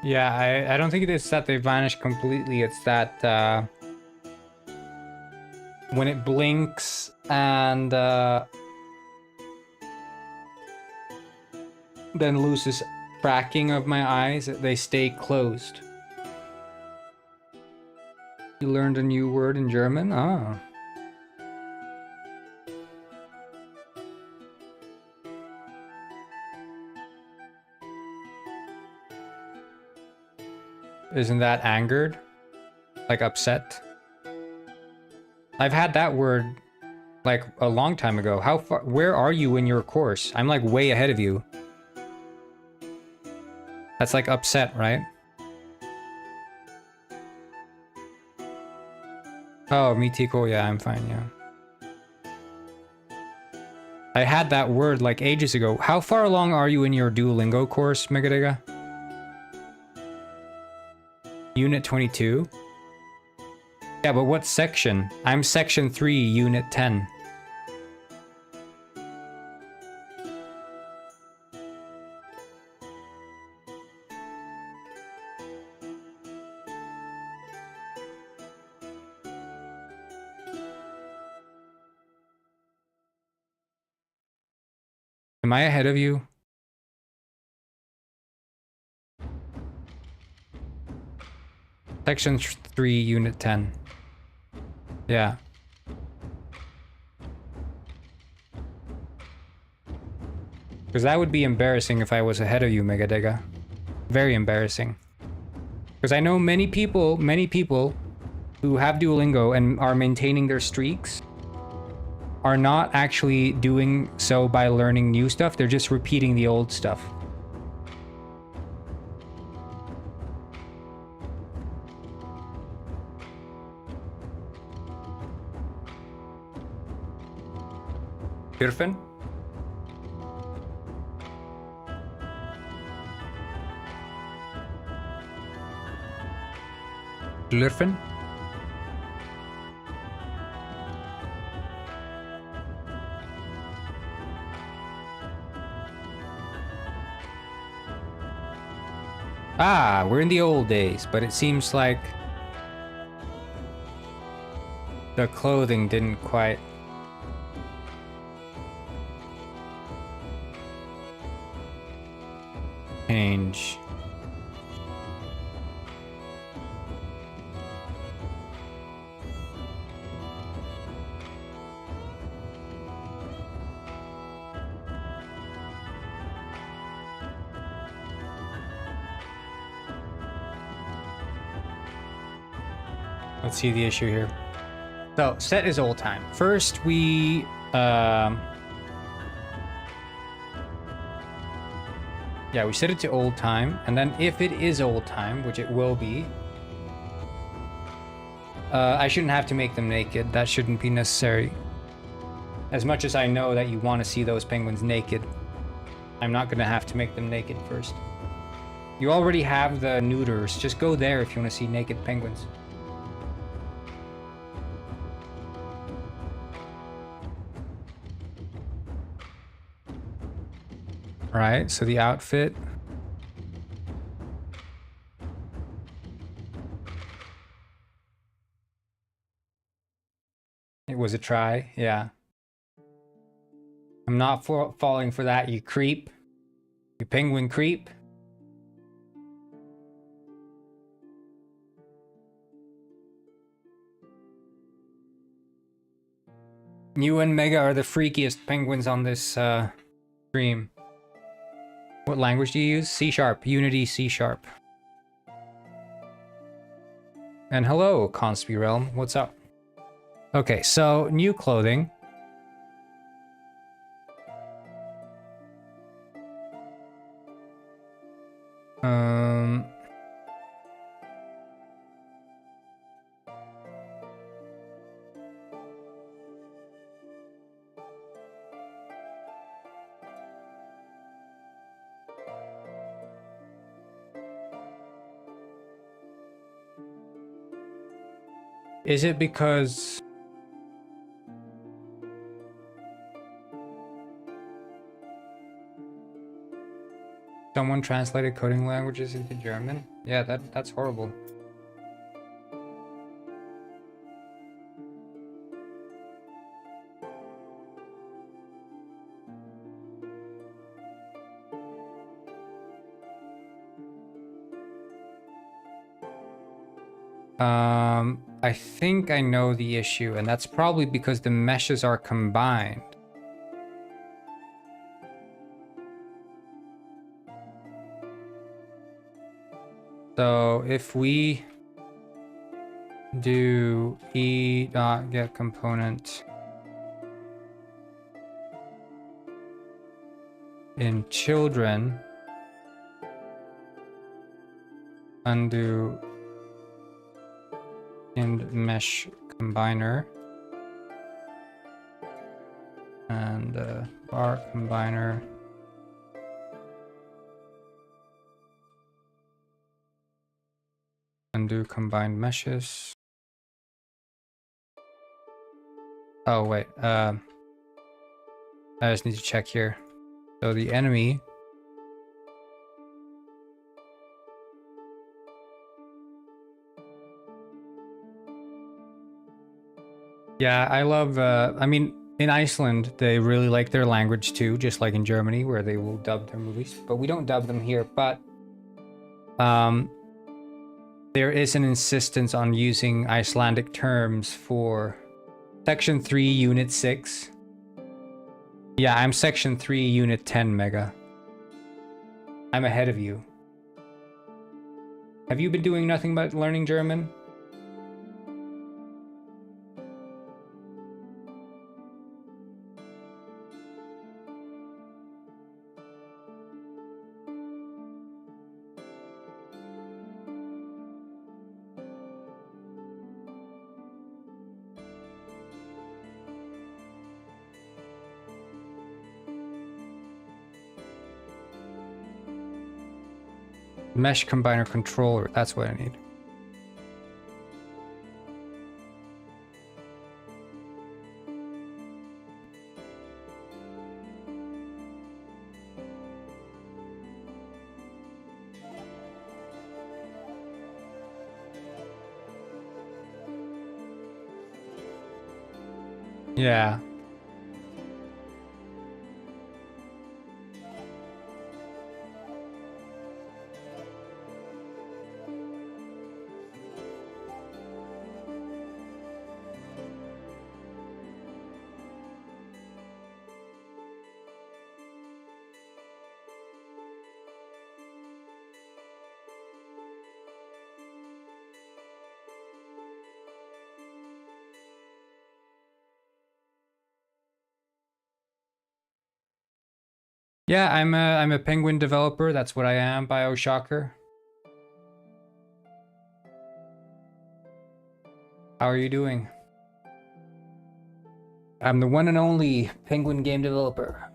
Yeah, I don't think it's that they vanish completely, it's that when it blinks and then loses tracking of my eyes, they stay closed. You learned a new word in German? Ah. Isn't that angered? Like upset? I've had that word like a long time ago. How far, where are you in your course? I'm like way ahead of you. That's like upset, right? Oh, me Tico, yeah, I'm fine, yeah. I had that word like ages ago. How far along are you in your Duolingo course, Megadega? Unit 22? Yeah, but what section? I'm section 3, unit 10. Am I ahead of you? Section 3, unit 10. Yeah. Because that would be embarrassing if I was ahead of you, Megadega. Very embarrassing. Because I know many people who have Duolingo and are maintaining their streaks are not actually doing so by learning new stuff. They're just repeating the old stuff. Irfan? Lurfen? Ah, we're in the old days, but it seems like the clothing didn't quite change. Let's see the issue here. So, set is old time. First, we yeah, we set it to old time, and then if it is old time, which it will be, I shouldn't have to make them naked. That shouldn't be necessary. As much as I know that you want to see those penguins naked, I'm not going to have to make them naked first. You already have the neuters. Just go there if you want to see naked penguins. Right, so the outfit. It was a try, yeah. I'm not falling for that, you creep. You penguin creep. You and Mega are the freakiest penguins on this stream. What language do you use? C#, Unity C#. And hello, Conspi Realm, what's up? Okay, so new clothing. Is it because someone translated coding languages into German? Yeah, that's horrible. I think I know the issue, and that's probably because the meshes are combined. So if we do e dot get component in children, undo and mesh combiner, and bar combiner, undo combined meshes. Oh wait, I just need to check here. So the enemy yeah, I love I mean in Iceland they really like their language too, just like in Germany where they will dub their movies, but we don't dub them here. But there is an insistence on using Icelandic terms for Section 3, Unit 6. Yeah, I'm Section 3, Unit 10, Mega. I'm ahead of you. Have you been doing nothing but learning German? Mesh combiner controller, that's what I need. Yeah. Yeah, I'm a Penguin developer. That's what I am, BioShocker. How are you doing? I'm the one and only Penguin game developer.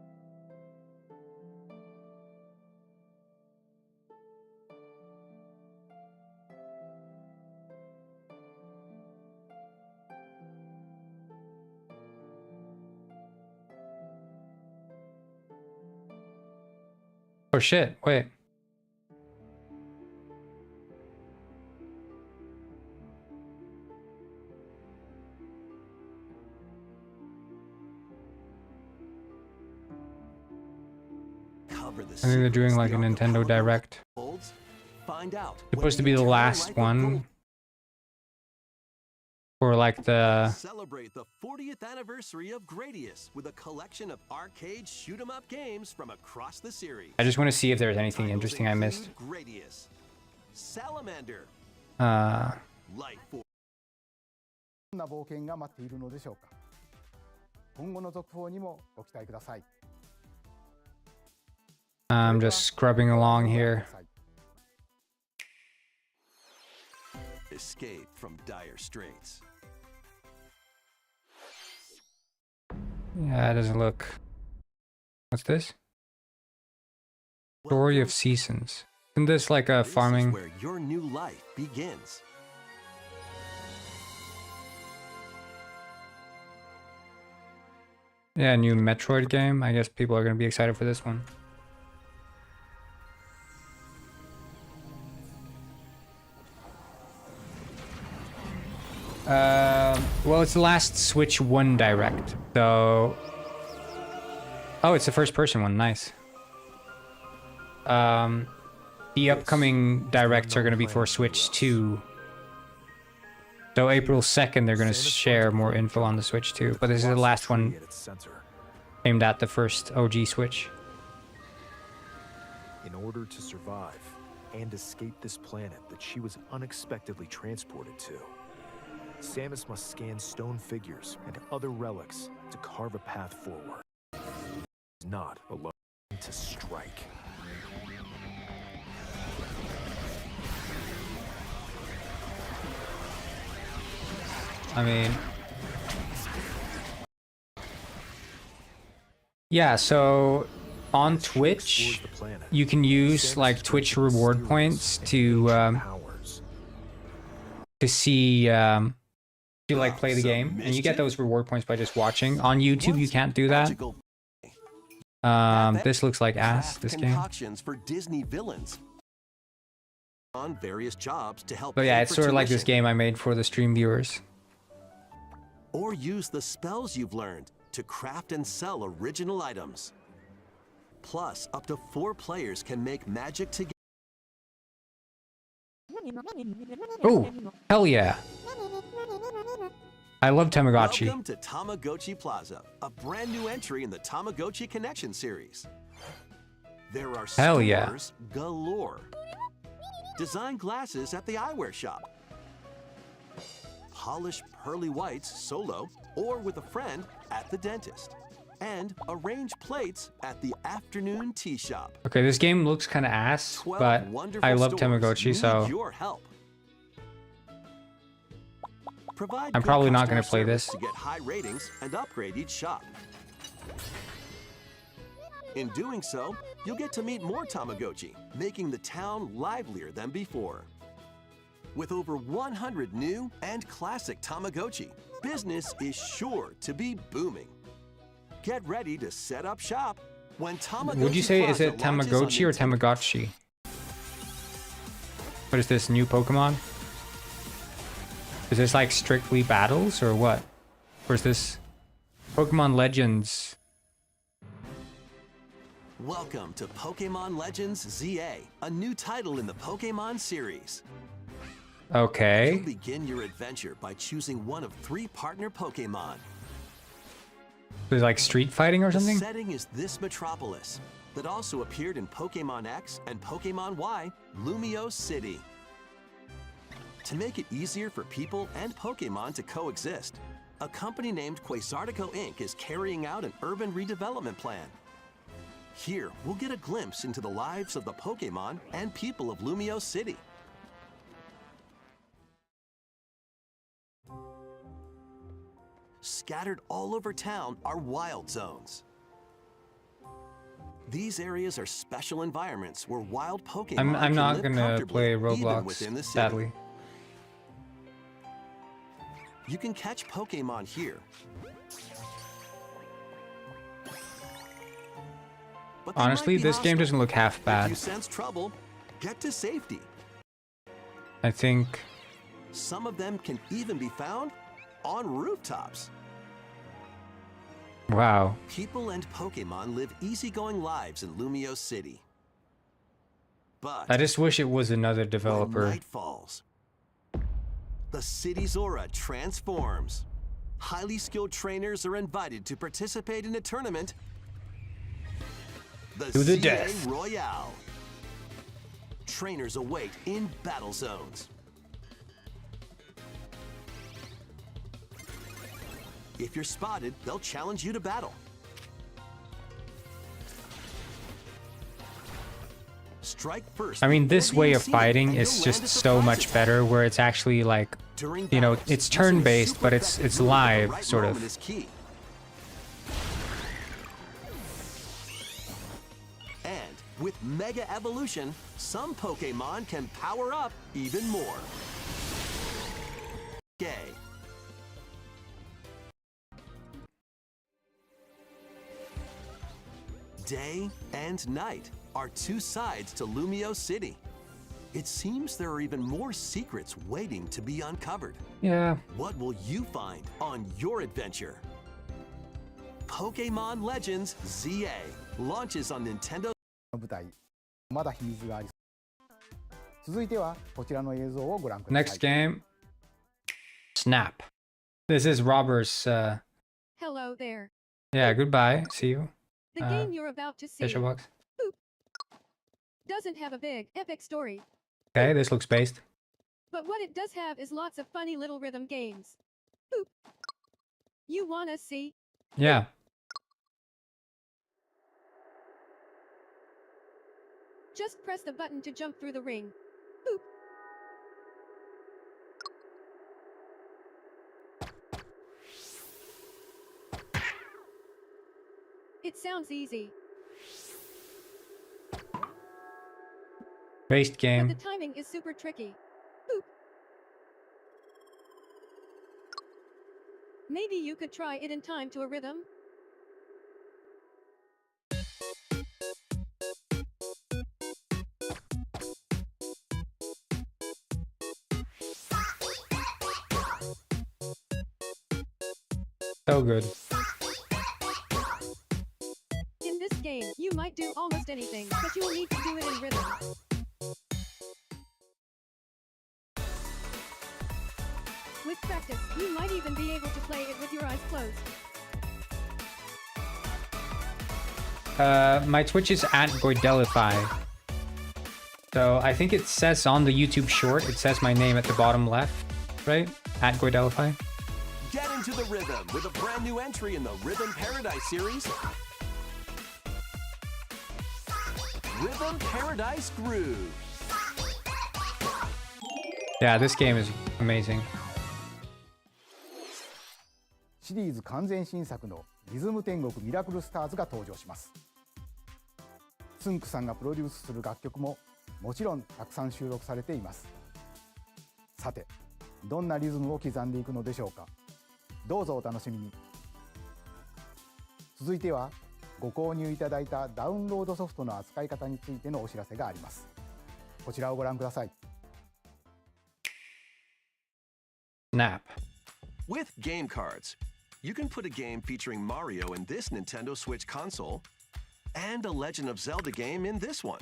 Oh shit, wait. I think they're doing like a Nintendo Direct. Supposed to be the last one. Or like the... Celebrate the 40th anniversary of Gradius with a collection of arcade shoot 'em up games from across the series. I just want to see if there's anything interesting I missed. Gradius, Salamander, Light Force. どんな冒険が待っているのでしょうか。今後の続報にもご期待ください。 I'm just scrubbing along here. Escape from dire straits. Yeah, it doesn't look... What's this? Story of Seasons. Isn't this like a farming... This is where your new life begins. Yeah, new Metroid game. I guess people are going to be excited for this one. Well, it's the last Switch 1 Direct, so... Oh, it's the first-person one. Nice. The upcoming Directs are going to be for Switch 2. So April 2nd, they're going to share more info on the Switch 2. But this is the last one aimed at the first OG Switch. In order to survive, and escape this planet that she was unexpectedly transported to. Samus must scan stone figures and other relics to carve a path forward. She's not alone to strike. I mean, yeah, so on Twitch, you can use like Twitch reward points to see to like play the game, and you get those reward points by just watching. On YouTube, you can't do that. This looks like ass, this game. Concoctions for Disney villains on various jobs to help. But yeah, pay it's for sort of like this tuition. game I made for the stream viewers. Or use the spells you've learned to craft and sell original items. Plus, up to 4 players can make magic together. Oh, hell yeah. I love Tamagotchi. Welcome to Tamagotchi Plaza, a brand new entry in the Tamagotchi Connection series. There are Hell yeah. stores galore. Design glasses at the eyewear shop. Polish pearly whites solo or with a friend at the dentist. And arrange plates at the afternoon tea shop. Okay, this game looks kind of ass, 12 but wonderful I love stores Tamagotchi, need so your help. Provide I'm good probably not customer gonna play service this. to get high ratings and upgrade each shop. In doing so, you'll get to meet more Tamagotchi, making the town livelier than before. With over 100 new and classic Tamagotchi, business is sure to be booming. Get ready to set up shop when Tamagotchi would you say, is Plaza it Tamagotchi or launches on Tamagotchi? What is this, new Pokemon? Is this like strictly battles or what? Or is this Pokemon Legends? Welcome to Pokemon Legends ZA, a new title in the Pokemon series. Okay. You'll begin your adventure by choosing one of 3 partner Pokemon. Is it like street fighting or something? The setting is this metropolis that also appeared in Pokemon X and Pokemon Y, Lumio City. To make it easier for people and Pokemon to coexist, a company named Quasartico Inc. is carrying out an urban redevelopment plan. Here, we'll get a glimpse into the lives of the Pokemon and people of Lumio City. Scattered all over town are wild zones. These areas are special environments where wild Pokemon I'm can not live gonna comfortably, play even Roblox, within the city. sadly. You can catch Pokemon here. But they Honestly, might be this game hostile. doesn't look half If bad. you sense trouble, get to safety. I think Some of them can even be found on rooftops. wow. People and Pokemon live easygoing lives in Lumio City. But I just wish it was another when developer. night falls, the city's aura transforms. Highly skilled trainers are invited to participate in a tournament. To the CA death. Royale. Trainers await in battle zones. If you're spotted, they'll challenge you to battle. Strike first. I mean, before this way being of seen, fighting and is you'll just land a so surprise much attack. better, where it's actually like, During you know, battles, it's using a turn-based, super but it's effective move at the live, right sort moment of. is key. And with Mega Evolution, some Pokemon can power up even more. Gay. Day and night are 2 sides to Lumio City. It seems there are even more secrets waiting to be uncovered. Yeah. What will you find on your adventure? Pokemon Legends ZA launches on Nintendo. 舞台まだ秘密があり続いてはこちらの映像をご覧ください Next game, Snap. This is Robert's. Hello there. Yeah, goodbye. See you. The game you're about to see Fisher box. doesn't have a big, epic story. Okay, this looks based. But what it does have is lots of funny little rhythm games. Boop. You wanna see? Yeah. Just press the button to jump through the ring. Boop. It sounds easy, Based but game. the timing is super tricky. Boop. Maybe you could try it in time to a rhythm? So good. In this game, you might do almost anything, but you will need to do it in rhythm. With practice, you might even be able to play it with your eyes closed. My Twitch is at Goidelify. So I think it says on the YouTube short, it says my name at the bottom left, right? At Goidelify. Get into the rhythm with a brand new entry in the Rhythm Paradise series. Rhythm Paradise Groove. Yeah, this game is amazing. シリーズ完全新作のリズム天国ミラクルスターズが登場します。つんくさんがプロデュースする楽曲ももちろんたくさん収録されています。さて、どんなリズムを刻んでいくのでしょうか。どうぞお楽しみに。続いてはご購入いただいたダウンロードソフトの扱い方についてのお知らせがあります。こちらをご覧ください。Snap. With game cards, you can put a game featuring Mario in this Nintendo Switch console and a Legend of Zelda game in this one.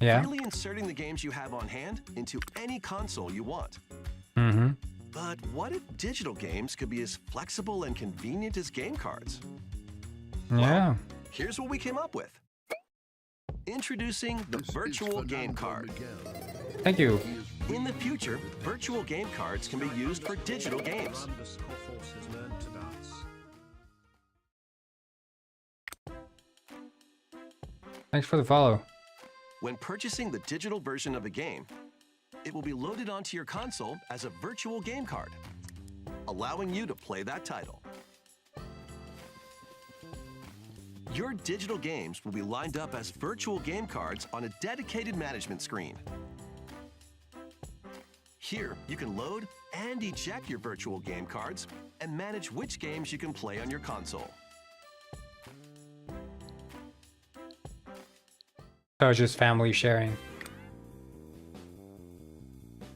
Yeah. Really inserting the games you have on hand into any console you want. Mm-hmm. But what if digital games could be as flexible and convenient as game cards? Yeah. Here's what we came up with. Introducing the virtual game card. Thank you. In the future, virtual game cards can be used for digital games. Force has learned to dance. Thanks for the follow. When purchasing the digital version of a game, it will be loaded onto your console as a virtual game card, allowing you to play that title. Your digital games will be lined up as virtual game cards on a dedicated management screen. Here, you can load and eject your virtual game cards and manage which games you can play on your console. So it's just family sharing.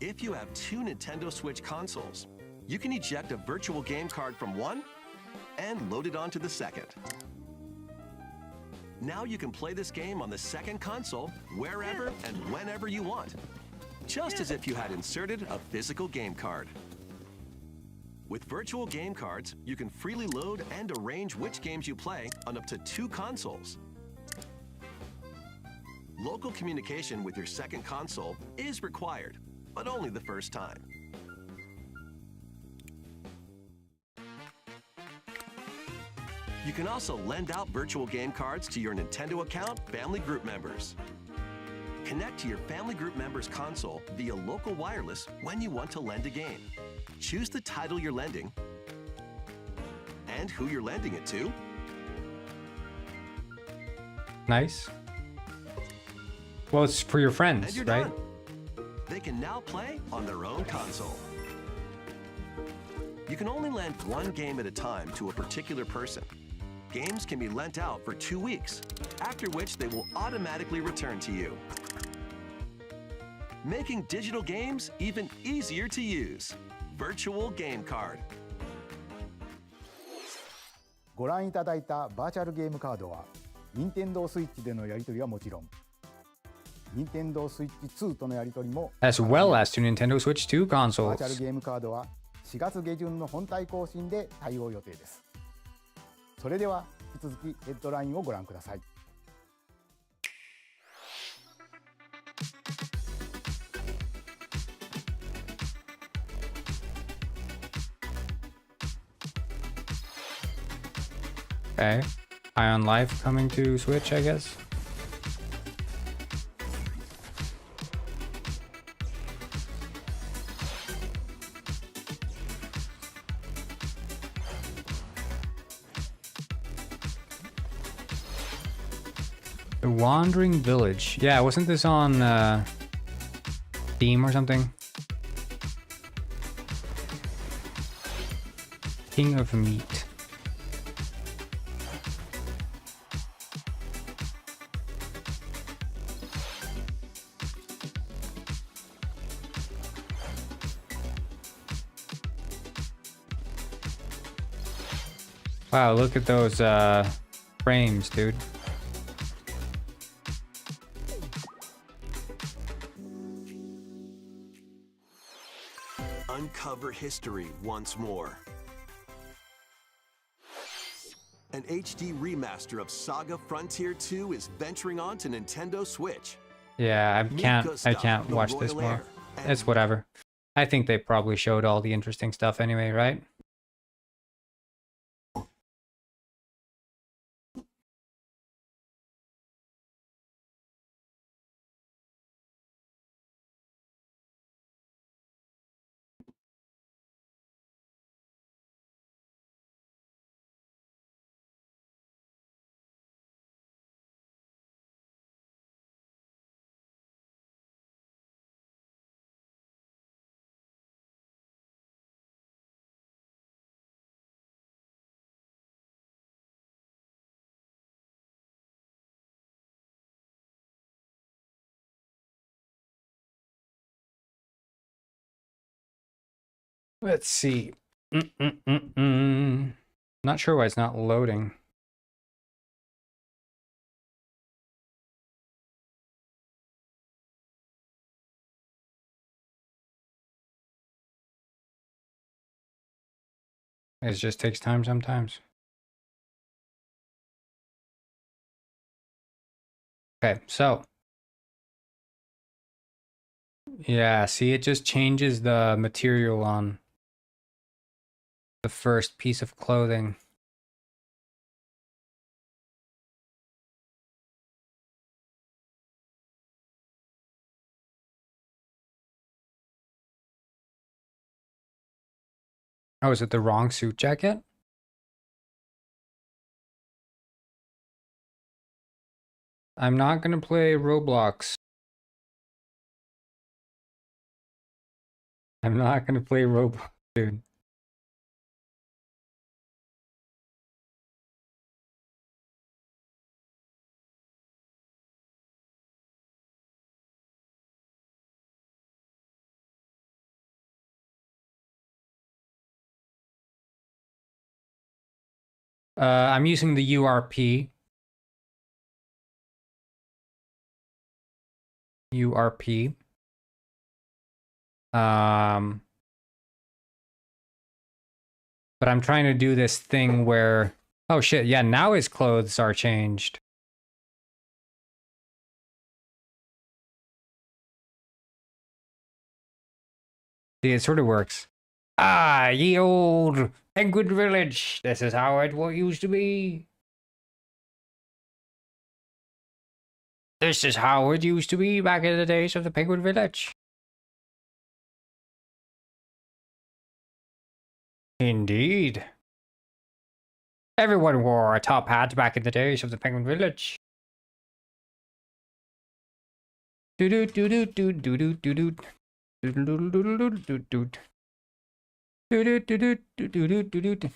If you have two Nintendo Switch consoles, you can eject a virtual game card from one and load it onto the second. Now you can play this game on the second console wherever and whenever you want, just as if you had inserted a physical game card. With virtual game cards, you can freely load and arrange which games you play on up to two consoles. Local communication with your second console is required, but only the first time. You can also lend out virtual game cards to your Nintendo account family group members. Connect to your family group members' console via local wireless when you want to lend a game. Choose the title you're lending and who you're lending it to. Nice. Well, it's for your And friends, you're right? done. They can now play on their own console. You can only lend one game at a time to a particular person. Games can be lent out for 2 weeks, after which they will automatically return to you. Making digital games even easier to use. Virtual Game Card. ご覧いただいたバーチャルゲームカードは、任天堂スイッチでのやり取りはもちろん、任天堂スイッチ2とのやり取りも As well as to Nintendo Switch 2バーチャル consoles. ゲームカードは4月下旬の本体更新で対応予定です。それでは引き続きヘッドラインをご覧ください。Okay. Ion Life coming to Switch, I guess. The Wandering Village. Yeah, wasn't this on Steam or something? King of Meat. Wow, look at those frames, dude. Uncover history once more. An HD remaster of Saga Frontier 2 is venturing on to Nintendo Switch. Yeah, I can't watch this more. It's whatever. I think they probably showed all the interesting stuff anyway, right? Let's see. Not sure why it's not loading. It just takes time sometimes. Okay, so. Yeah, see, it just changes the material on the first piece of clothing. Oh, is it the wrong suit jacket? I'm not gonna play Roblox. I'm not gonna play Roblox, dude. I'm using the URP. URP. But I'm trying to do this thing where, oh shit, yeah, now his clothes are changed. See, it sort of works. Ah, ye old penguin village. This is how it used to be. This is how it used to be back in the days of the penguin village. Indeed. Everyone wore a top hat back in the days of the penguin village. Do do do do do do do do do do do do do do do do. Do do do do do do do do.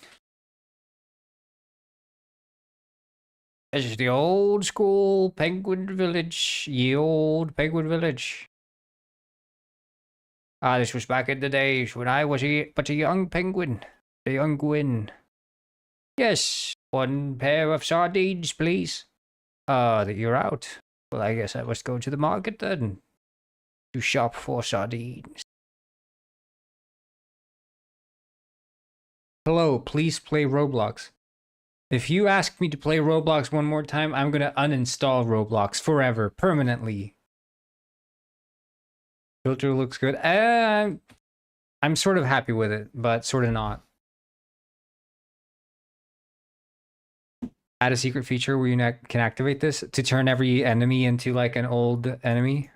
This is the old school penguin village. Ye old penguin village. Ah, this was back in the days when I was but a young penguin. A young Gwyn. Yes, one pair of sardines, please. That you're out. Well, I guess I must go to the market then. To shop for sardines. Hello, please play Roblox. If you ask me to play Roblox one more time, I'm gonna uninstall Roblox forever, permanently. Filter looks good. I'm sort of happy with it, but sort of not. add a secret feature where you can activate this to turn every enemy into like an old enemy.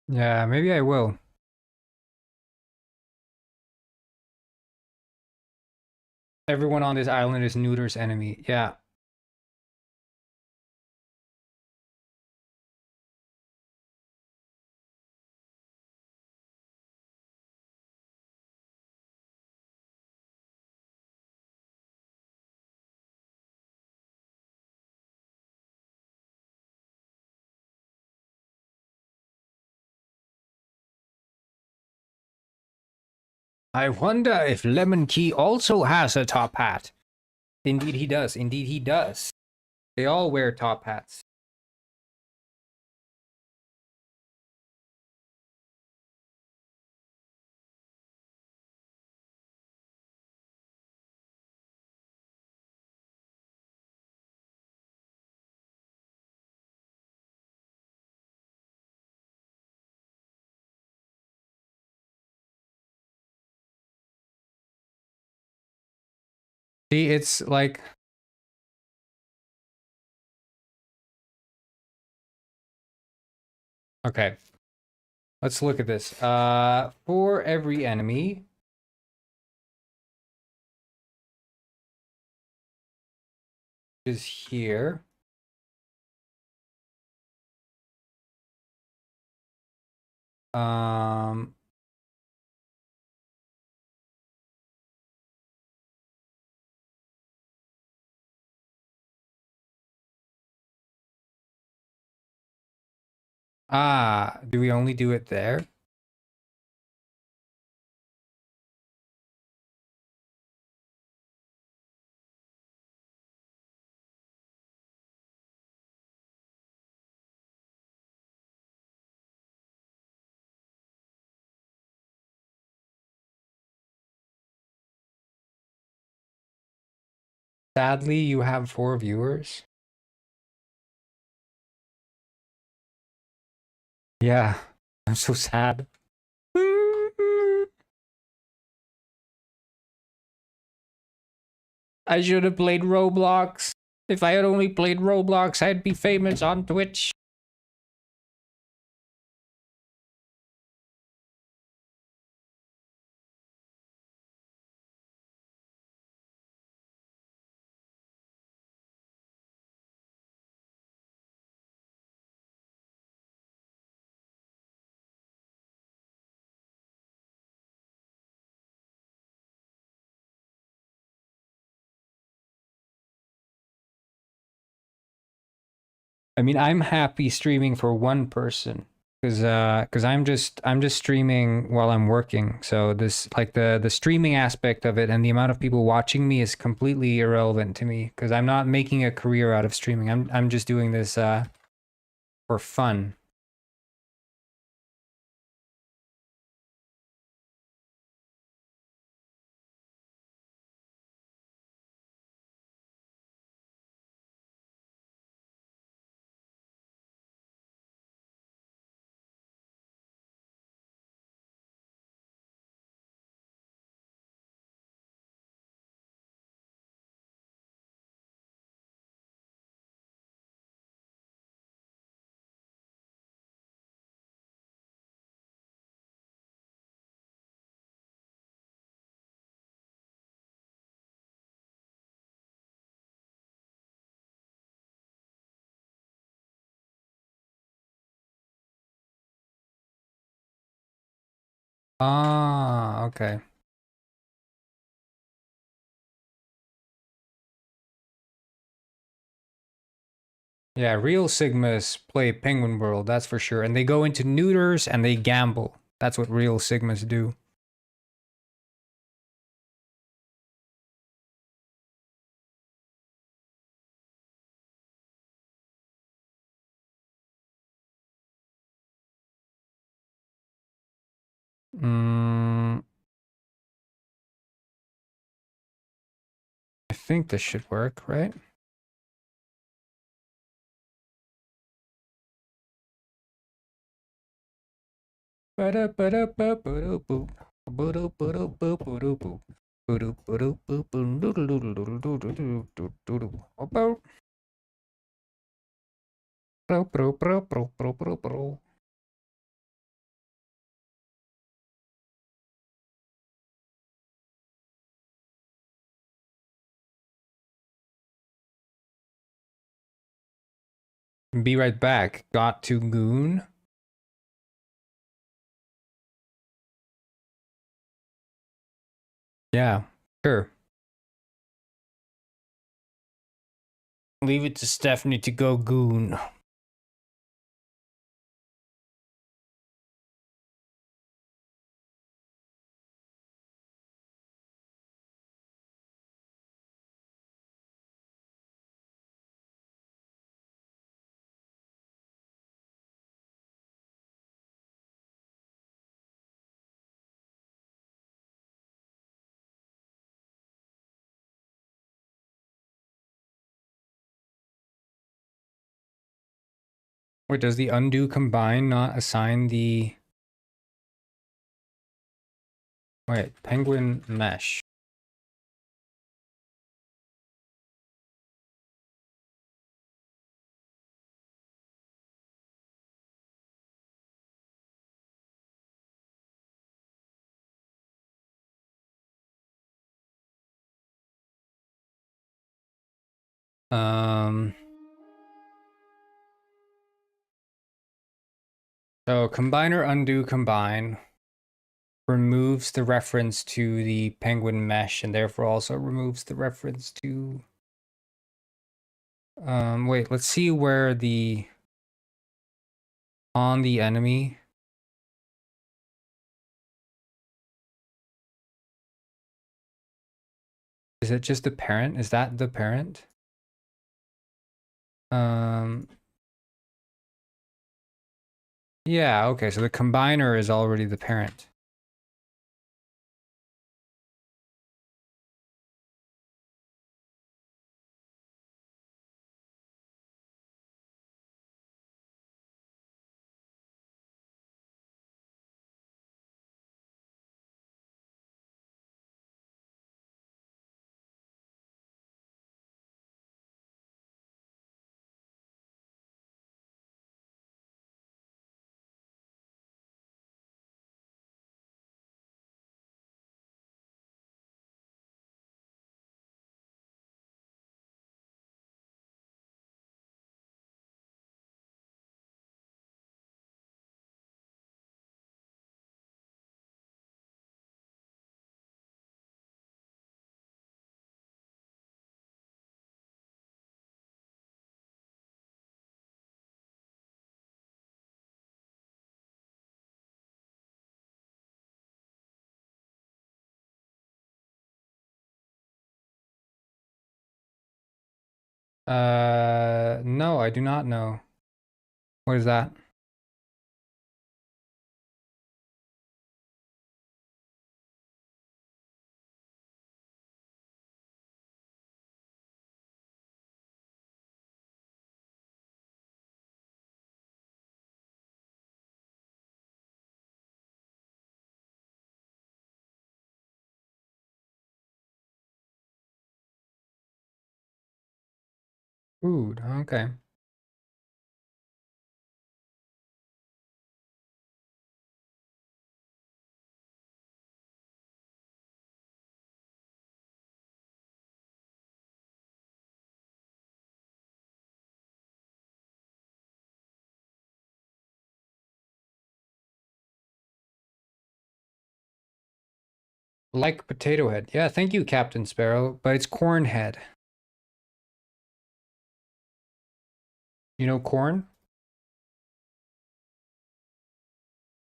Yeah, maybe I will. Everyone on this island is Neuter's enemy. Yeah. I wonder if Lemon Key also has a top hat. Indeed he does. Indeed he does. They all wear top hats. See, it's like... Okay. Let's look at this. For every enemy... is here. Um... Ah, do we only do it there? Sadly, you have 4 viewers. Yeah, I'm so sad. I should have played Roblox. If I had only played Roblox, I'd be famous on Twitch. I mean, I'm happy streaming for one person because I'm just streaming while I'm working. So this like the streaming aspect of it and the amount of people watching me is completely irrelevant to me because I'm not making a career out of streaming. I'm just doing this for fun. Ah, okay. Yeah, real Sigmas play Penguin World, that's for sure. And they go into neuters and they gamble. That's what real Sigmas do. I think this should work, right? Be right back. Got to goon. Yeah, sure. Leave it to Stephanie to go goon. Wait, does the undo combine not assign the... Wait, penguin mesh. So combiner undo combine removes the reference to the penguin mesh and therefore also removes the reference to... wait, let's see where the... On the enemy... Is it just the parent? Is that the parent? Yeah, okay, so the combiner is already the parent. No, I do not know. What is that? Food, okay. Like Potato Head. Yeah, thank you, Captain Sparrow. But it's Corn Head. You know corn?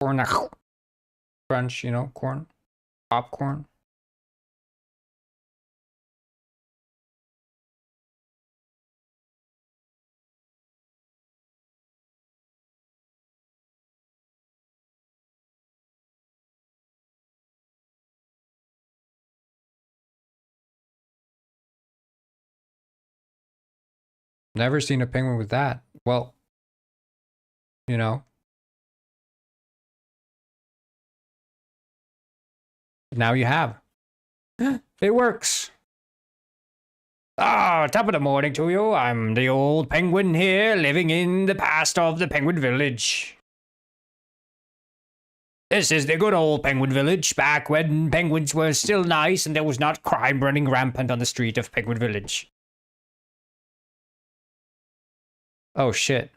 Corn. Crunch, you know, corn. Popcorn. Never seen a penguin with that. Well, you know. Now you have. It works. Ah, top of the morning to you. I'm the old penguin here, living in the past of the penguin village. This is the good old penguin village, back when penguins were still nice and there was not crime running rampant on the street of Penguin Village. Oh, shit.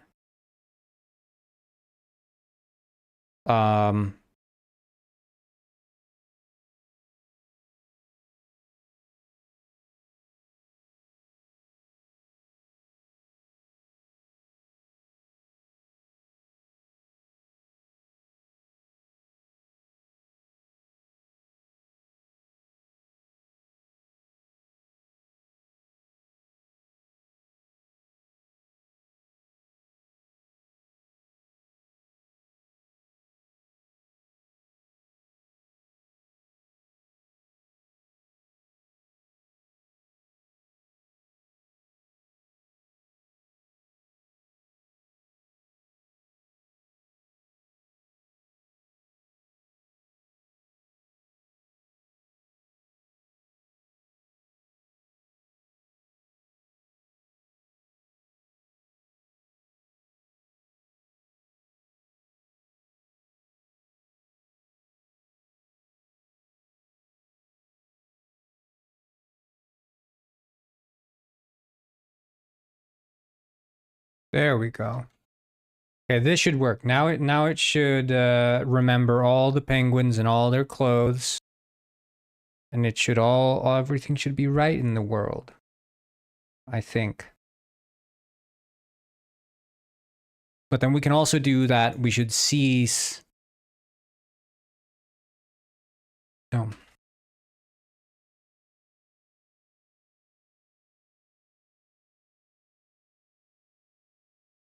There we go. Okay, this should work. Now it should remember all the penguins and all their clothes. And it should everything should be right in the world. I think. But then we can also do that. We should cease. No.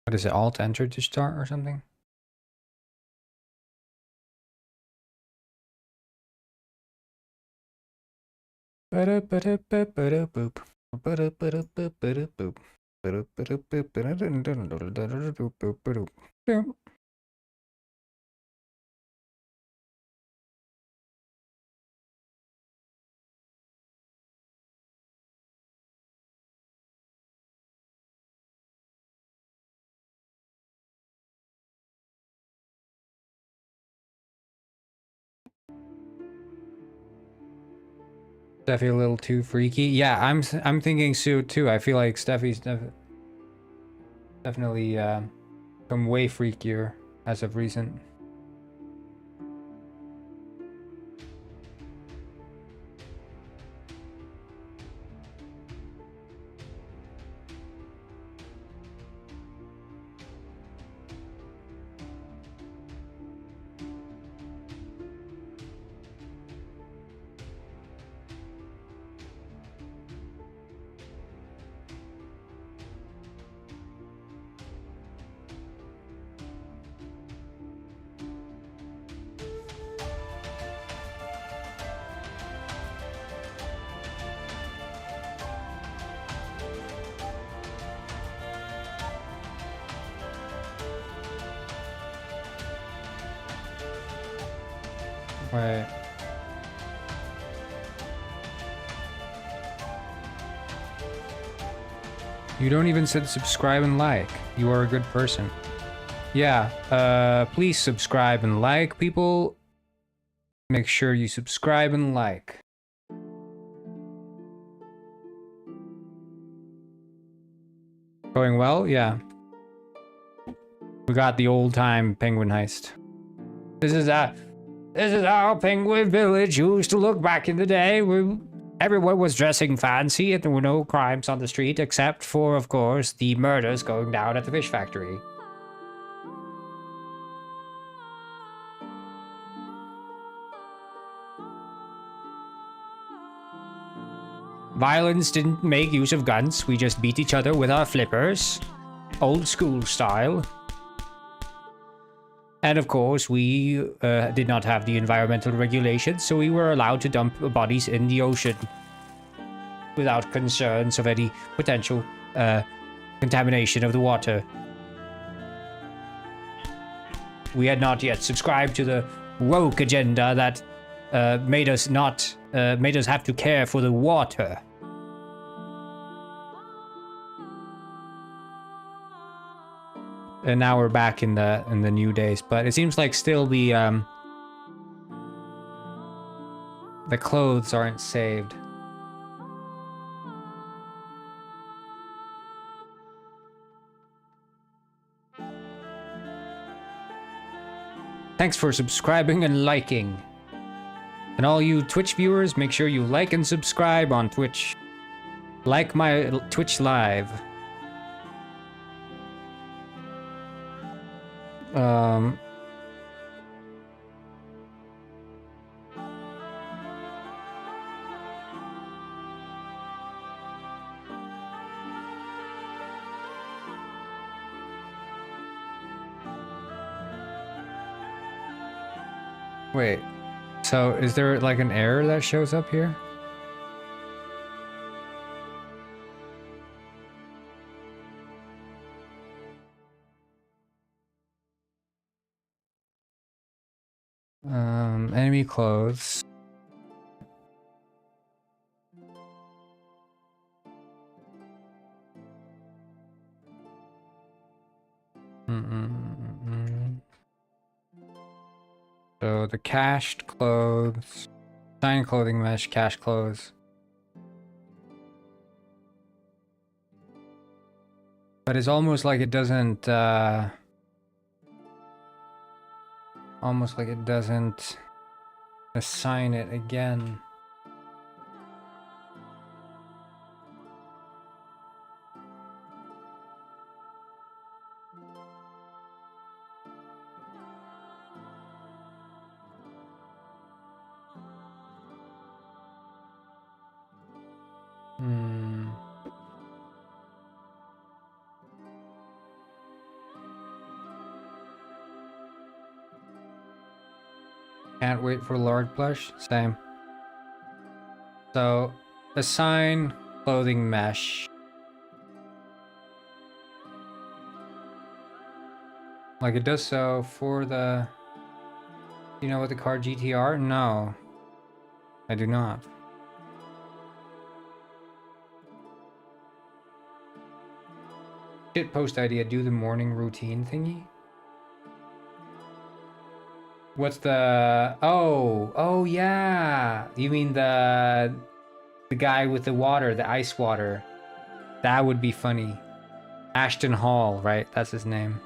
What is it? Alt enter to start or something? Steffi a little too freaky. Yeah, I'm thinking Sue too. I feel like Steffi's definitely become way freakier as of recent. Wait. You don't even said subscribe and like. You are a good person. Yeah, please subscribe and like, people. Make sure you subscribe and like. Going well? Yeah. We got the old time penguin heist. This is This is how Penguin Village used to look back in the day. Everyone was dressing fancy and there were no crimes on the street except for, of course, the murders going down at the fish factory. Violence didn't make use of guns. We just beat each other with our flippers. Old school style. And of course, we did not have the environmental regulations, so we were allowed to dump bodies in the ocean without concerns of any potential contamination of the water. We had not yet subscribed to the woke agenda that made us have to care for the water. And now we're back in the new days, but it seems like still the clothes aren't saved. Thanks for subscribing and liking. And all you Twitch viewers, make sure you like and subscribe on Twitch. Like my Twitch live. Wait, so is there like an error that shows up here? Enemy clothes. So the cached clothes, sign clothing mesh, cache clothes. But it's almost like it doesn't, assign it again. Can't wait for Lord Plush. Same. So, assign clothing mesh. Like it does so for the... You know what the card GTR? No. I do not. Shit post idea, do the morning routine thingy? What's the... Oh yeah! You mean the guy with the water, the ice water. That would be funny. Ashton Hall, right? That's his name.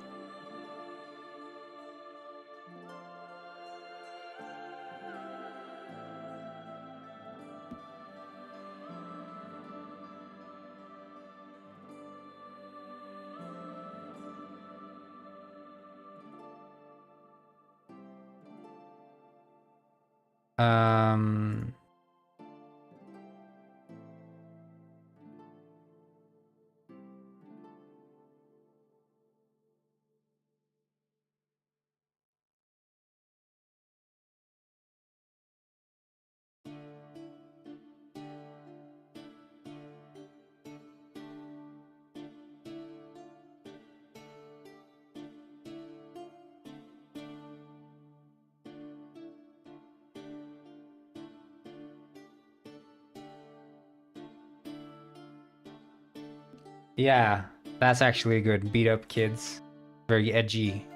Yeah, that's actually good. Beat up kids. Very edgy.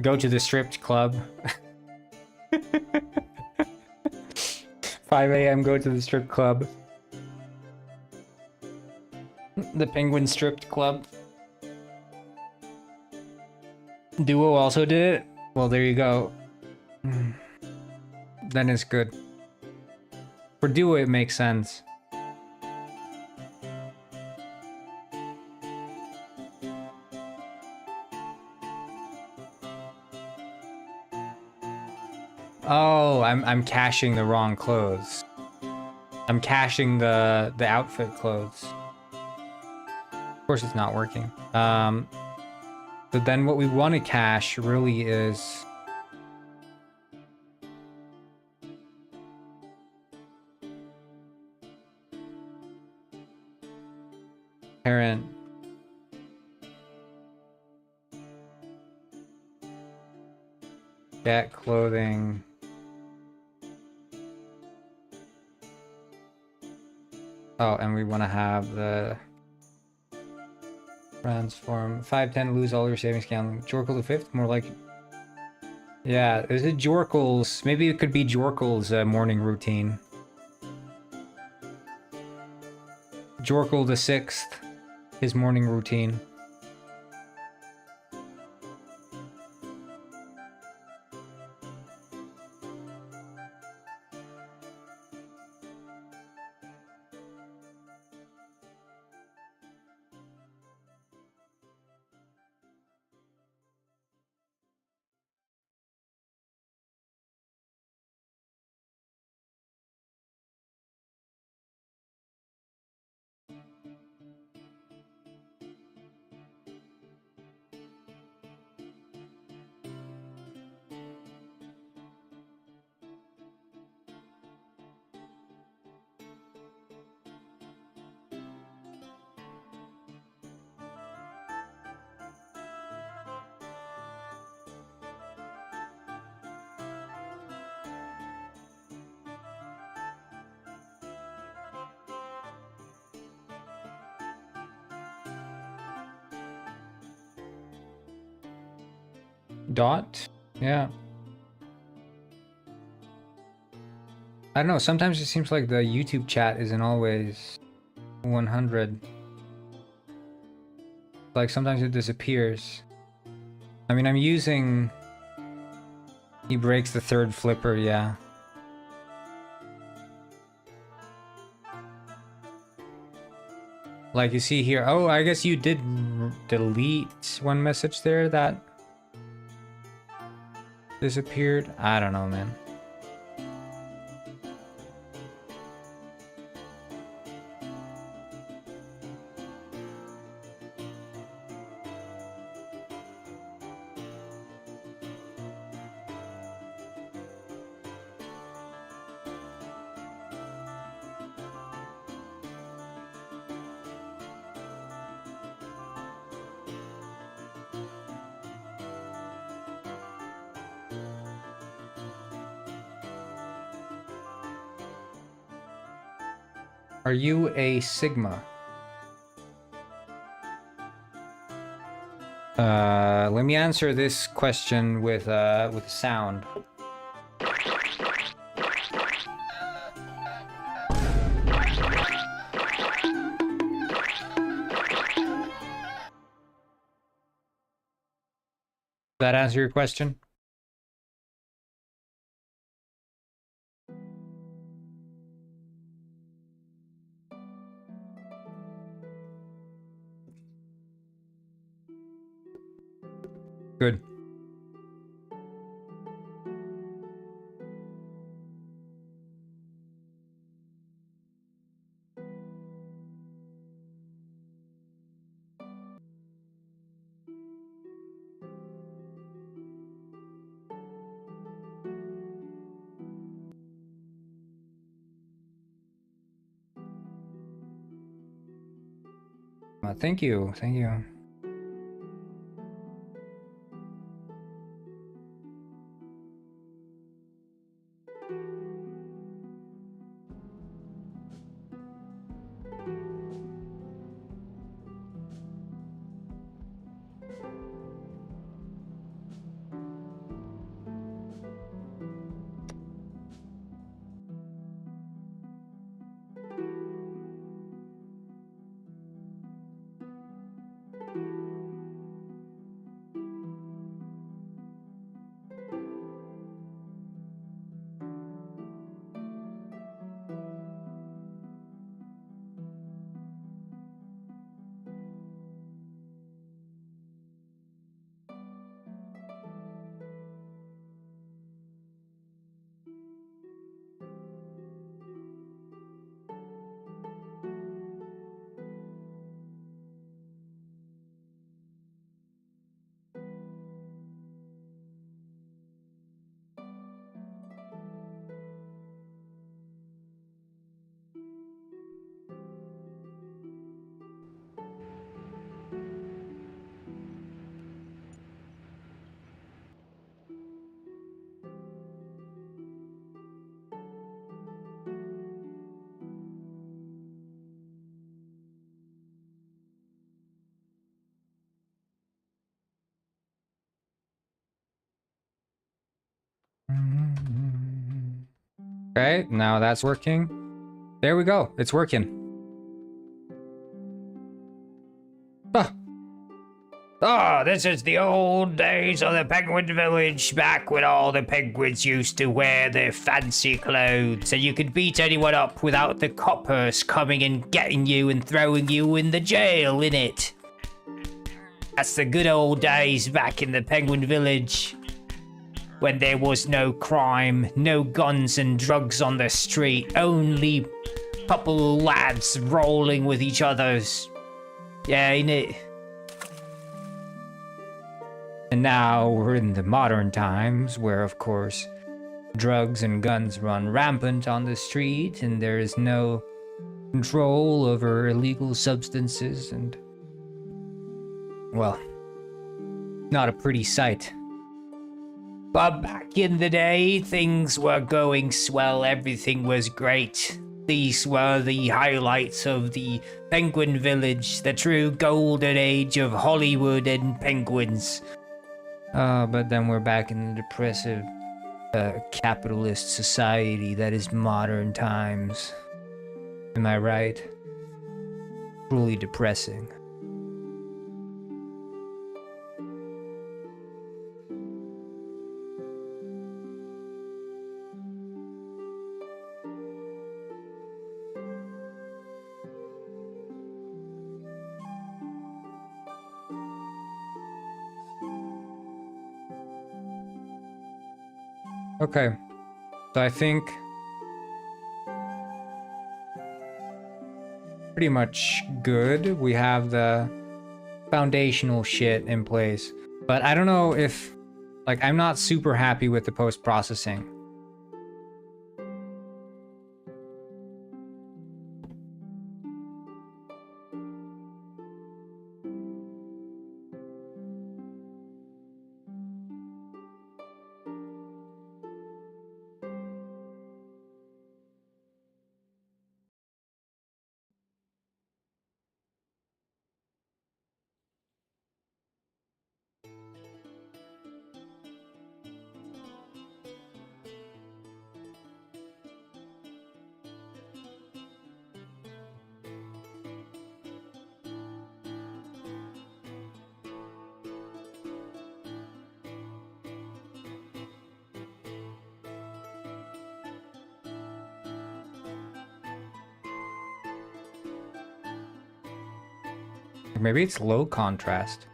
Go to the stripped club. 5 a.m. go to the strip club. The Penguin Stripped Club. Duo also did it? Well, there you go. Then it's good. For Duo, it makes sense. Oh, I'm caching the wrong clothes. I'm caching the outfit clothes. Of course, it's not working. But then what we want to cache really is parent. Get clothing. Oh, and we want to have the transform 510 lose all your savings count. Jorkle the 5th, more like. Yeah, is it Jorkle's? Maybe it could be Jorkle's morning routine. Jorkle the 6th, his morning routine. Dot? Yeah. I don't know, sometimes it seems like the YouTube chat isn't always 100. Like sometimes it disappears. I mean, I'm using... He breaks the 3rd flipper, yeah. Like you see here, oh, I guess you did delete one message there that disappeared. I don't know, man. Are you a Sigma? Let me answer this question with sound. That answer your question? Good. Thank you. Thank you. Okay, now that's working. There we go. It's working. Oh, this is the old days of the penguin village, back when all the penguins used to wear their fancy clothes, and you could beat anyone up without the coppers coming and getting you and throwing you in the jail, innit? That's the good old days back in the penguin village, when there was no crime, no guns and drugs on the street, only couple lads rolling with each other's. Yeah, innit? And now we're in the modern times where, of course, drugs and guns run rampant on the street and there is no control over illegal substances and, well, not a pretty sight. But back in the day, things were going swell, everything was great. These were the highlights of the Penguin Village, the true golden age of Hollywood and penguins. But then we're back in the depressive capitalist society that is modern times. Am I right? Truly depressing. Okay, so I think pretty much good. We have the foundational shit in place, but I don't know if, like, I'm not super happy with the post-processing. Maybe it's low contrast.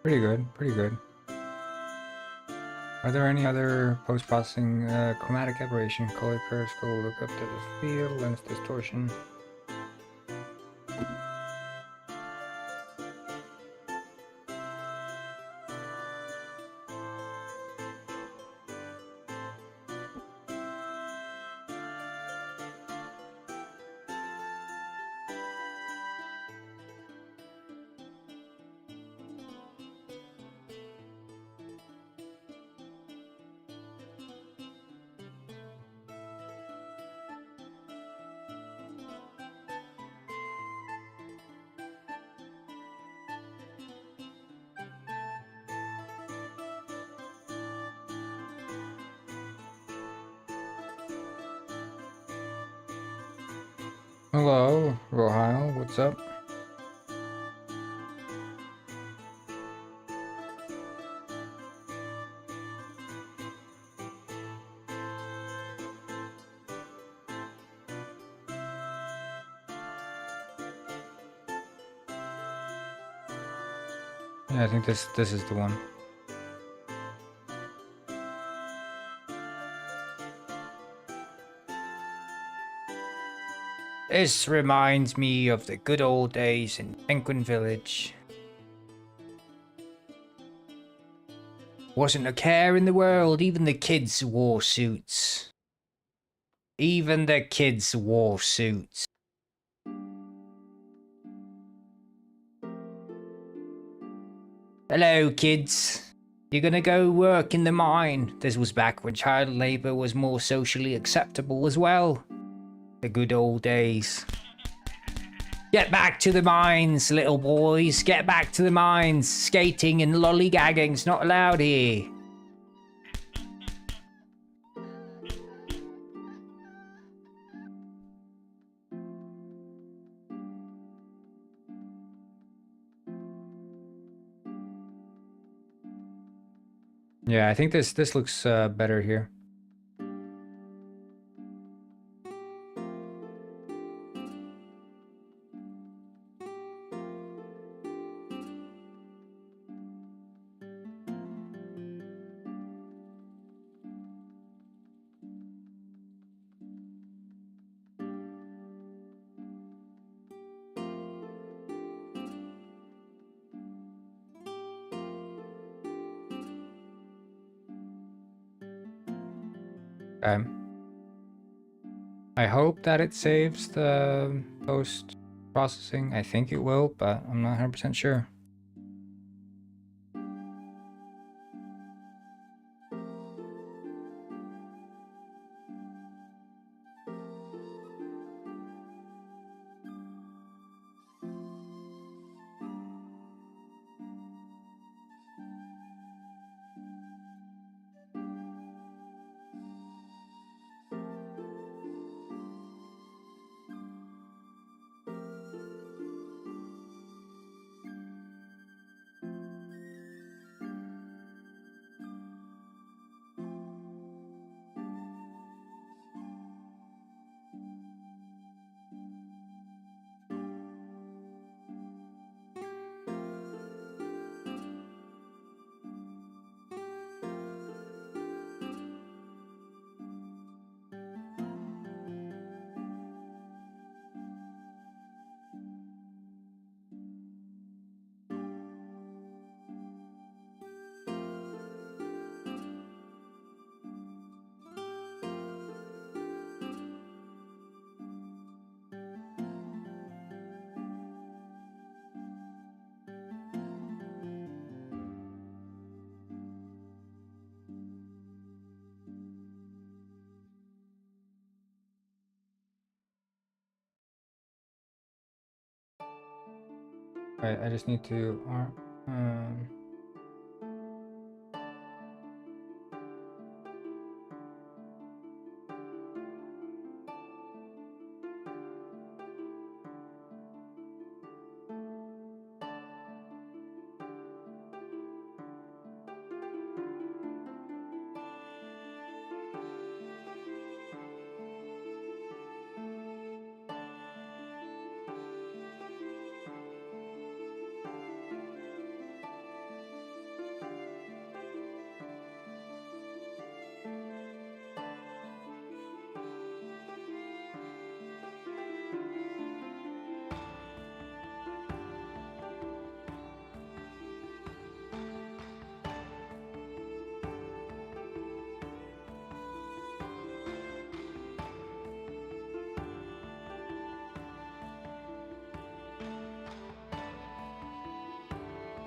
Pretty good, pretty good. Are there any other post-processing chromatic aberration, color curves, go look up to the field, lens distortion? Hello, Rohile, what's up? Yeah, I think this is the one. This reminds me of the good old days in Penguin Village. Wasn't a care in the world, even the kids wore suits. Even the kids wore suits. Hello, kids. You're gonna go work in the mine. This was back when child labor was more socially acceptable as well. The good old days. Get back to the mines, little boys. Get back to the mines. Skating and lollygagging's not allowed here. Yeah, I think this looks better here. I hope that it saves the post-processing. I think it will, but I'm not 100% sure. Right, I just need to...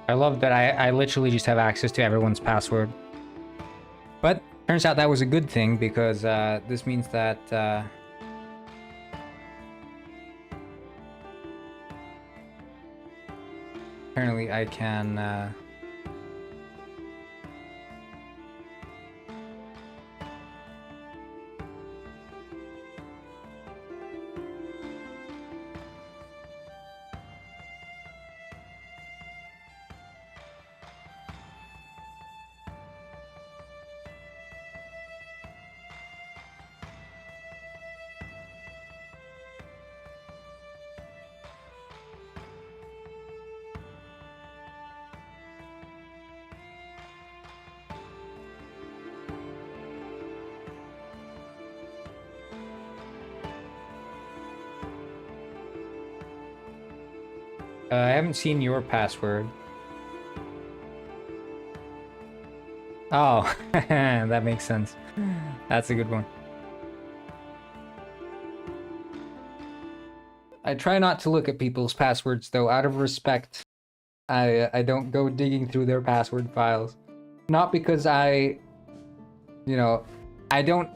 I love that I literally just have access to everyone's password. But turns out that was a good thing because this means that apparently I can I haven't seen your password. Oh, that makes sense. That's a good one. I try not to look at people's passwords, though, out of respect. I don't go digging through their password files. Not because I don't...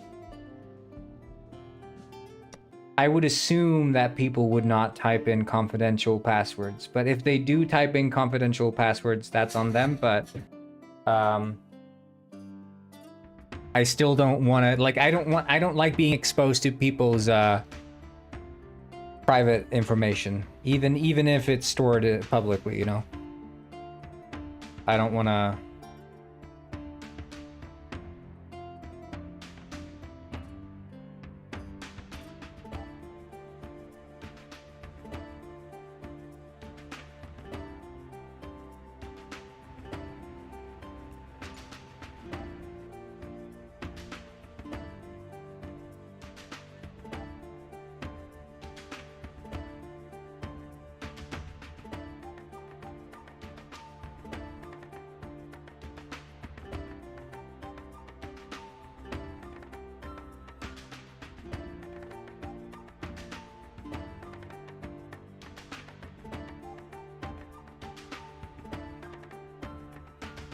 I would assume that people would not type in confidential passwords, but if they do type in confidential passwords, that's on them, but... I still don't want to, like, I don't like being exposed to people's, private information, even if it's stored publicly, you know? I don't want to...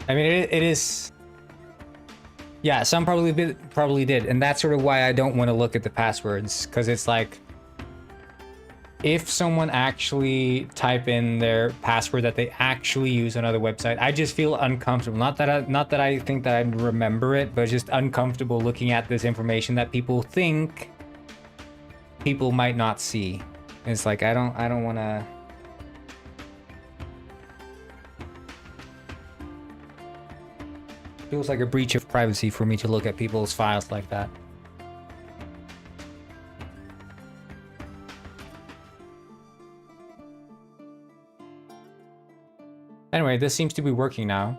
I mean, it is... Yeah, some probably did, and that's sort of why I don't want to look at the passwords, because it's like... If someone actually type in their password that they actually use on another website, I just feel uncomfortable. Not that I think that I'd remember it, but just uncomfortable looking at this information that people think people might not see. It's like, I don't want to... Feels like a breach of privacy for me to look at people's files like that. Anyway, this seems to be working now.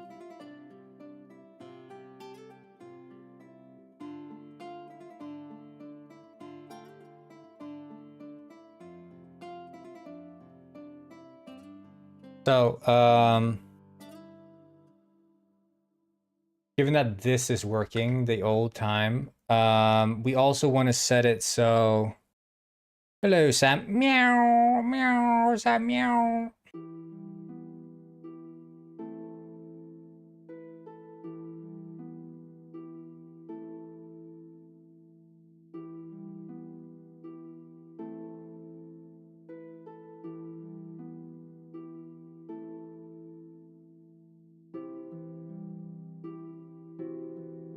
So, given that this is working the old time, we also want to set it so... Hello, Sam. Meow, meow, Sam, meow.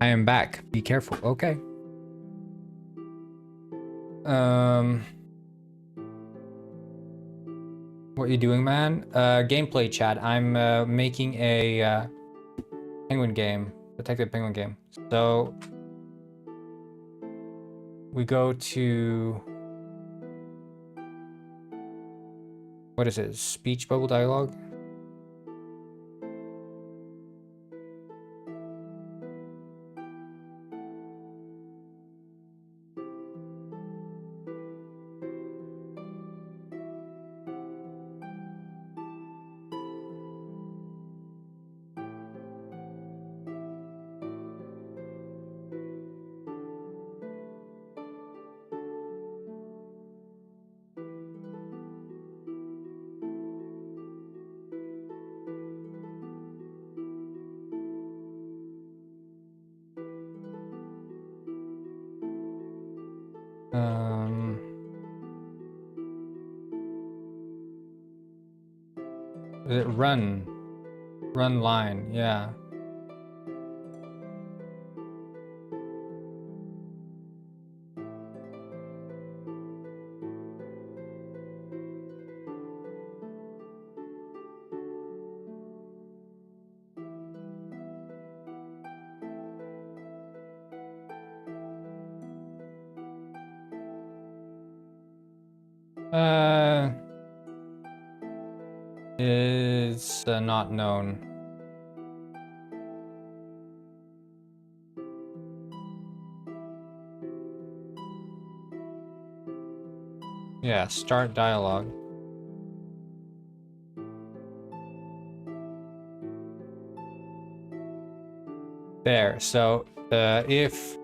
I am back. Be careful. Okay. What are you doing, man? Gameplay chat. I'm making a penguin game, detective penguin game. So we go to, what is it? Speech bubble dialogue. Is it run? Run line, yeah. It's not known. Yeah, start dialogue. There. So if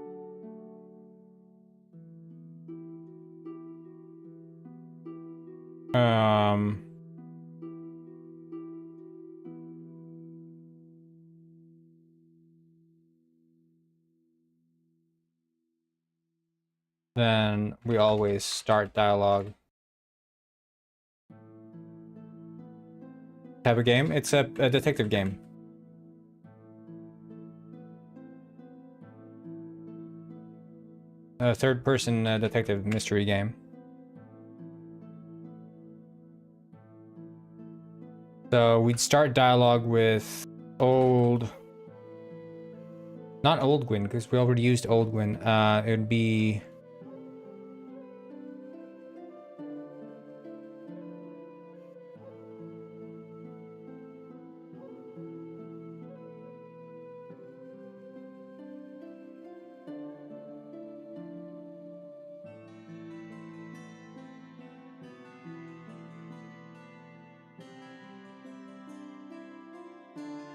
then we always start dialogue. Type of game? It's a detective game. A third-person detective mystery game. So we'd start dialogue with not Old Gwyn, because we already used Old Gwyn. It would be...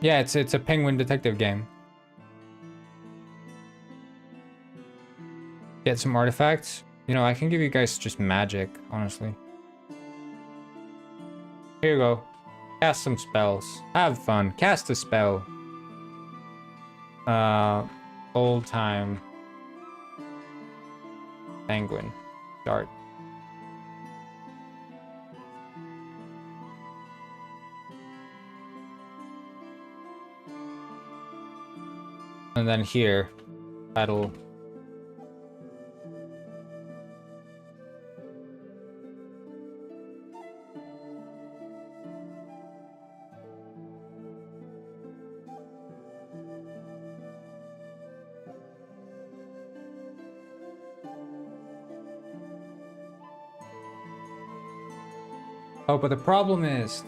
Yeah, it's a penguin detective game. Get some artifacts. You know, I can give you guys just magic, honestly. Here you go. Cast some spells. Have fun. Cast a spell. Old time. Penguin. Start. And then here, title. Oh, but the problem is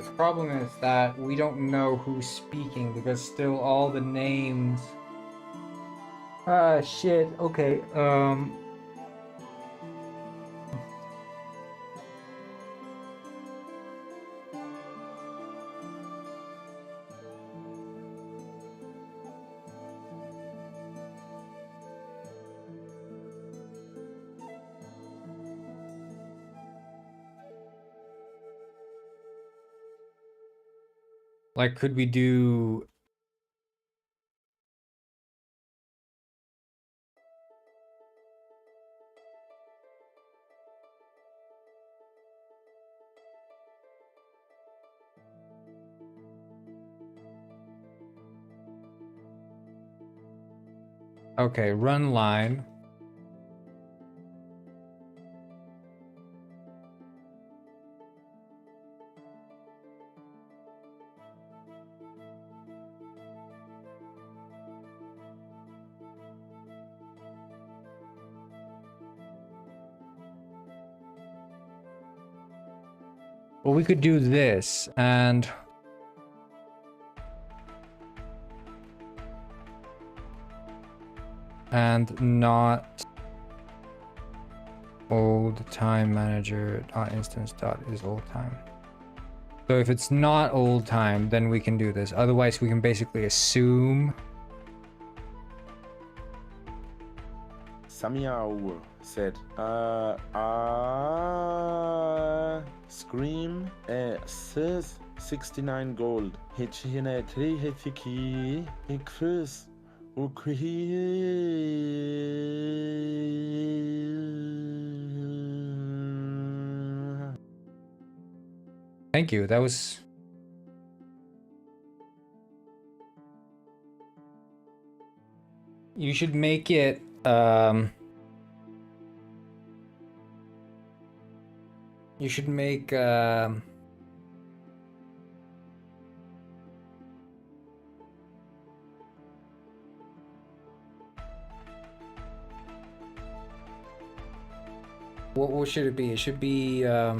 that we don't know who's speaking because still all the names. Ah, shit. Okay. Like, could we do... Okay, run line. Well, we could do this and... not old time manager dot instance dot is old time. So if it's not old time, then we can do this. Otherwise, we can basically assume. Samiao said, Scream, says 69 gold. Hitchine 3 Hifiki, Hikfus, Thank you. That was... You should make it, you should make, what should it be? It should be, hmm. 。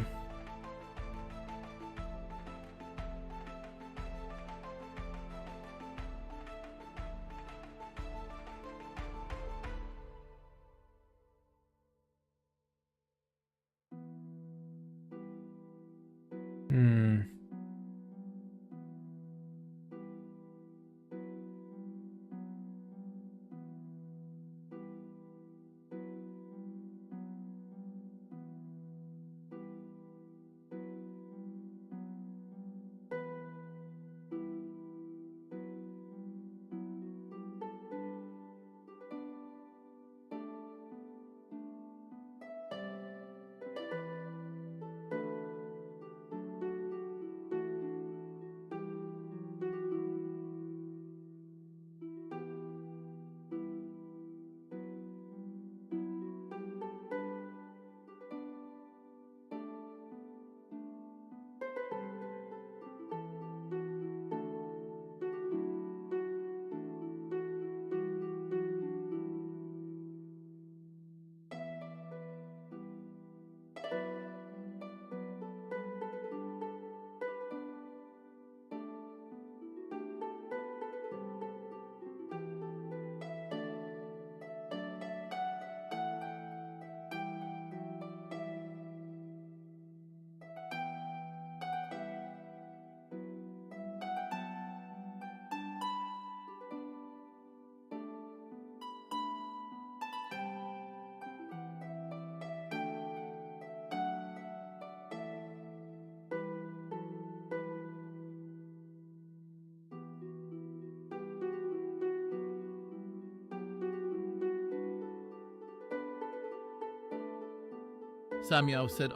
Samuel said,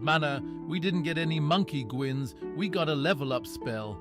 mana, we didn't get any monkey gwins. We got a level up spell.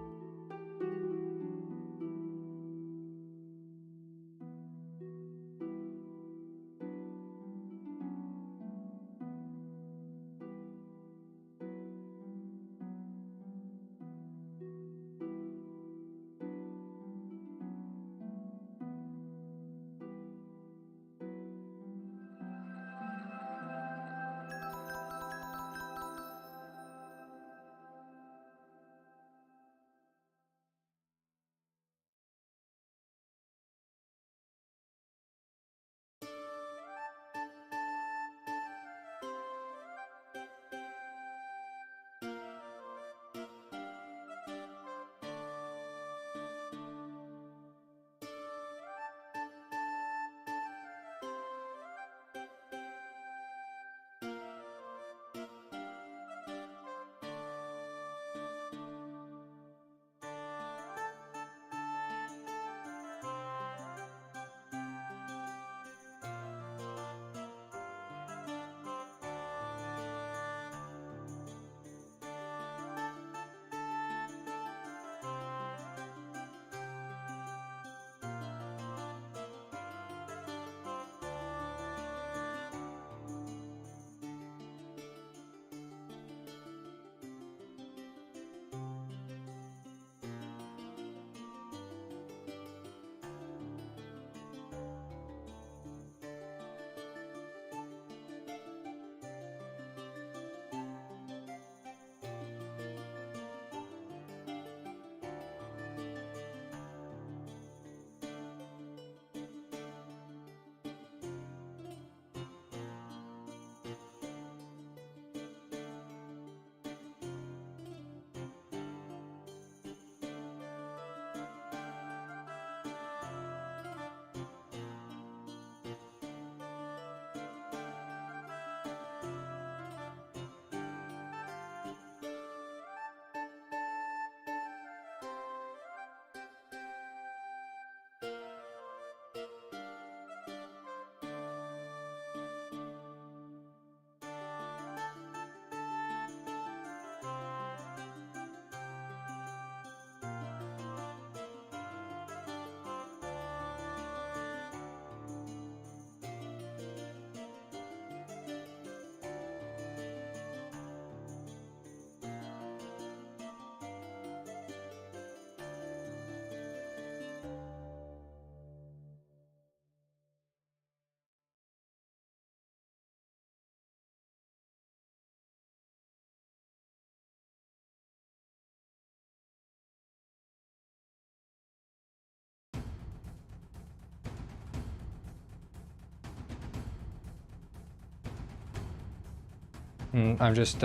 I'm just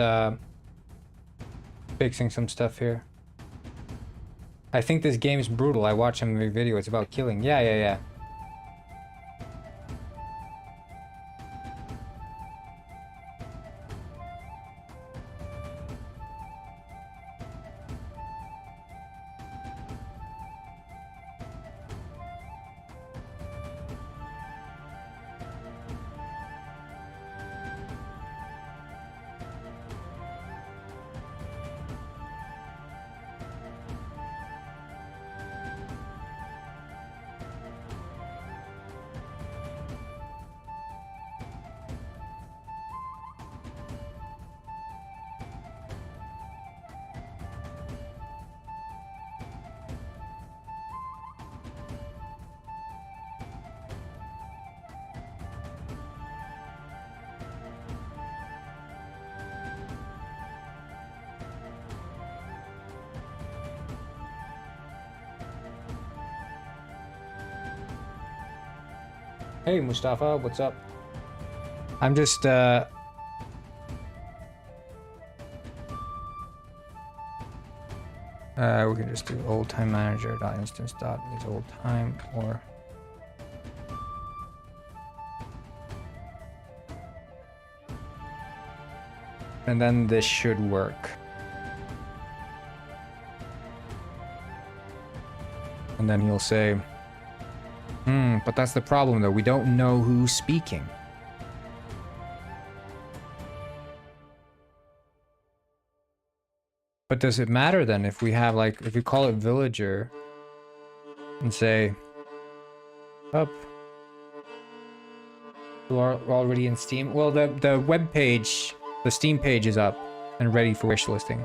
fixing some stuff here. I think this game is brutal. I watched him make video. It's about killing. Yeah. Hey Mustafa, what's up? I'm just we can just do old time manager dot instance dot is old time, or and then this should work. And then he'll say, but that's the problem though, we don't know who's speaking. But does it matter then if we have like, if we call it villager and say, up, we're already in Steam? Well, the web page, the Steam page is up and ready for wish listing.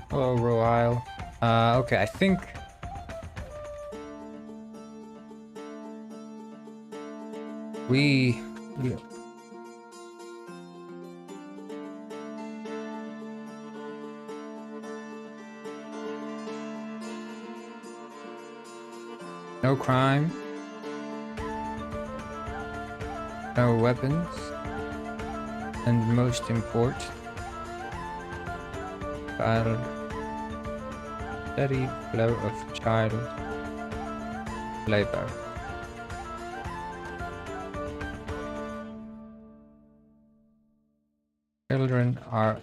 Hello, Royle. Okay, I think... We... No crime. No weapons. And most important, child. Steady flow of child labor. Children are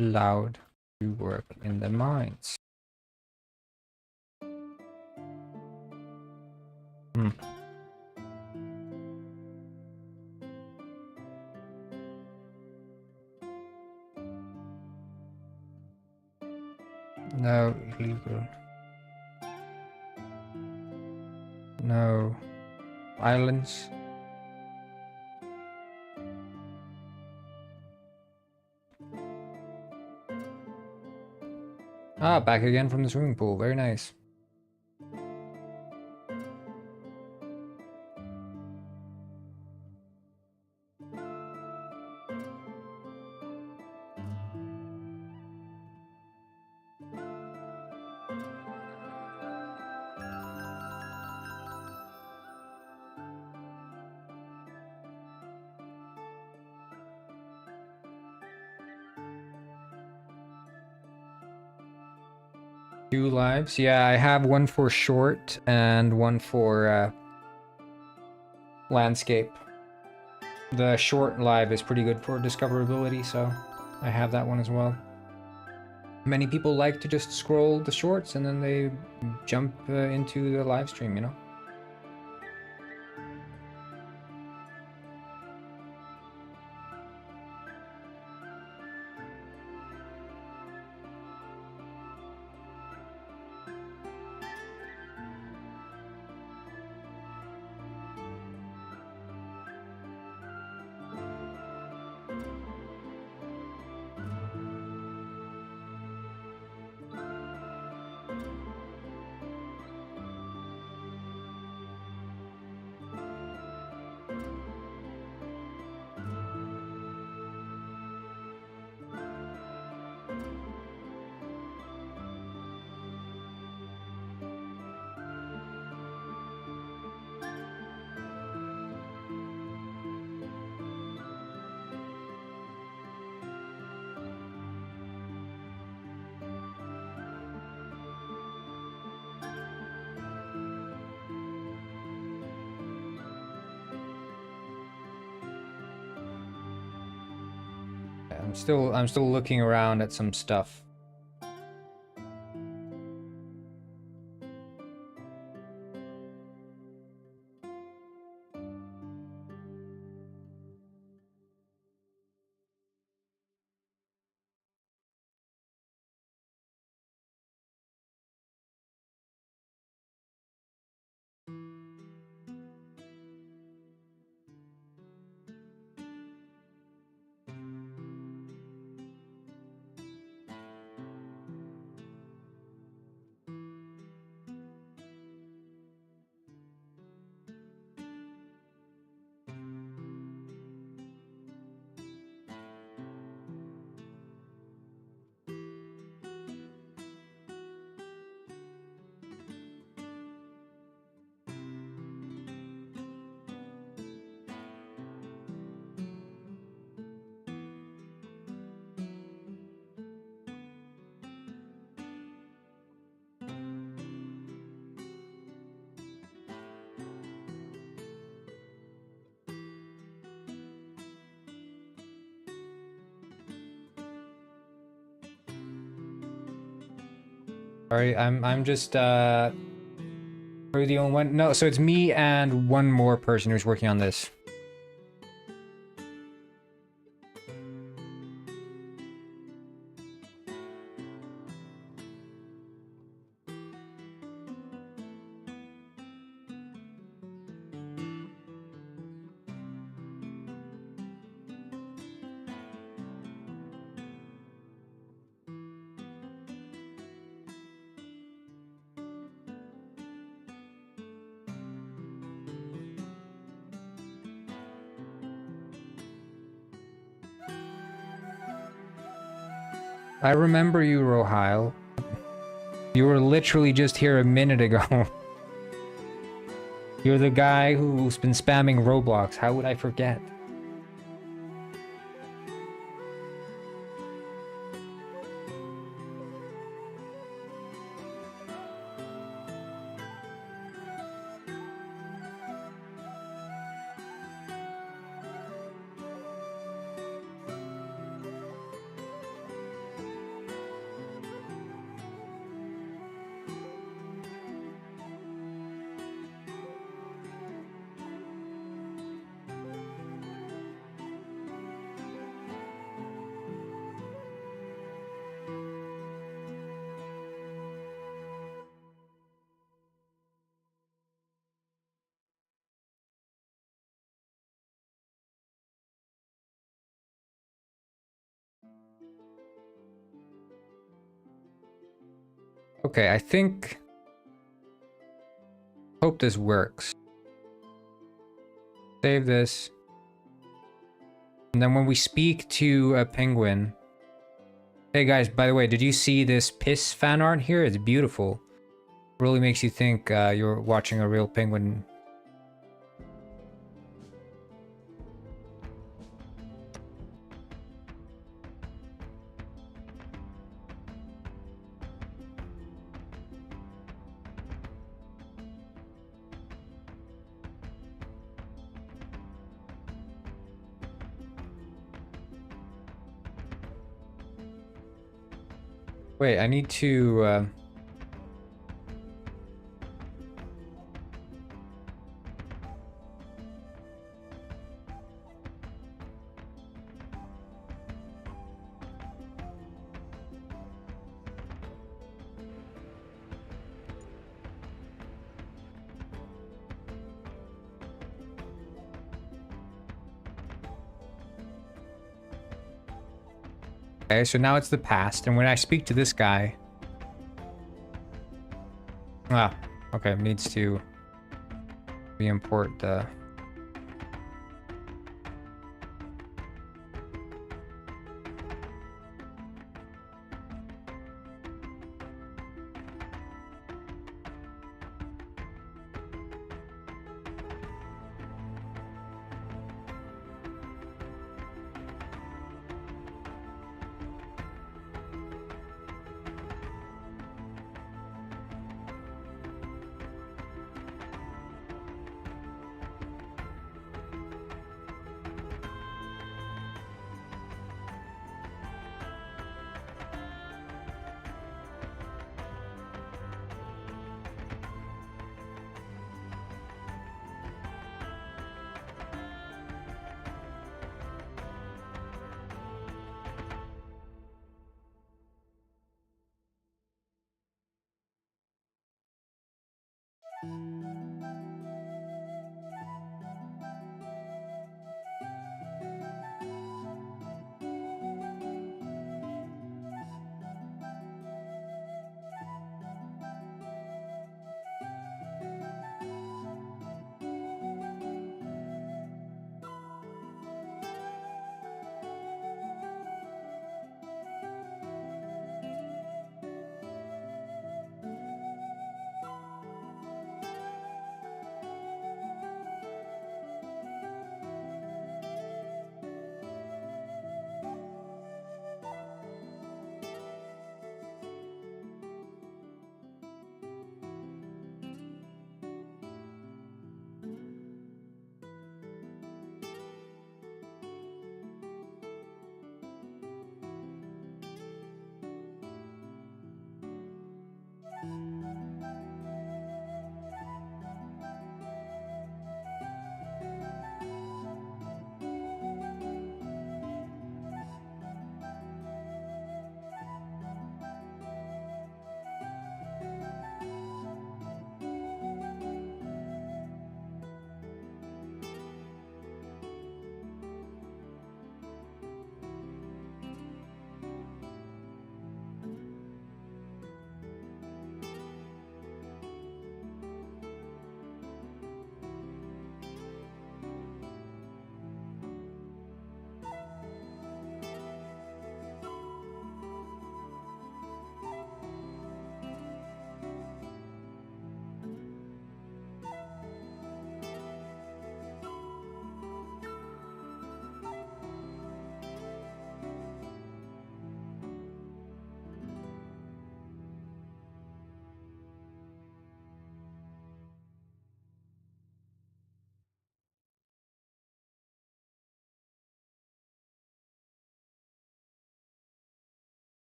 allowed to work in the mines. No illegal. No violence. Ah, back again from the swimming pool. Very nice. Two lives? Yeah, I have one for short and one for landscape. The short live is pretty good for discoverability, so I have that one as well. Many people like to just scroll the shorts and then they jump into the live stream, you know? I'm still looking around at some stuff. Sorry, I'm just we're the only one. No, so it's me and one more person who's working on this. I remember you, Rohile. You were literally just here a minute ago. You're the guy who's been spamming Roblox. How would I forget? Okay, I think... Hope this works. Save this. And then when we speak to a penguin... Hey guys, by the way, did you see this piss fan art here? It's beautiful. Really makes you think you're watching a real penguin. Wait, I need to... Okay, so now it's the past, and when I speak to this guy... Ah, okay, needs to re-import the...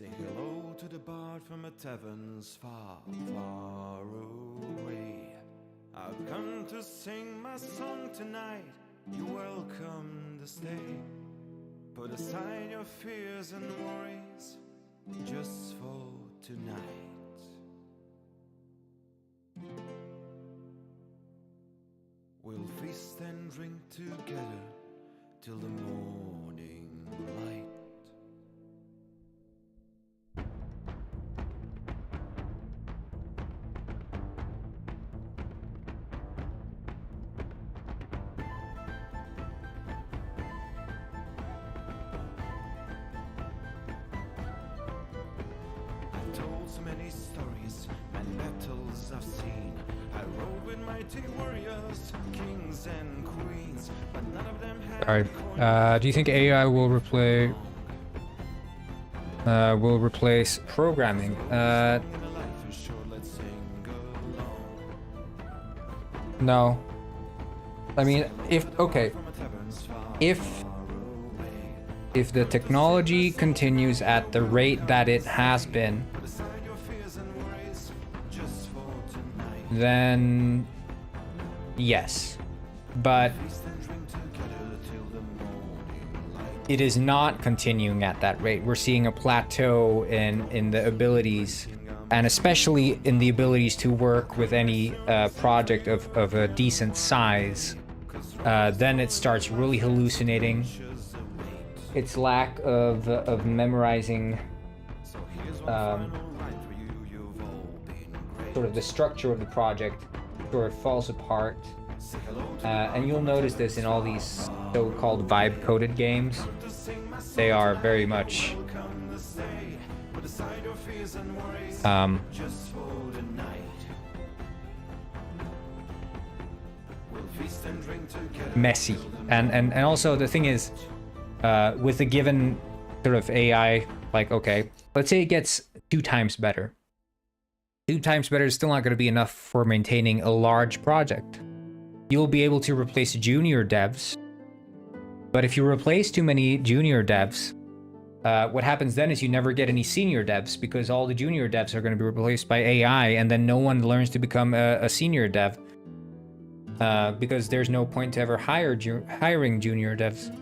Say hello to the bard from a tavern's far, far away. I've come to sing my song tonight. You're welcome to stay. Put aside your fears and worries just for tonight. We'll feast and drink together till the morning light. I've told so many stories and battles I've seen. I rode with mighty warriors, kings and queens, but none of them had. Alright, do you think AI will replace programming? No. I mean, if the technology continues at the rate that it has been, then yes. But it is not continuing at that rate. We're seeing a plateau in the abilities, and especially in the abilities to work with any project of a decent size. Then it starts really hallucinating. Its lack of memorizing sort of the structure of the project sort of falls apart. And you'll notice this in all these so-called vibe-coded games. They are very much messy. And also the thing is, with a given sort of AI, like, okay, let's say it gets 2 times better. 2 times better is still not going to be enough for maintaining a large project. You'll be able to replace junior devs, but if you replace too many junior devs, what happens then is you never get any senior devs, because all the junior devs are going to be replaced by AI, and then no one learns to become a senior dev, because there's no point to ever hiring junior devs.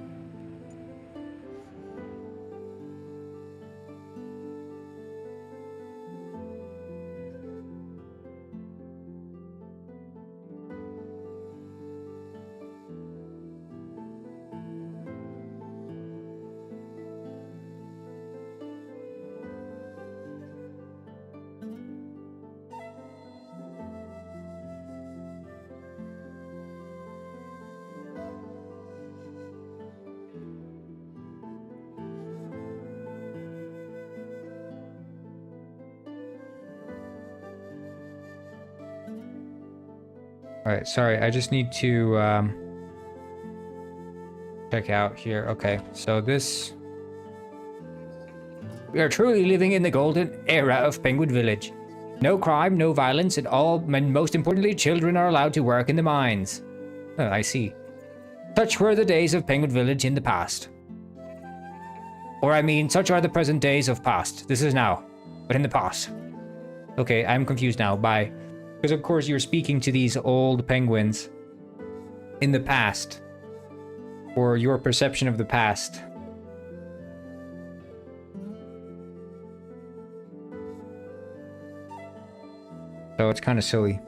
Alright, sorry, I just need to check out here. Okay, so this... We are truly living in the golden era of Penguin Village. No crime, no violence at all, and most importantly, children are allowed to work in the mines. Oh, I see. Such were the days of Penguin Village in the past. Or I mean, such are the present days of past. This is now, but in the past. Okay, I'm confused now. Bye. Because of course you're speaking to these old penguins in the past, or your perception of the past. So it's kind of silly.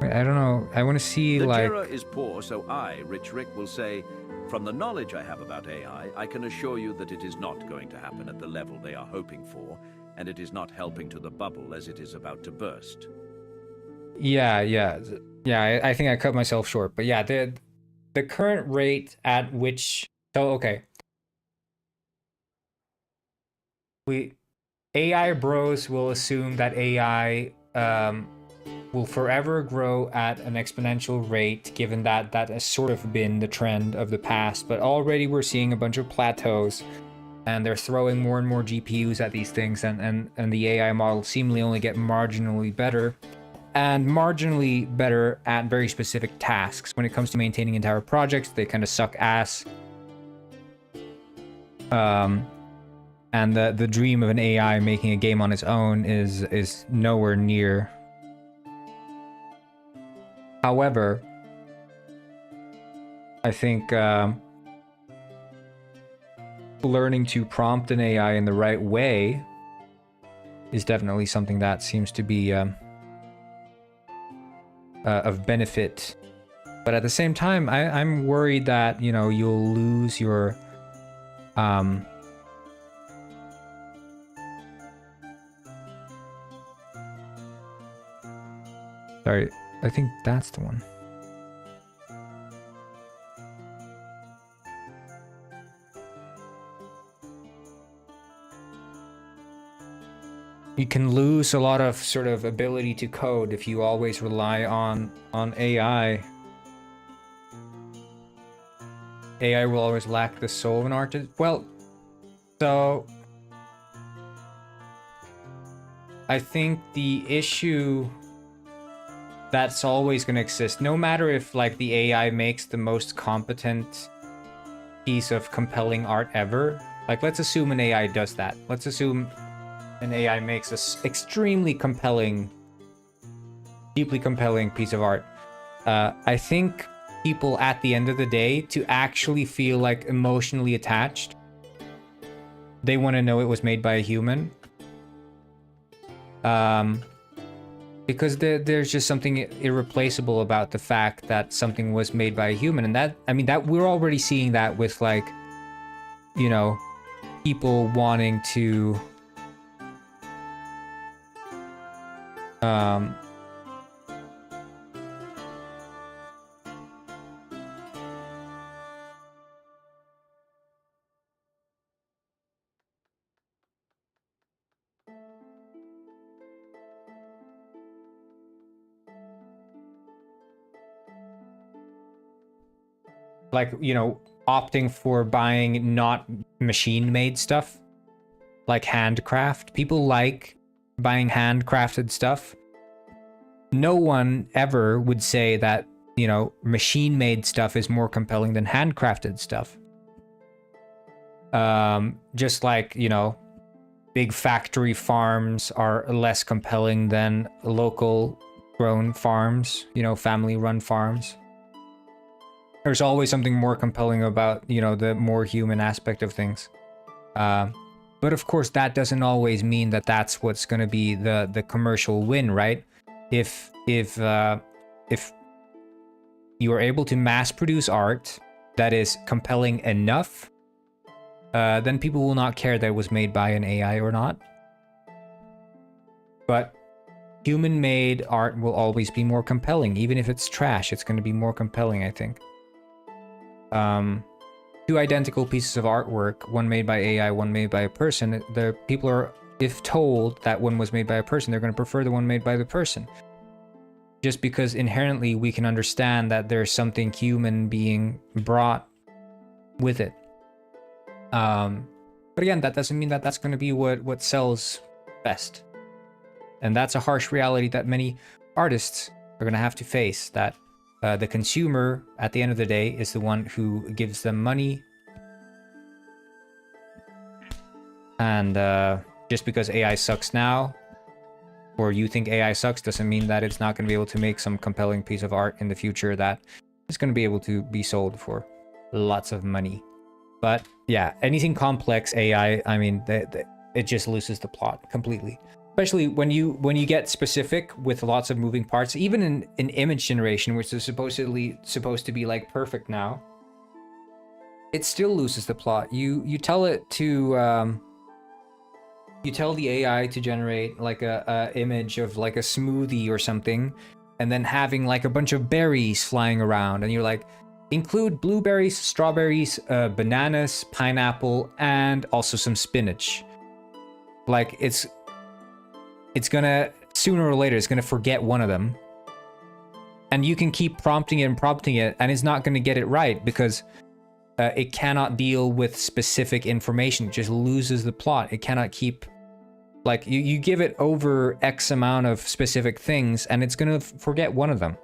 I don't know. I want to see the like... Jera is poor, so I, Rich Rick, will say, from the knowledge I have about AI, I can assure you that it is not going to happen at the level they are hoping for, and it is not helping to the bubble as it is about to burst. Yeah, I think I cut myself short, but yeah, the current rate at which... So, okay. AI bros will assume that AI will forever grow at an exponential rate, given that that has sort of been the trend of the past, but already we're seeing a bunch of plateaus, and they're throwing more and more GPUs at these things, and the AI models seemingly only get marginally better. and marginally better at very specific tasks. When it comes to maintaining entire projects, they kind of suck ass. And the dream of an AI making a game on its own is nowhere near. However, I think learning to prompt an AI in the right way is definitely something that seems to be of benefit. But at the same time, I'm worried that, you know, you'll lose your sorry, I think that's the one. You can lose a lot of sort of ability to code if you always rely on AI. AI will always lack the soul of an artist. Well, so I think the issue that's always going to exist, no matter if like the AI makes the most competent piece of compelling art ever, like let's assume an AI does that. Let's assume an AI makes an extremely compelling, deeply compelling piece of art. I think people at the end of the day, to actually feel like emotionally attached, they want to know it was made by a human. Because there's just something irreplaceable about the fact that something was made by a human. And that, I mean, that we're already seeing that with like, you know, people wanting to like, you know, opting for buying not machine-made stuff, like handcraft. People like buying handcrafted stuff. No one ever would say that, you know, machine-made stuff is more compelling than handcrafted stuff. Just like, you know, big factory farms are less compelling than local grown farms, you know, family-run farms. There's always something more compelling about, you know, the more human aspect of things. But of course, that doesn't always mean that that's what's going to be the commercial win, right? If you are able to mass produce art that is compelling enough, then people will not care that it was made by an AI or not. But human-made art will always be more compelling. Even if it's trash, it's going to be more compelling, I think. Two identical pieces of artwork, one made by AI, one made by a person, the people are, if told that one was made by a person, they're going to prefer the one made by the person. Just because inherently we can understand that there's something human being brought with it. But again, that doesn't mean that that's going to be what sells best. And that's a harsh reality that many artists are going to have to face, that the consumer, at the end of the day, is the one who gives them money. And just because AI sucks now, or you think AI sucks, doesn't mean that it's not going to be able to make some compelling piece of art in the future that is going to be able to be sold for lots of money. But yeah, anything complex AI, I mean, it just loses the plot completely. Especially when you get specific with lots of moving parts, even in image generation, which is supposedly supposed to be like perfect now, it still loses the plot. You tell it to you tell the AI to generate like a image of like a smoothie or something, and then having like a bunch of berries flying around, and you're like, include blueberries, strawberries, bananas, pineapple, and also some spinach. Like it's gonna, sooner or later, it's gonna forget one of them. And you can keep prompting it, and it's not gonna get it right because it cannot deal with specific information. It just loses the plot. It cannot keep Like you give it over X amount of specific things and it's gonna forget one of them.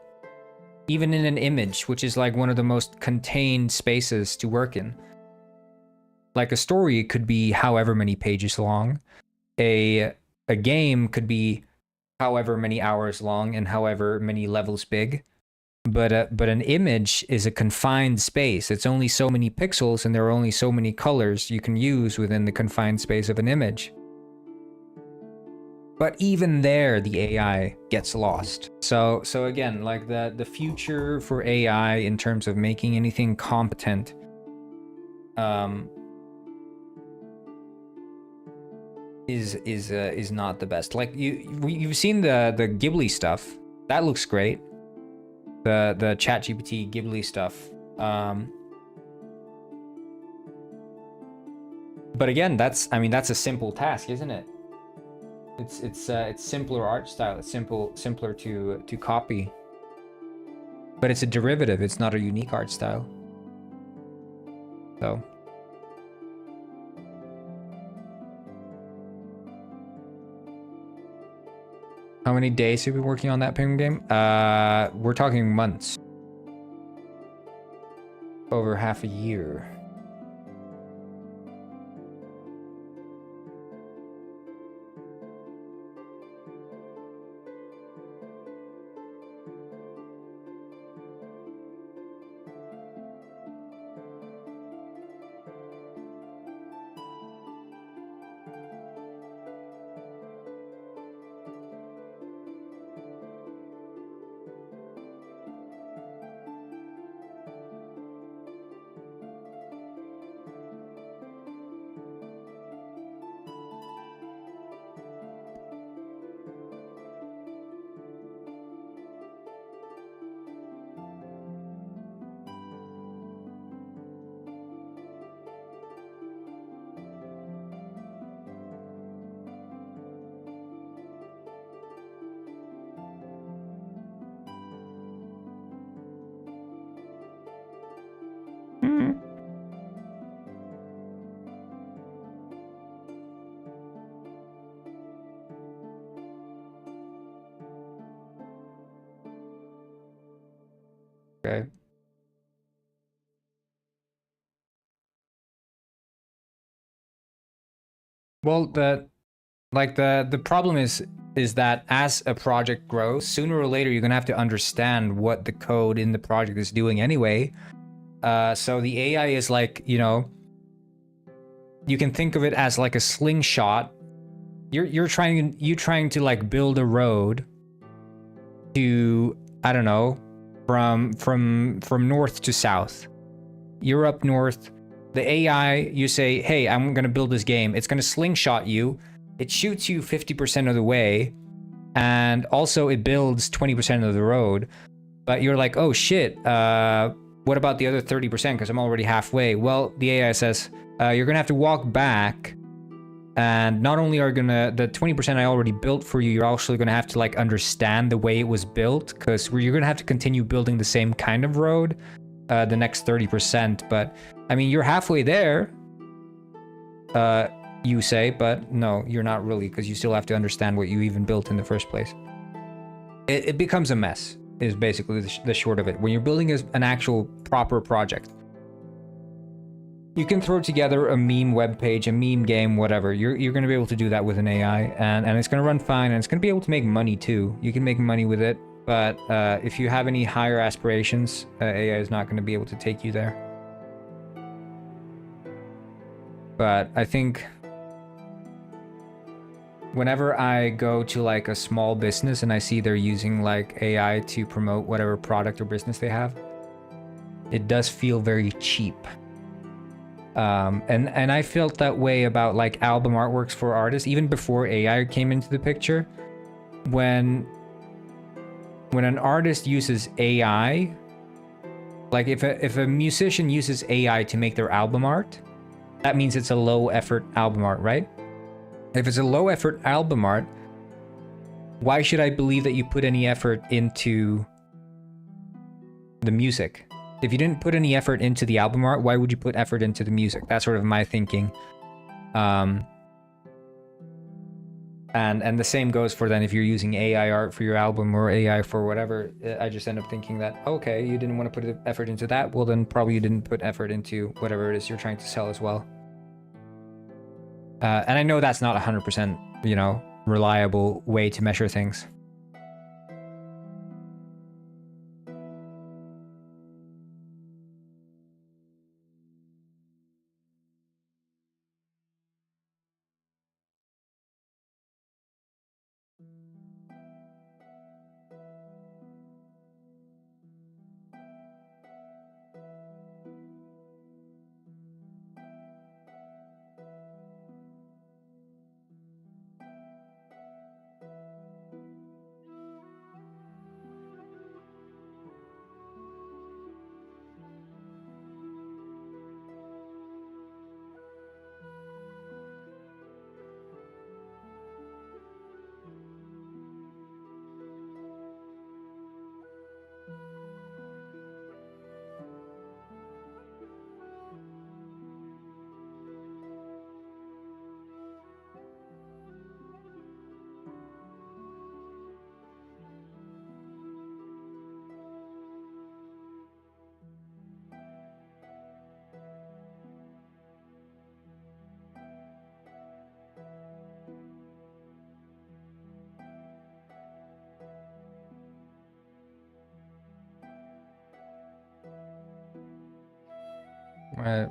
Even in an image, which is like one of the most contained spaces to work in. Like a story could be however many pages long. A game could be however many hours long and however many levels big. But an image is a confined space. It's only so many pixels and there are only so many colors you can use within the confined space of an image. But even there, the AI gets lost. So again, like the future for AI in terms of making anything competent, is not the best. Like you've seen the Ghibli stuff. That looks great. The ChatGPT Ghibli stuff. But again, that's a simple task, isn't it? It's simpler art style. It's simpler to copy. But it's a derivative. It's not a unique art style. So. How many days have we been working on that Penguin game? We're talking months. Over half a year. Okay. Well, the problem is that as a project grows, sooner or later you're gonna have to understand what the code in the project is doing anyway. So the AI is like, you know, you can think of it as like a slingshot. You're trying to like build a road to, I don't know, from north to south. You're up north. The AI, you say, hey, I'm gonna build this game. It's gonna slingshot you. It shoots you 50% of the way, and also it builds 20% of the road. But you're like, oh shit, what about the other 30%? Because I'm already halfway. Well, the AI says, you're gonna have to walk back, and not only are gonna the 20% I already built for you, you're also gonna have to like understand the way it was built, because you're gonna have to continue building the same kind of road the next 30%. But I mean, you're halfway there, you say, but no, you're not really, because you still have to understand what you even built in the first place. It becomes a mess, is basically the short of it. When you're building an actual proper project, you can throw together a meme web page, a meme game, whatever. You're going to be able to do that with an AI, and it's going to run fine, and it's going to be able to make money too. You can make money with it, but if you have any higher aspirations, AI is not going to be able to take you there. But I think whenever I go to like a small business and I see they're using like AI to promote whatever product or business they have, it does feel very cheap. And I felt that way about like album artworks for artists even before AI came into the picture. When an artist uses AI, like if a musician uses AI to make their album art, that means it's a low effort album art, right? If it's a low effort album art, why should I believe that you put any effort into the music? If you didn't put any effort into the album art, why would you put effort into the music? That's sort of my thinking. And the same goes for then if you're using AI art for your album or AI for whatever. I just end up thinking that, okay, you didn't want to put effort into that, well then probably you didn't put effort into whatever it is you're trying to sell as well. And I know that's not 100%, you know, reliable way to measure things. Right.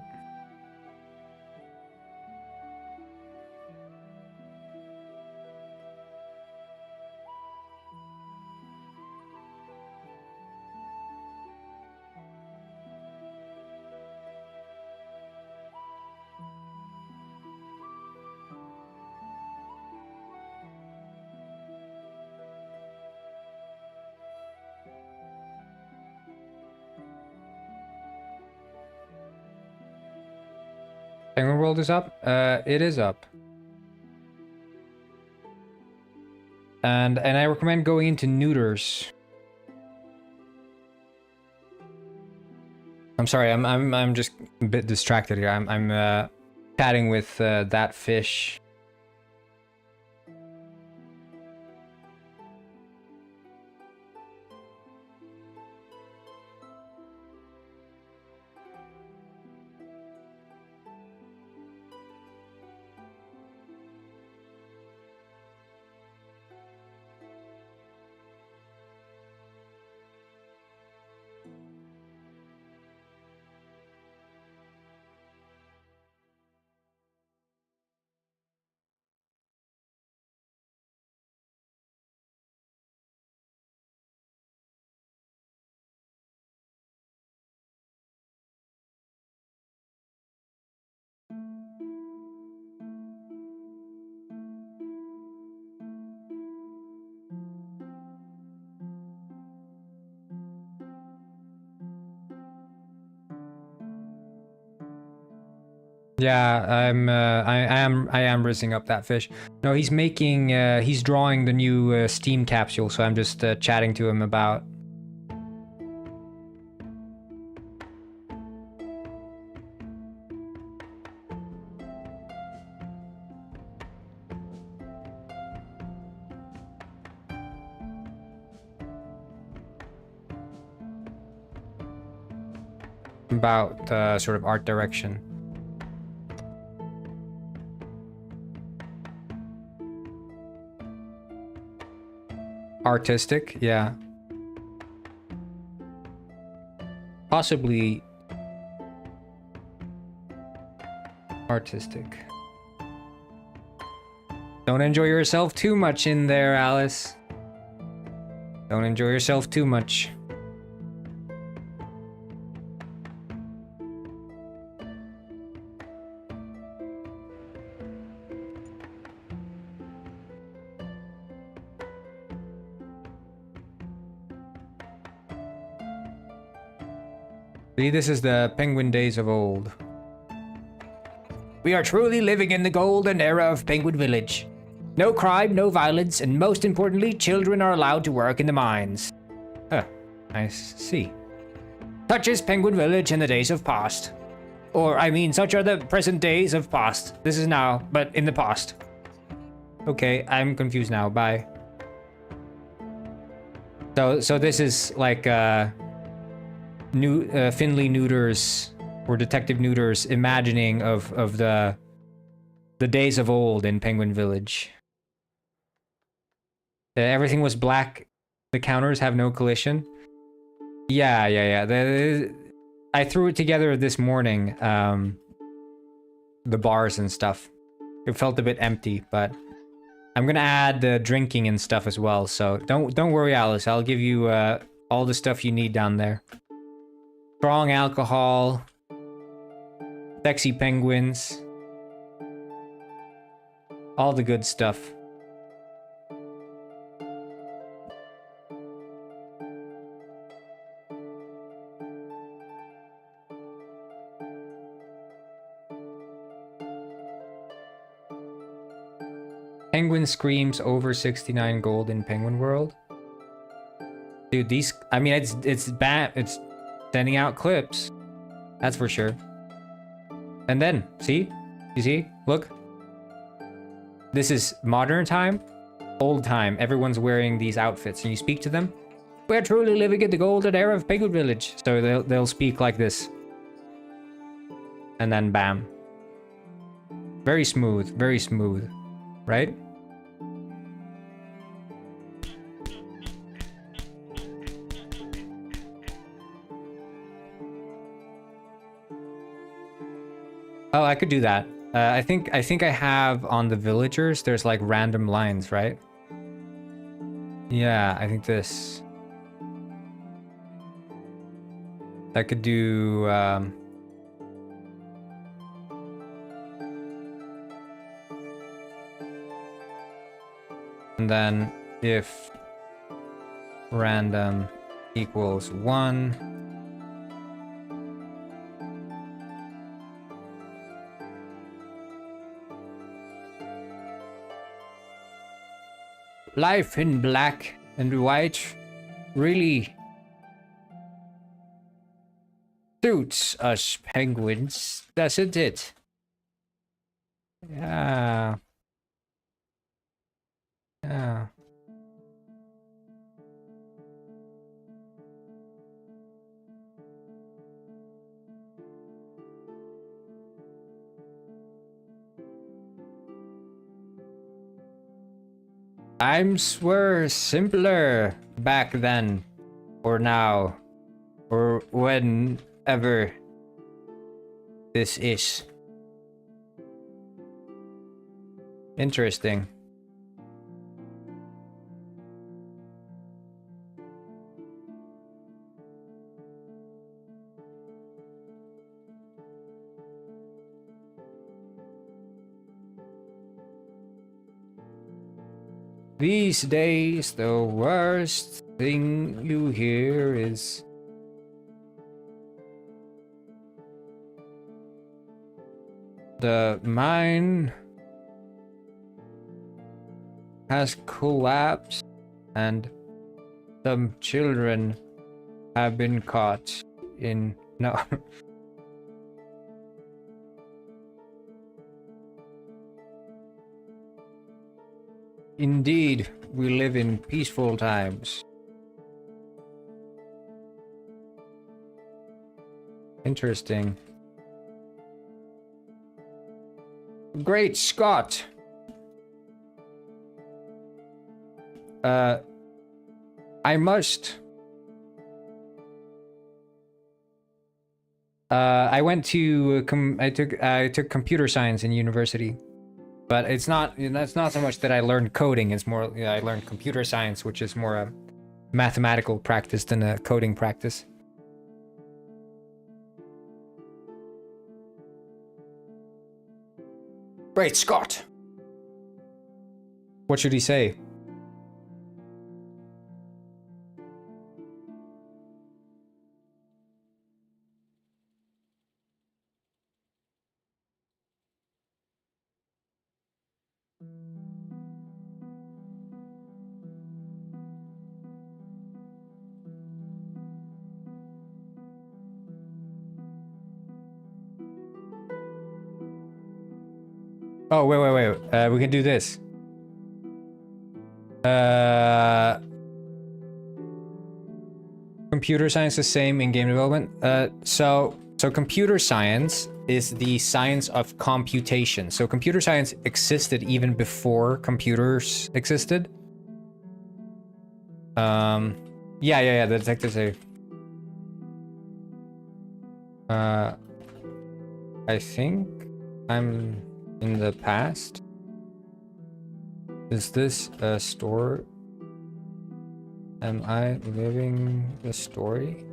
Penguin World is up? It is up. And I recommend going into neuters. I'm sorry, I'm just a bit distracted here. I'm chatting with that fish. Yeah, I am rizzing up that fish. No, he's making he's drawing the new Steam capsule, so I'm just chatting to him about. About sort of art direction. Artistic, yeah. Possibly artistic. Don't enjoy yourself too much in there, Alice. Don't enjoy yourself too much. See, this is the penguin days of old. We are truly living in the golden era of Penguin Village. No crime, no violence, and most importantly, children are allowed to work in the mines. Huh, I see. Such is Penguin Village in the days of past. Or, I mean, such are the present days of past. This is now, but in the past. Okay, I'm confused now. Bye. So this is like Finley Neuter's or Detective Neuter's imagining of the days of old in Penguin Village. Everything was black. The counters have no collision. Yeah. I threw it together this morning. The bars and stuff. It felt a bit empty, but I'm gonna add the drinking and stuff as well. So don't worry, Alice. I'll give you all the stuff you need down there. Strong alcohol, sexy penguins, all the good stuff. Penguin screams over 69 gold in Penguin World. Dude, these, I mean, it's sending out clips. That's for sure. And then, see? You see? Look. This is modern time, old time. Everyone's wearing these outfits and you speak to them. We're truly living in the golden era of Penguin Village. So they'll speak like this. And then bam. Very smooth, right? Oh, I could do that. I think I have on the villagers, there's like random lines, right? Yeah, I think this. I could do and then if random equals 1, life in black and white really suits us penguins, doesn't it? Yeah. Yeah. Times were simpler back then, or now, or whenever this is. Interesting. These days, the worst thing you hear is the mine has collapsed and some children have been caught in... No. Indeed, we live in peaceful times. Interesting. Great Scott! I must... I went to... I took computer science in university. But it's not, that's not so much that I learned coding, it's more, I learned computer science, which is more a mathematical practice than a coding practice. Great Scott! What should he say? Oh, wait. We can do this. Computer science is same in game development. So computer science is the science of computation. So computer science existed even before computers existed. Yeah, the detectives say. I think I'm in the past. Is this a store? Am I living the story?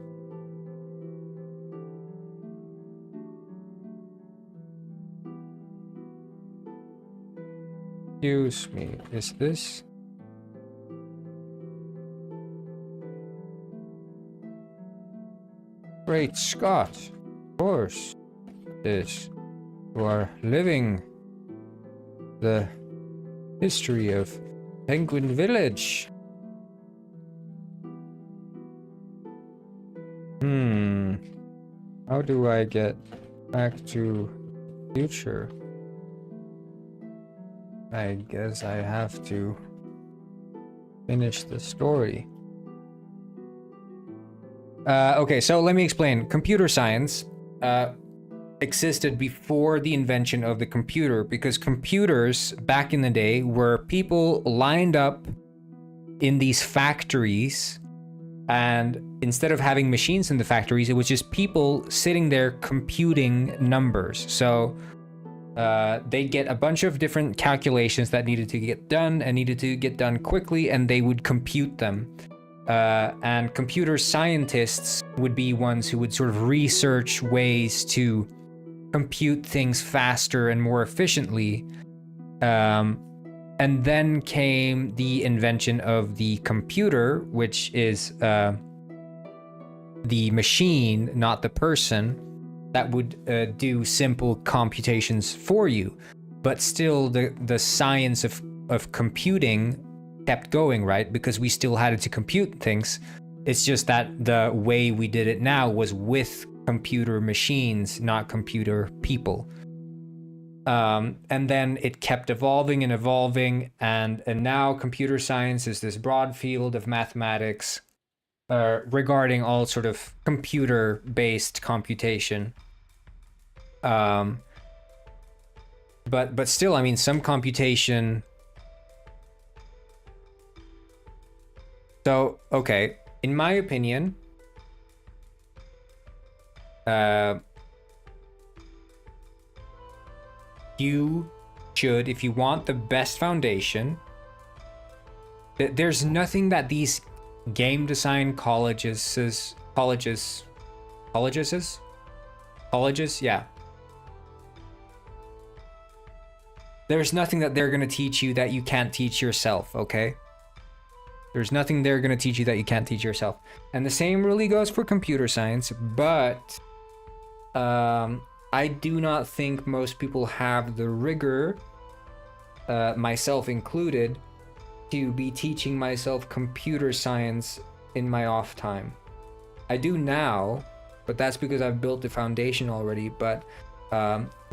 Excuse me, is this? Great Scott, of course, this. You are living the history of Penguin Village. How do I get back to future? I guess I have to finish the story. Okay, so let me explain. Computer science existed before the invention of the computer, because computers back in the day were people lined up in these factories, and instead of having machines in the factories, it was just people sitting there computing numbers. So they'd get a bunch of different calculations that needed to get done and needed to get done quickly, and they would compute them. And computer scientists would be ones who would sort of research ways to compute things faster and more efficiently. And then came the invention of the computer, which is the machine, not the person, that would do simple computations for you. But still, the science of computing kept going, right? Because we still had to compute things. It's just that the way we did it now was with computer machines, not computer people. And then it kept evolving and evolving, and now computer science is this broad field of mathematics regarding all sort of computer-based computation. But still, I mean, some computation. So, okay, in my opinion, you should, if you want the best foundation, there's nothing that these game design colleges, yeah. There's nothing that they're going to teach you that you can't teach yourself, okay? There's nothing they're going to teach you that you can't teach yourself. And the same really goes for computer science, but I do not think most people have the rigor, myself included, to be teaching myself computer science in my off time. I do now, but that's because I've built the foundation already. But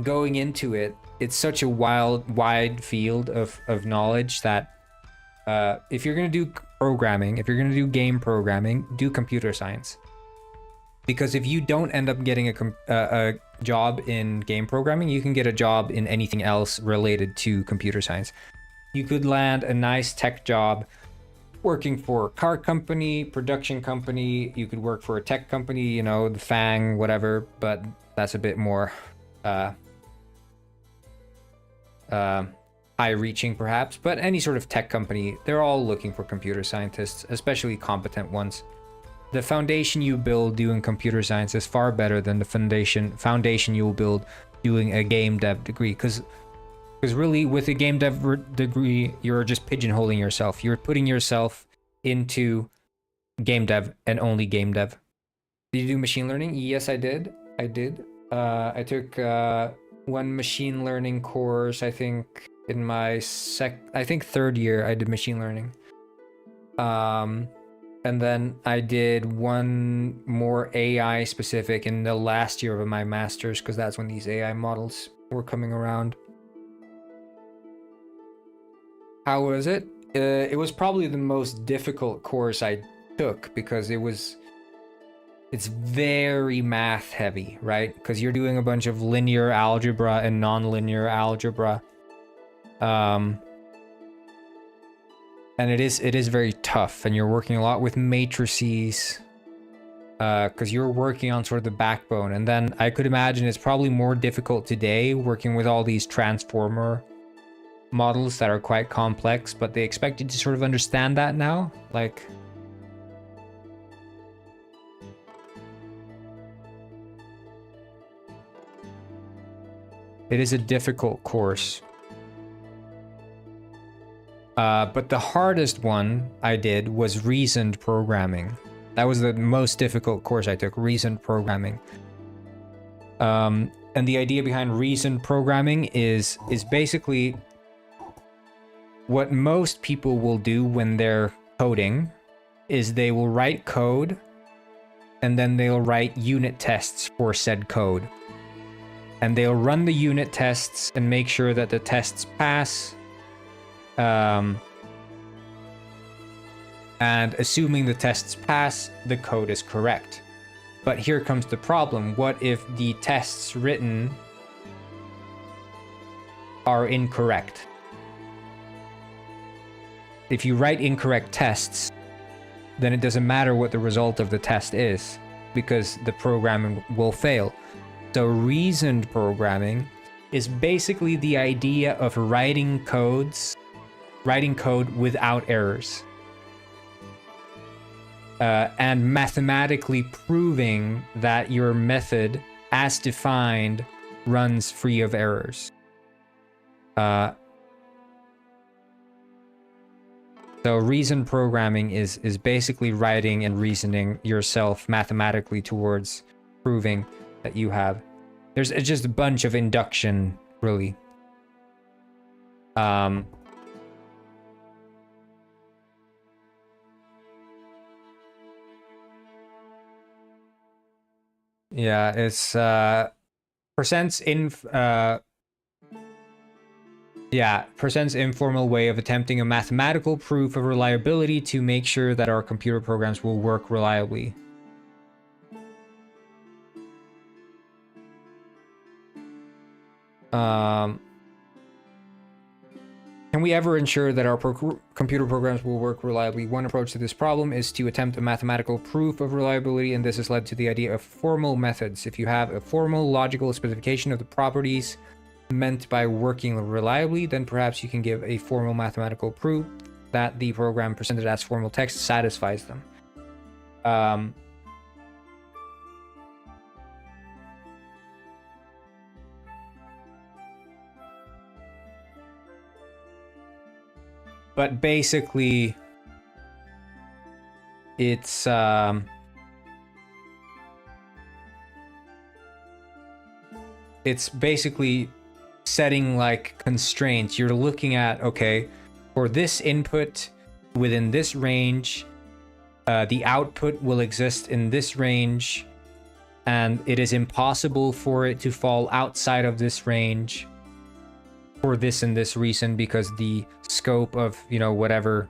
going into it, it's such a wide field of knowledge that if you're going to do programming, if you're going to do game programming, do computer science. Because if you don't end up getting a job in game programming, you can get a job in anything else related to computer science. You could land a nice tech job working for a car company, production company. You could work for a tech company, you know, the FANG, whatever, but that's a bit more high-reaching perhaps. But any sort of tech company, they're all looking for computer scientists, especially competent ones. The foundation you build doing computer science is far better than the foundation you'll build doing a game dev degree. Because really, with a game dev degree, you're just pigeonholing yourself. You're putting yourself into game dev and only game dev. Did you do machine learning? Yes, I did. I took one machine learning course, I think, in my third year I did machine learning. And then I did one more AI specific in the last year of my master's, because that's when these AI models were coming around. How was it? It was probably the most difficult course I took because it's very math heavy, right? Because you're doing a bunch of linear algebra and non-linear algebra. And it is very tough, and you're working a lot with matrices. Because you're working on sort of the backbone. And then I could imagine it's probably more difficult today working with all these transformer models that are quite complex, but they expect you to sort of understand that now. Like, it is a difficult course. But the hardest one I did was reasoned programming. That was the most difficult course I took, reasoned programming. And the idea behind reasoned programming is basically what most people will do when they're coding is they will write code and then they'll write unit tests for said code. And they'll run the unit tests and make sure that the tests pass. And assuming the tests pass, the code is correct. But here comes the problem. What if the tests written are incorrect? If you write incorrect tests, then it doesn't matter what the result of the test is, because the program will fail. So reasoned programming is basically the idea of writing code without errors. And mathematically proving that your method, as defined, runs free of errors. So reasoned programming is basically writing and reasoning yourself mathematically towards proving that you have. It's just a bunch of induction, really. Yeah, it's presents informal way of attempting a mathematical proof of reliability to make sure that our computer programs will work reliably. Can we ever ensure that our computer programs will work reliably? One approach to this problem is to attempt a mathematical proof of reliability, and this has led to the idea of formal methods. If you have a formal logical specification of the properties meant by working reliably, then perhaps you can give a formal mathematical proof that the program presented as formal text satisfies them. But basically, it's basically setting like constraints. You're looking at, okay, for this input within this range, the output will exist in this range, and it is impossible for it to fall outside of this range for this and this reason, because the scope of, you know, whatever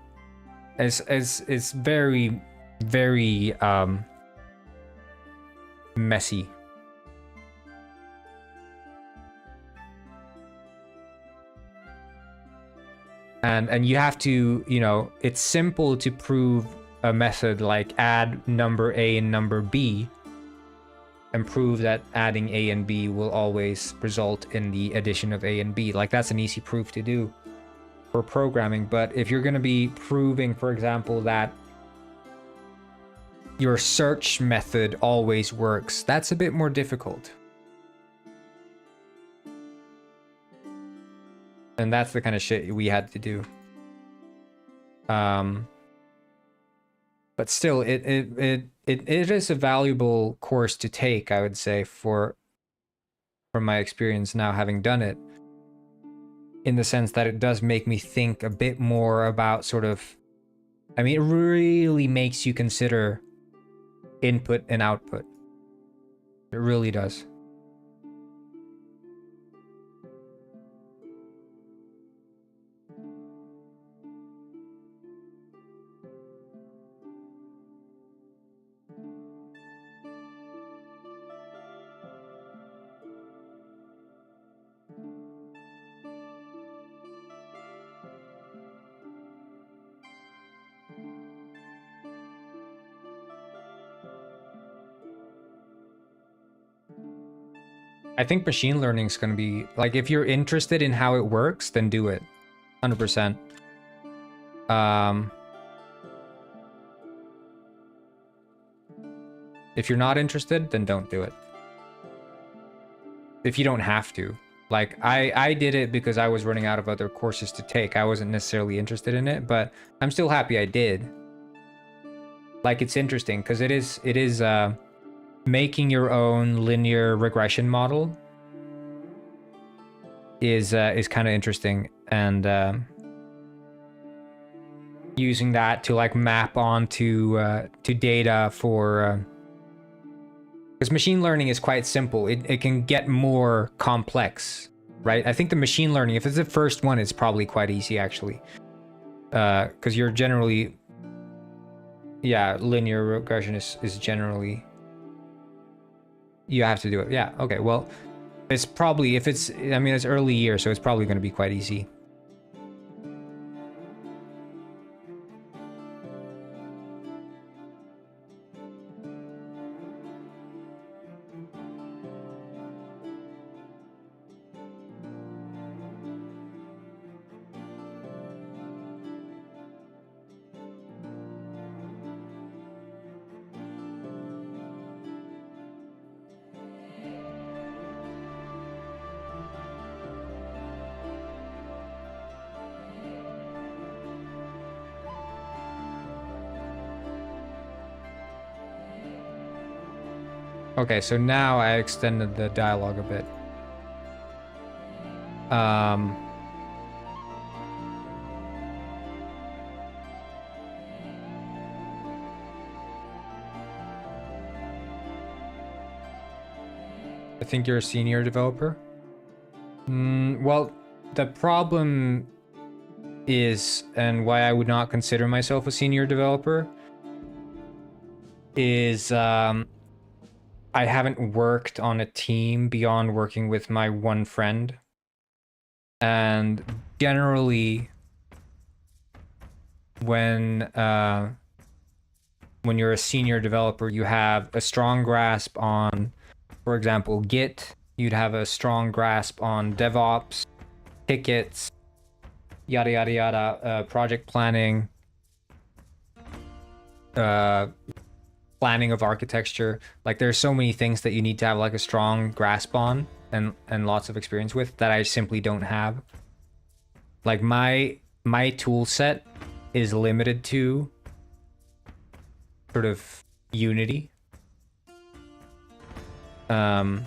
is very, very messy. And you have to, you know, it's simple to prove a method like add number A and number B and prove that adding A and B will always result in the addition of A and B. Like, that's an easy proof to do for programming. But if you're going to be proving, for example, that your search method always works, that's a bit more difficult. And that's the kind of shit we had to do. But still, it is a valuable course to take, I would say, from my experience now having done it, in the sense that it does make me think a bit more about sort of, I mean, it really makes you consider input and output. It really does. I think machine learning is going to be like, if you're interested in how it works, then do it. 100%. If you're not interested, then don't do it. If you don't have to. Like, I did it because I was running out of other courses to take. I wasn't necessarily interested in it, but I'm still happy I did. Like, it's interesting because it is making your own linear regression model is kind of interesting, and using that to like map onto to data for because machine learning is quite simple. It can get more complex, right? I think the machine learning, if it's the first one, it's probably quite easy actually, because you're generally, yeah, linear regression is generally, you have to do it. Yeah, okay, well, it's probably, if it's, I mean, it's early year, so it's probably going to be quite easy. Okay, so now I extended the dialogue a bit. I think you're a senior developer? Well, the problem is, and why I would not consider myself a senior developer, is I haven't worked on a team beyond working with my one friend. And generally, when you're a senior developer, you have a strong grasp on, for example, Git. You'd have a strong grasp on DevOps, tickets, yada yada yada, project planning, planning of architecture. Like, there's so many things that you need to have like a strong grasp on and lots of experience with that I simply don't have. Like, my tool set is limited to sort of Unity. I'm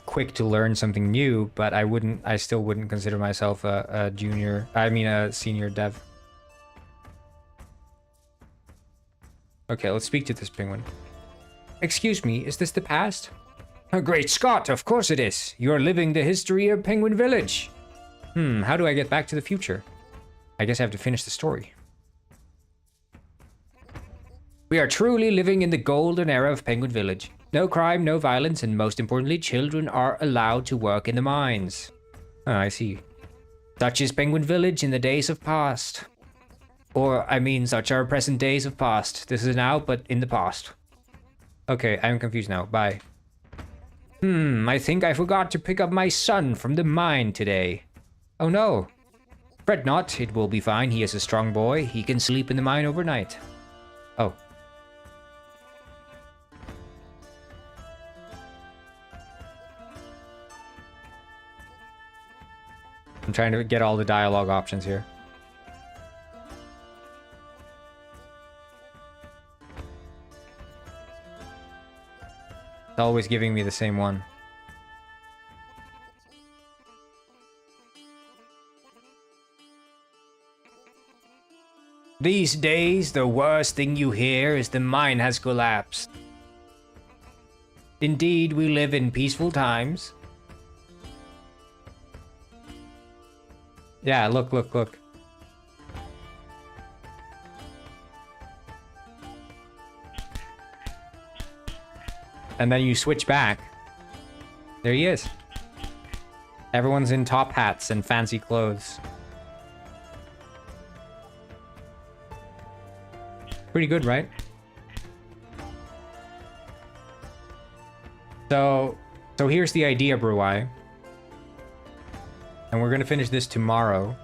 quick to learn something new, but I still wouldn't consider myself a senior dev. Okay, let's speak to this penguin. Excuse me, is this the past? Oh, great Scott, of course it is. You're living the history of Penguin Village. How do I get back to the future? I guess I have to finish the story. We are truly living in the golden era of Penguin Village. No crime, no violence, and most importantly, children are allowed to work in the mines. Oh, I see. Such is Penguin Village in the days of past. Or, I mean, such are present days of past. This is now, but in the past. Okay, I'm confused now. Bye. I think I forgot to pick up my son from the mine today. Oh no. Fret not, it will be fine. He is a strong boy. He can sleep in the mine overnight. Oh. I'm trying to get all the dialogue options here. It's always giving me the same one. These days, the worst thing you hear is the mine has collapsed. Indeed, we live in peaceful times. Yeah, look. And then you switch back. There he is. Everyone's in top hats and fancy clothes. Pretty good, right? So So here's the idea, Bruai. And we're gonna finish this tomorrow.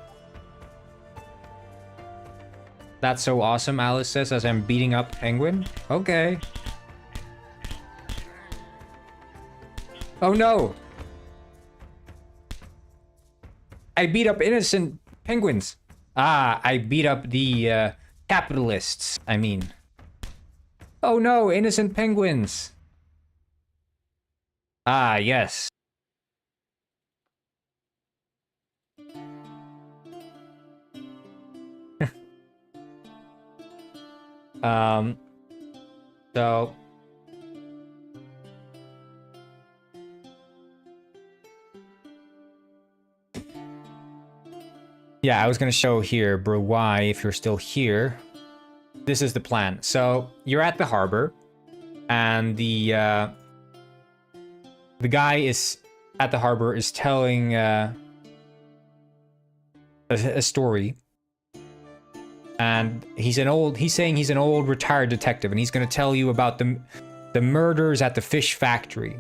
That's so awesome, Alice says, as I'm beating up Penguin. Okay. Oh no! I beat up innocent penguins. Ah, I beat up the capitalists, I mean. Oh no, innocent penguins. Ah, yes. So yeah, I was gonna show here, bro, why, if you're still here. This is the plan. So you're at the harbor, and the guy is at the harbor is telling a story. And he's saying he's an old retired detective, and he's gonna tell you about the murders at the fish factory.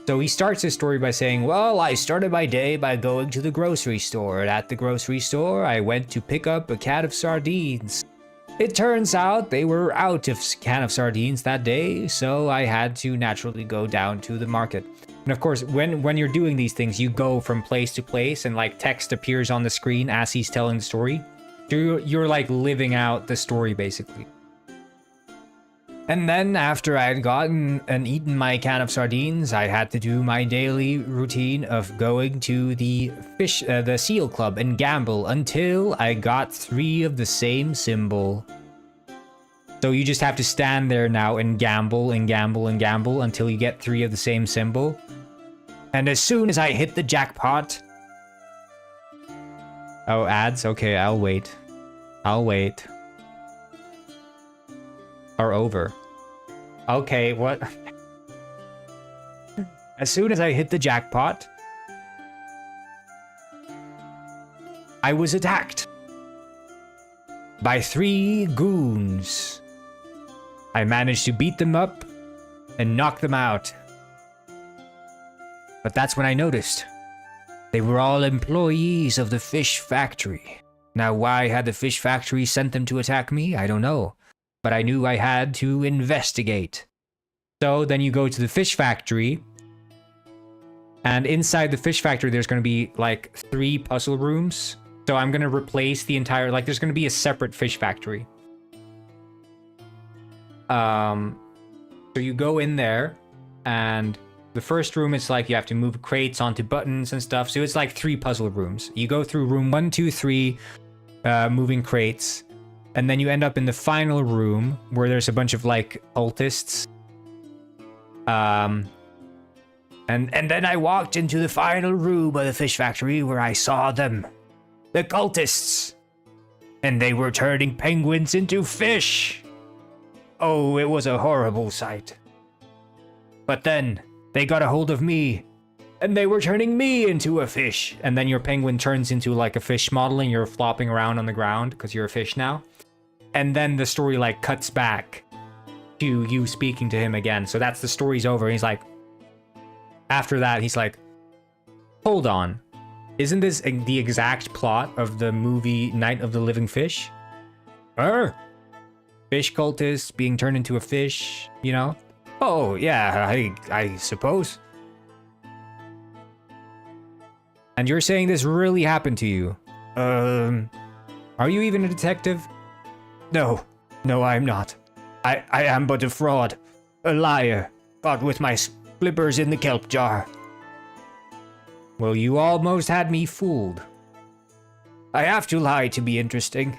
So he starts his story by saying, well, I started my day by going to the grocery store, and at the grocery store, I went to pick up a can of sardines. It turns out they were out of can of sardines that day, so I had to naturally go down to the market. And of course, when you're doing these things, you go from place to place, and like text appears on the screen as he's telling the story. You're like living out the story, basically. And then after I had gotten and eaten my can of sardines, I had to do my daily routine of going to the seal club and gamble until I got 3 of the same symbol. So you just have to stand there now and gamble and gamble and gamble until you get 3 of the same symbol. And as soon as I hit the jackpot... Oh, ads? Okay, I'll wait. I'll wait. Or over. Okay, what? As soon as I hit the jackpot, I was attacked by 3 goons. I managed to beat them up and knock them out. But that's when I noticed they were all employees of the fish factory. Now, why had the fish factory sent them to attack me? I don't know. But I knew I had to investigate. So then you go to the fish factory. And inside the fish factory, there's going to be like 3 puzzle rooms. So I'm going to replace the entire... Like, there's going to be a separate fish factory. So you go in there. And the first room is like you have to move crates onto buttons and stuff. So it's like 3 puzzle rooms. You go through room 1, 2, 3, moving crates. And then you end up in the final room where there's a bunch of like cultists. And then I walked into the final room of the fish factory where I saw them. The cultists. And they were turning penguins into fish. Oh, it was a horrible sight. But then they got a hold of me. And they were turning me into a fish. And then your penguin turns into like a fish model and you're flopping around on the ground because you're a fish now. And then the story like cuts back to you speaking to him again. So that's the story's over. He's like, after that, he's like, hold on. Isn't this the exact plot of the movie Night of the Living Fish? Fish cultists being turned into a fish, you know? Oh, yeah, I suppose. And you're saying this really happened to you? Are you even a detective? No, I'm not. I am but a fraud, a liar, caught with my slippers in the kelp jar. Well, you almost had me fooled. I have to lie to be interesting.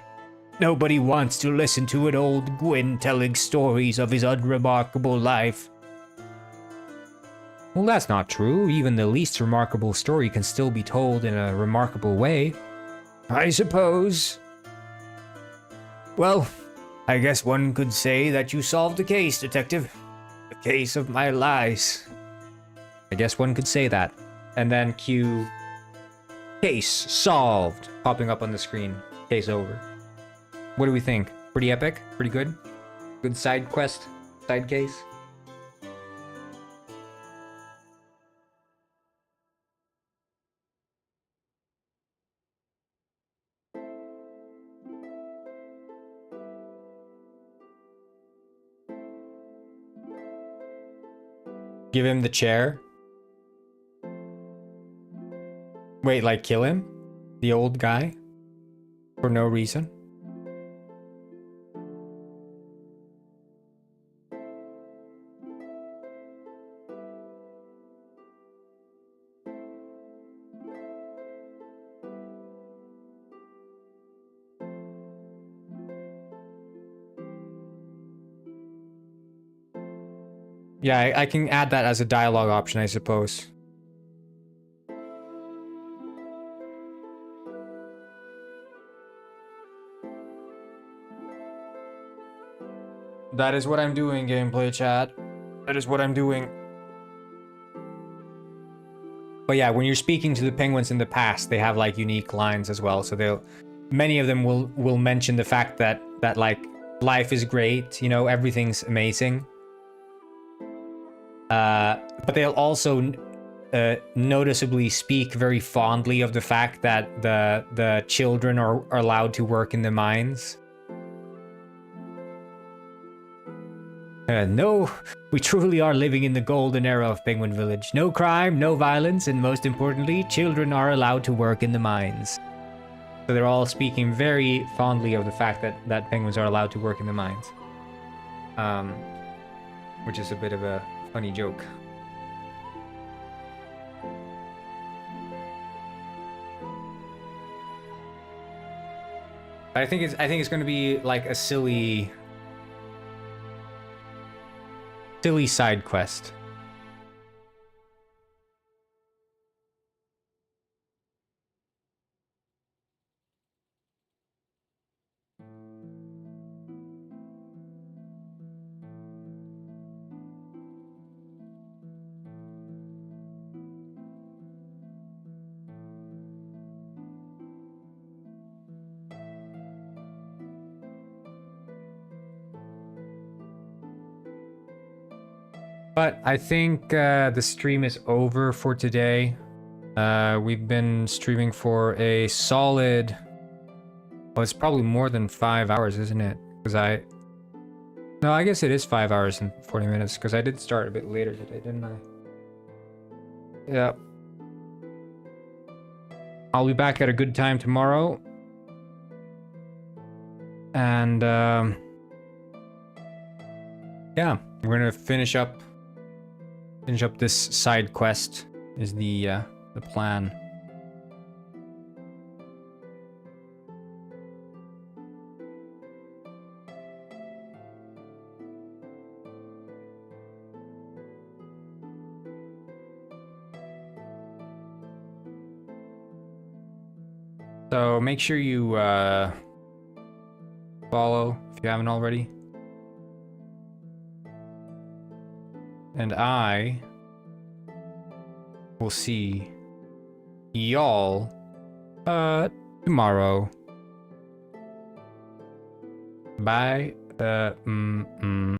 Nobody wants to listen to an old Gwyn telling stories of his unremarkable life. Well, that's not true. Even the least remarkable story can still be told in a remarkable way. I suppose. Well, I guess one could say that you solved the case, Detective. The case of my lies. I guess one could say that. And then cue case solved popping up on the screen. Case over. What do we think? Pretty epic? Pretty good? Good side quest? Side case? Give him the chair? Wait, like kill him? The old guy? For no reason? Yeah, I can add that as a dialogue option, I suppose. That is what I'm doing, gameplay chat. That is what I'm doing. But yeah, when you're speaking to the penguins in the past, they have like unique lines as well. So many of them will mention the fact that like life is great, you know, everything's amazing. But they'll also noticeably speak very fondly of the fact that the children are allowed to work in the mines. No, we truly are living in the golden era of Penguin Village. No crime, no violence, and most importantly, children are allowed to work in the mines. So they're all speaking very fondly of the fact that penguins are allowed to work in the mines. Which is a bit of a funny joke. I think it's going to be like a silly side quest. But I think the stream is over for today. We've been streaming for a solid... Well, it's probably more than 5 hours, isn't it? Because No, I guess it is 5 hours and 40 minutes, because I did start a bit later today, didn't I? Yeah. I'll be back at a good time tomorrow. And, yeah, we're gonna finish up this side quest is the plan. So make sure you follow if you haven't already. And I will see y'all tomorrow. Bye.